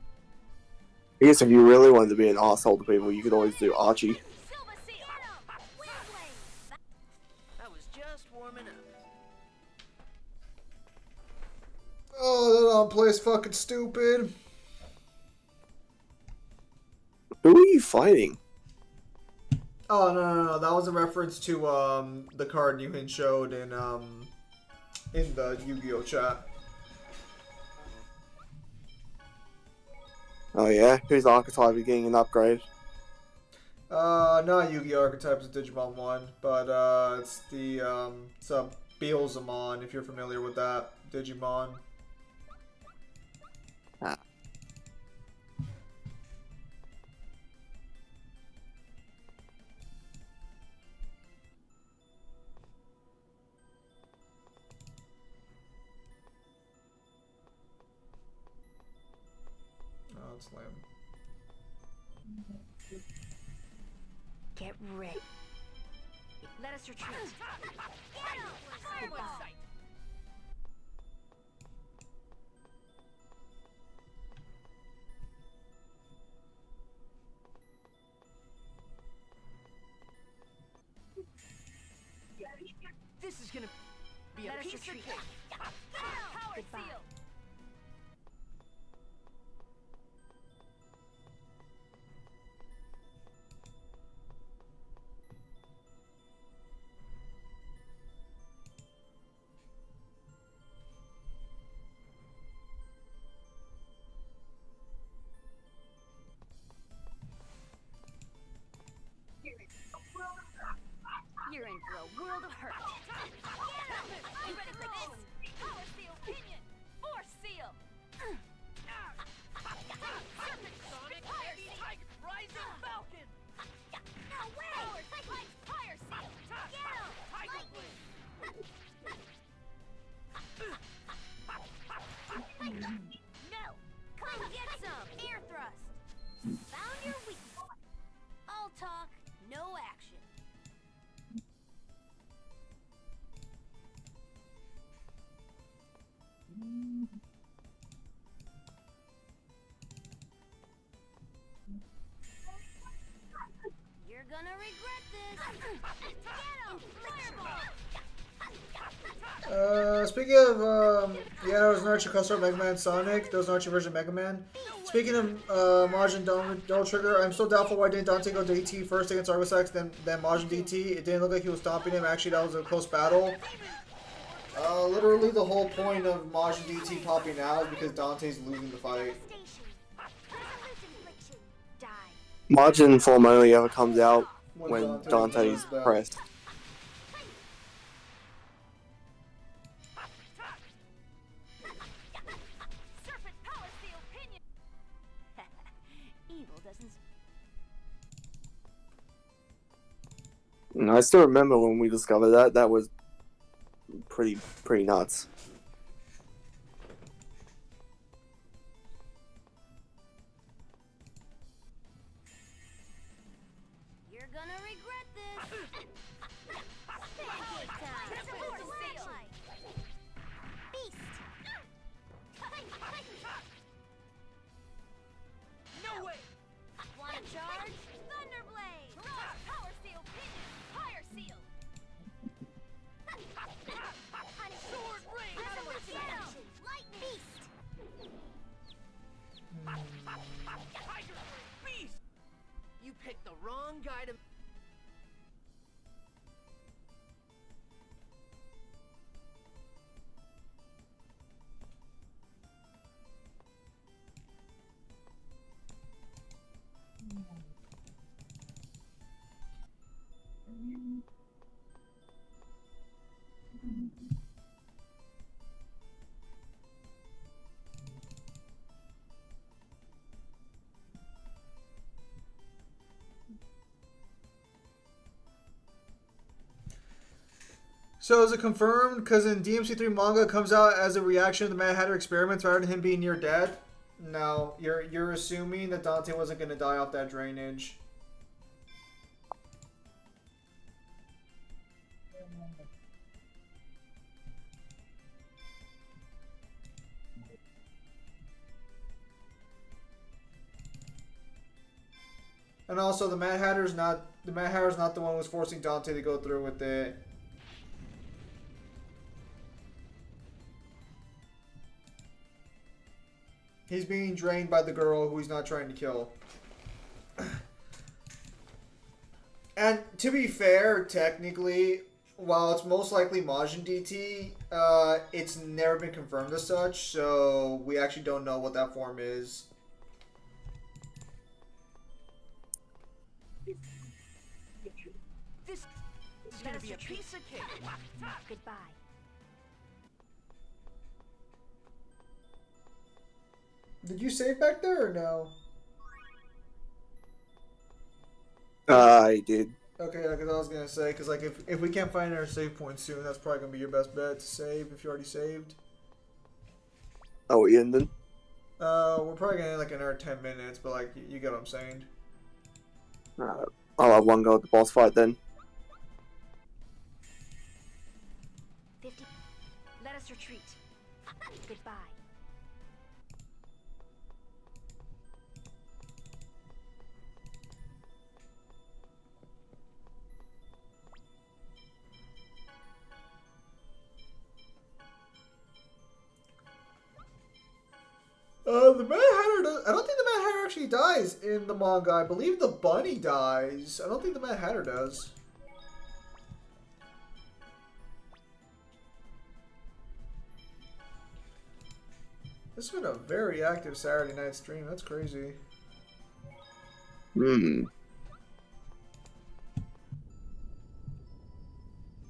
I guess if you really wanted to be an asshole to people, you could always do Archie. Silver Seal! Get 'em! Wind Blade! I was just warming Digimon plays fucking stupid. Who are you fighting? Oh no! That was a reference to the card Yuhin showed in the Yu-Gi-Oh chat. Oh yeah, whose archetype is getting an upgrade? Not Yu-Gi-Oh archetypes of Digimon 1, but it's the it's a Beelzemon, if you're familiar with that Digimon. Ah. Oh, it's lame. Get ready. Let us retreat. This is gonna be a piece of cake. Goodbye. You're in for a world of hurt. I'm ready for this. Power Seal Pinion. Force Seal. Sonic Anti-Tiger Rising Falcon. No way. Fire Seal. Get him. Tiger Blade. No. Come get some. Air thrust. Found your weakness. All talk, no action. You're gonna regret this. Get him. Fireball. Speaking of, yeah, there was an Archer Customer Mega Man Sonic. There was an Archer version of Mega Man. Speaking of Majin Double Trigger, I'm still doubtful why didn't Dante go DT first against Argosax, then Majin DT. It didn't look like he was stomping him. Actually, that was a close battle. Literally, the whole point of Majin DT popping out is because Dante's losing the fight. Margin form only ever comes out When when Dante's Dante's back. pressed. Serpent Power Seal Pinion. Evil doesn't. And I still remember when we discovered that. That was pretty nuts. You're gonna regret this. Pancake time. Force Seal. Beast. No way. Wanna charge? Thunderblade. Power Seal Pinion. Fire Seal. Sword Ring. Resolution. Lightning. Beast. Tiger Blade. Beast. You picked the wrong guy to. So is it confirmed? Because in DMC3 manga, it comes out as a reaction to the Mad Hatter experiments rather than him being near dead. No, you're assuming that Dante wasn't going to die off that drainage. And also, the Mad Hatter's not the one who was forcing Dante to go through with it. He's being drained by the girl who he's not trying to kill. And to be fair, technically, while it's most likely Majin DT, it's never been confirmed as such, so we actually don't know what that form is. This is gonna be a piece of cake. Goodbye. Did you save back there or no? I did. Okay, because I was gonna say, because like if we can't find our save point soon, that's probably gonna be your best bet to save if you already saved. Oh, Ian then. We're probably gonna like another 10 minutes, but like you get what I'm saying. I'll have one go at the boss fight then. 50. Let us retreat. Goodbye. The Mad Hatter does, I don't think the Mad Hatter actually dies in the manga. I believe the bunny dies. I don't think the Mad Hatter does. This has been a very active Saturday night stream. That's crazy. Hmm.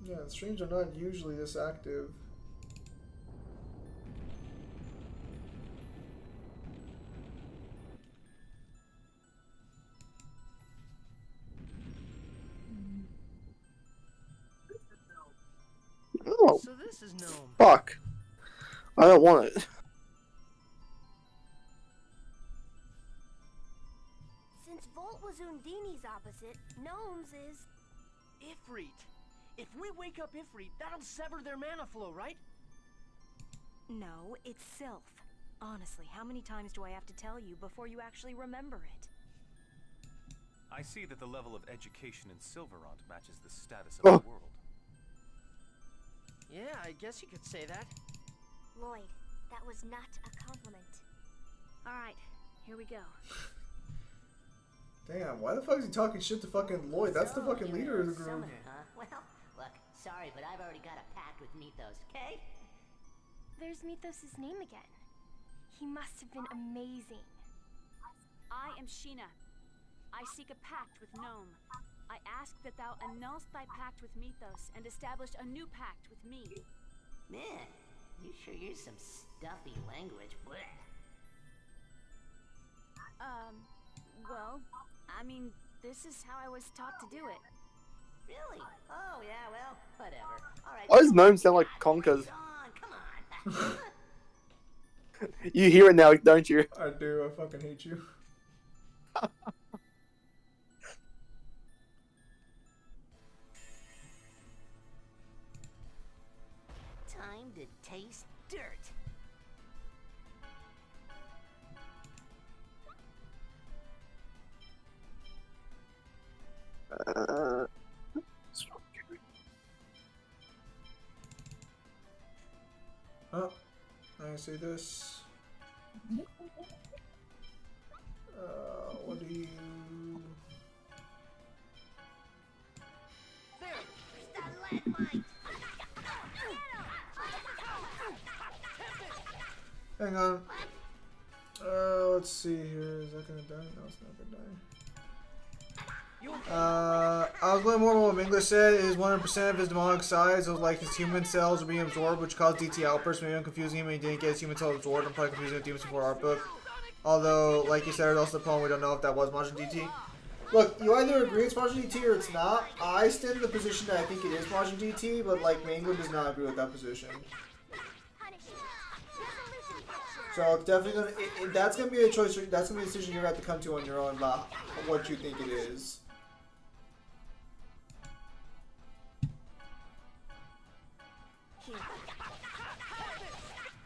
Yeah, the streams are not usually this active. Oh, So this is Gnome. fuck. I don't want it. Since Volt was Undini's opposite, Gnome's is... Ifrit. If we wake up Ifrit, that'll sever their mana flow, right? No, it's Sylph. Honestly, how many times do I have to tell you before you actually remember it? I see that the level of education in Silverant matches the status of Oh. the world. Yeah, I guess you could say that. Lloyd, that was not a compliment. Alright, here we go. Damn, why the fuck is he talking shit to fucking Lloyd? That's the fucking leader of the group. Summoner, huh? Well, look, sorry, but I've already got a pact with Mythos, okay? There's Mythos' name again. He must have been amazing. I am Sheena. I seek a pact with Gnome. I ask that thou annulst thy pact with Mythos and establish a new pact with me. Man, you sure use some stuffy language. Blech. Well, I mean, this is how I was taught to do it. Really? Oh, yeah, well, whatever. All right. Why does Gnome sound like Conkers? Come on. You hear it now, don't you? I do, I fucking hate you. Time to taste dirt. Oh, I see this. What do you... Hang on. Let's see here. Is that gonna die? No, it's not gonna die. I was learning more about what Mingler said. It is 100% of his demonic size. It was like his human cells were being absorbed, which caused DT outbursts. Maybe I'm confusing him and he didn't get his human cells absorbed. I'm probably confusing with Demons Before Art Book. Although, like you said, also the poem, we don't know if that was Majin DT. Look, you either agree it's Majin DT or it's not. I stand in the position that I think it is Majin DT, but like Mangler does not agree with that position. So it's definitely gonna. That's gonna be a choice. That's gonna be a decision you're gonna have to come to on your own about what you think it is.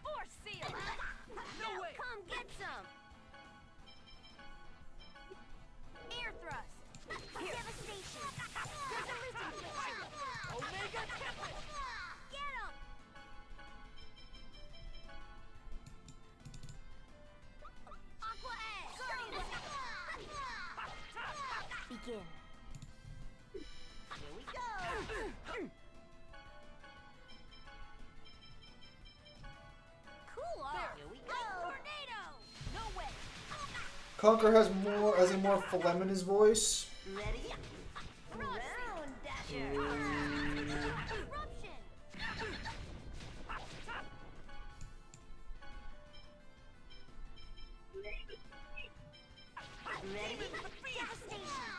Force seal! No way! Come get some! Air thrust! Devastation! Resolution fixture! Omega Tempest! Get him! begin. Here we go. Cool off. Here we go. Tornado. No way. Conquer has a more voluminous voice. Ready? Round dasher. Eruption. Ready? Devastation.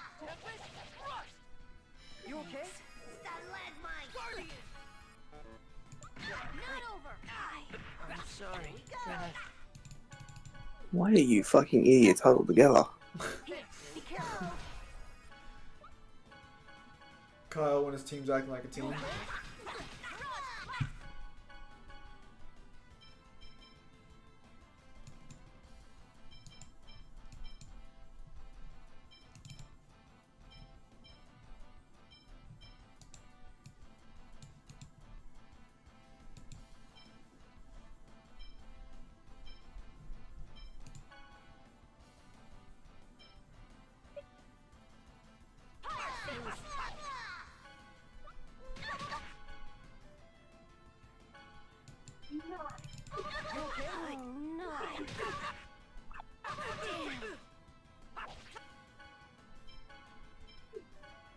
You okay? Starlight mine. Not over. I'm sorry. Why are you fucking idiots huddled together? Be careful. Kyle when his team's acting like a team.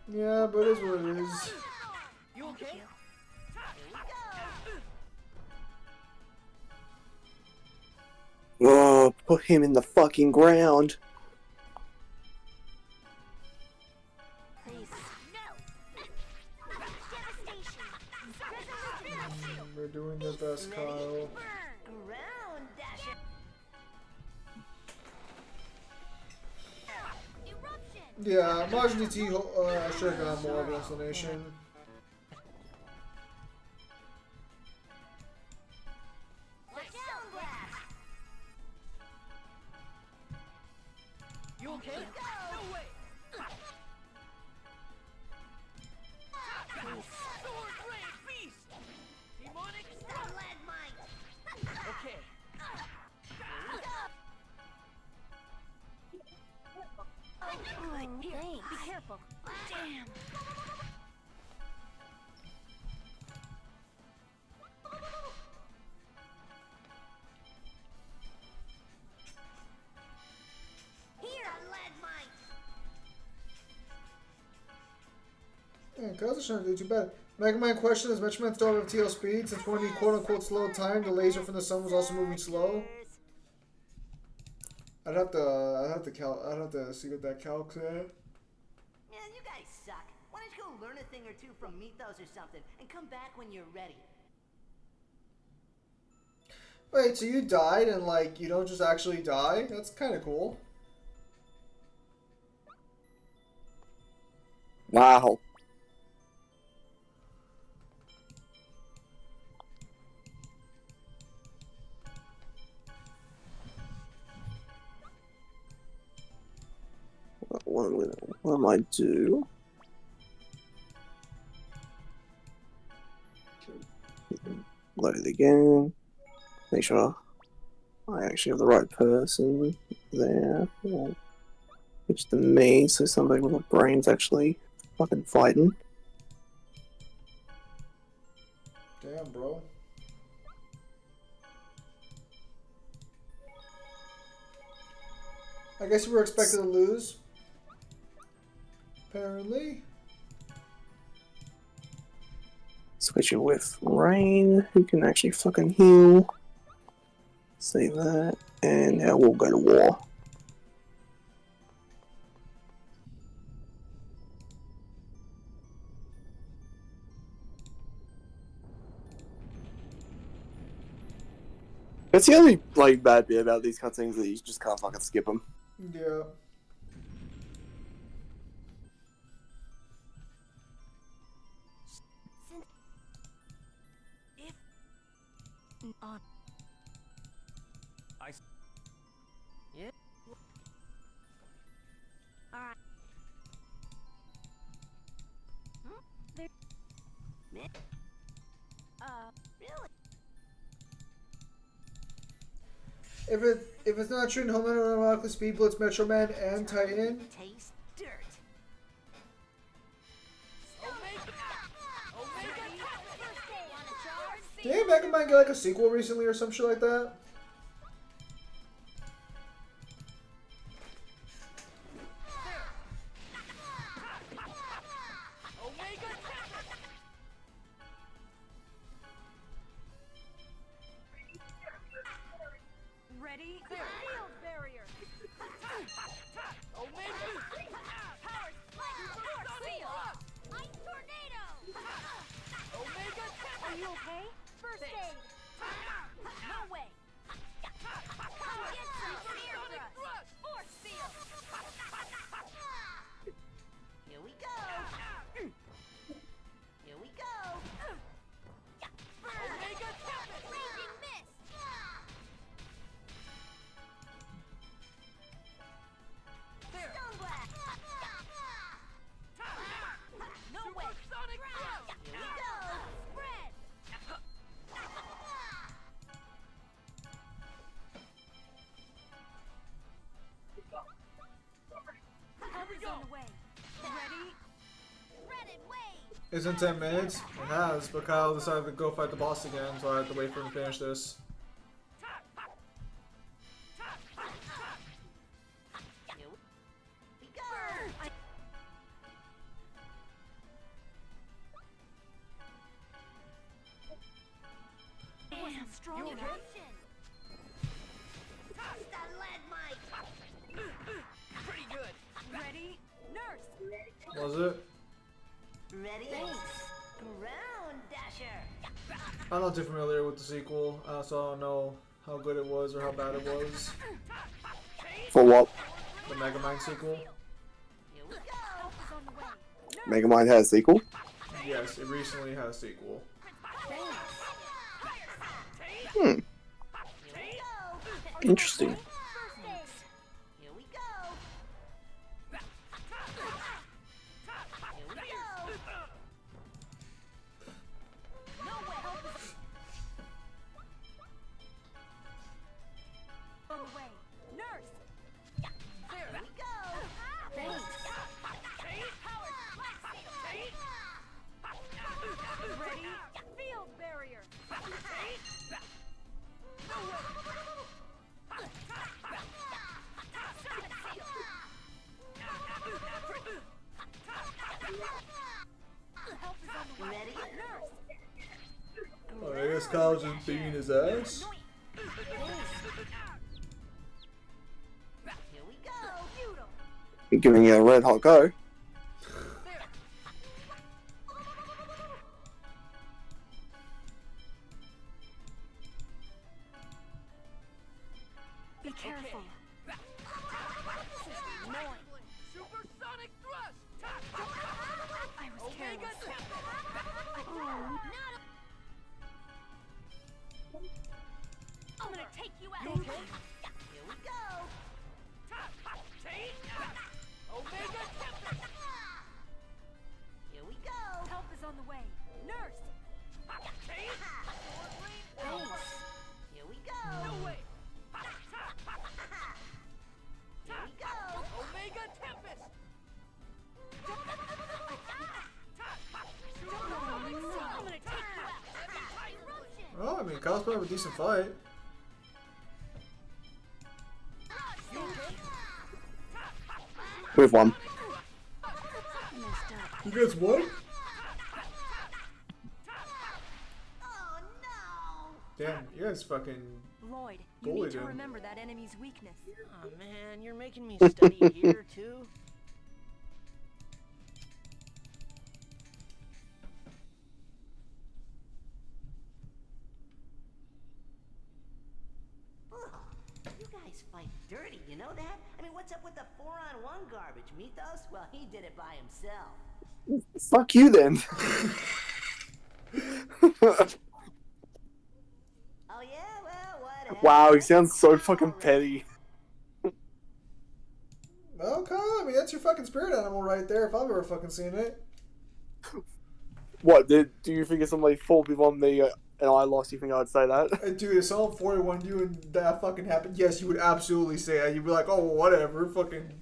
Yeah, but it is what it is. You okay? Oh, put him in the fucking ground. Please. No. Devastation. We're doing the best, Kyle. Round dasher. Eruption. Yeah, Majin DT should have got more of an explanation. Watch out, blast. You okay? No way! Sword Ray Beast! Demonic Starlight mine. Okay. Oh, here. Be careful. Damn. Here. Starlight mine. Yeah, Kyle's trying to do too bad. Mega Man question is Mega Man still have TL speed since when he quote unquote slow time, the laser from the sun was also moving slow. I'd have to see what that calc said. Man, you guys suck. Why don't you go learn a thing or two from Mythos or something and come back when you're ready? Wait, so you died and like you don't just actually die? That's kind of cool. Wow. What am I do? Load it again. Make sure I actually have the right person there. Yeah. Which to me, so somebody with a brain's actually fucking fighting. Damn, bro. I guess you were expected to lose. Apparently. Switch it with Rain, who can actually fucking heal. Save that, and now we'll go to war. That's the only like bad bit about these cutscenes that you just can't fucking skip them. Yeah. Yeah? Alright. There. Really? If it's not true, no matter automatically speed blitz Metro Man and Titan. Taste dirt. Didn't Mega Man get like a sequel recently or some shit like that? Ready? Field barrier. Omega. Power seal. Ice tornado. Omega. Are you okay? First aid. No way. Come get some spear thrust. Force field. Here we go. Here we go. Omega Tempest. Raging mist. Stone blast. No way. Supersonic thrust. Here we go. Spread. Here we go. On the way. Ready? Shredded wave. It's in 10 minutes. It has, but Kyle decided to go fight the boss again, so I have to wait for him to finish this. Here we go. It wasn't strong enough. Eruption. The lead mic. Pretty good. Ready? Nurse. Was it? Ready? Ground Dasher. I'm not too familiar with the sequel, so I don't know how good it was or how bad it was. For what? The Mega Man sequel? Here we go. Help is on the way. Megamind has a sequel? Yes, it recently had a sequel. Hmm. Here we go. Interesting. Here we go. Here we go. No way. On the way. Nurse. Here we go. Ready? Field barrier. Ready? Oh, I guess Kyle's just beating his ass. Here we go. You're giving it a red hot go. Be careful. Supersonic thrust. I was careless. I'm gonna take you out. Here we go. Omega Tempest. Here we go. Help is on the way. Nurse. Here we go. No way. Here we go. Omega Tempest. I'm gonna take you out. Eruption. Oh, I mean, Kyle's put up a decent fight. With one. You guys what? Oh no. Damn, you guys fucking... Lloyd, you Bullied need to him. remember that enemy's weakness. Oh man, you're making me study here too? Ugh, you guys fight dirty, you know that? I mean, what's up with the 4-on-1 garbage? Mythos? Well, he did it by himself. Fuck you then. Oh yeah, well, whatever. Wow, he sounds so fucking petty. Okay, I mean, that's your fucking spirit animal right there, if I've ever fucking seen it. What, do you think if somebody 4 people on me and I lost, you think I'd say that? Dude, if someone 41 you and that fucking happened, yes, you would absolutely say that. You'd be like, oh, whatever, fucking...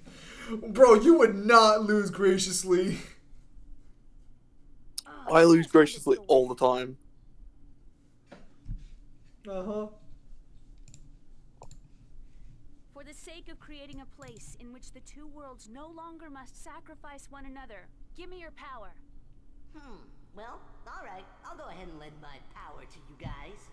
Bro, you would not lose graciously. I lose graciously all the time. Uh-huh. For the sake of creating a place in which the two worlds no longer must sacrifice one another, give me your power. Well, alright. I'll go ahead and lend my power to you guys.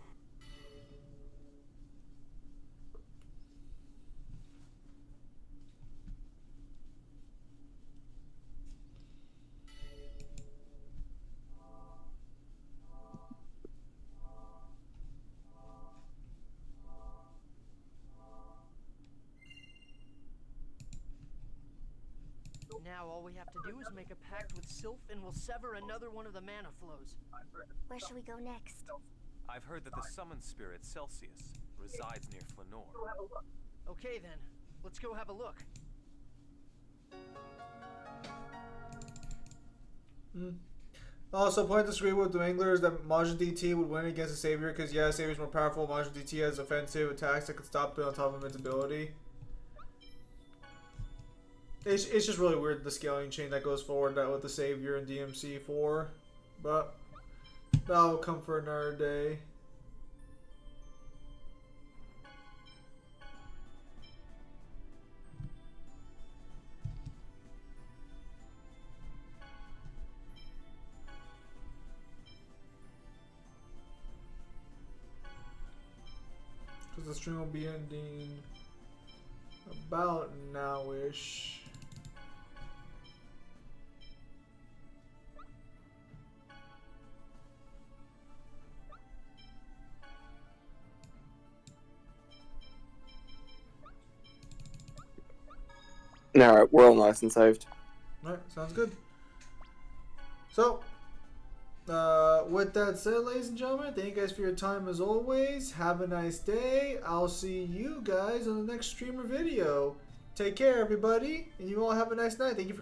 Now all we have to do is make a pact with Sylph and we'll sever another one of the mana flows. Where should we go next? I've heard that the summoned spirit Celsius resides near Flanor. Okay then, let's go have a look. Also, point disagree with the Anglers that Majin DT would win against the Savior because, yeah, Savior's more powerful. Majin DT has offensive attacks that could stop it on top of its ability. It's just really weird, the scaling chain that goes forward that with the Savior and DMC 4. But that'll come for another day. Because the stream will be ending about now-ish. Alright, we're all nice and saved. Alright, sounds good. So, with that said, ladies and gentlemen, thank you guys for your time as always. Have a nice day. I'll see you guys on the next streamer video. Take care, everybody, and you all have a nice night. Thank you for coming.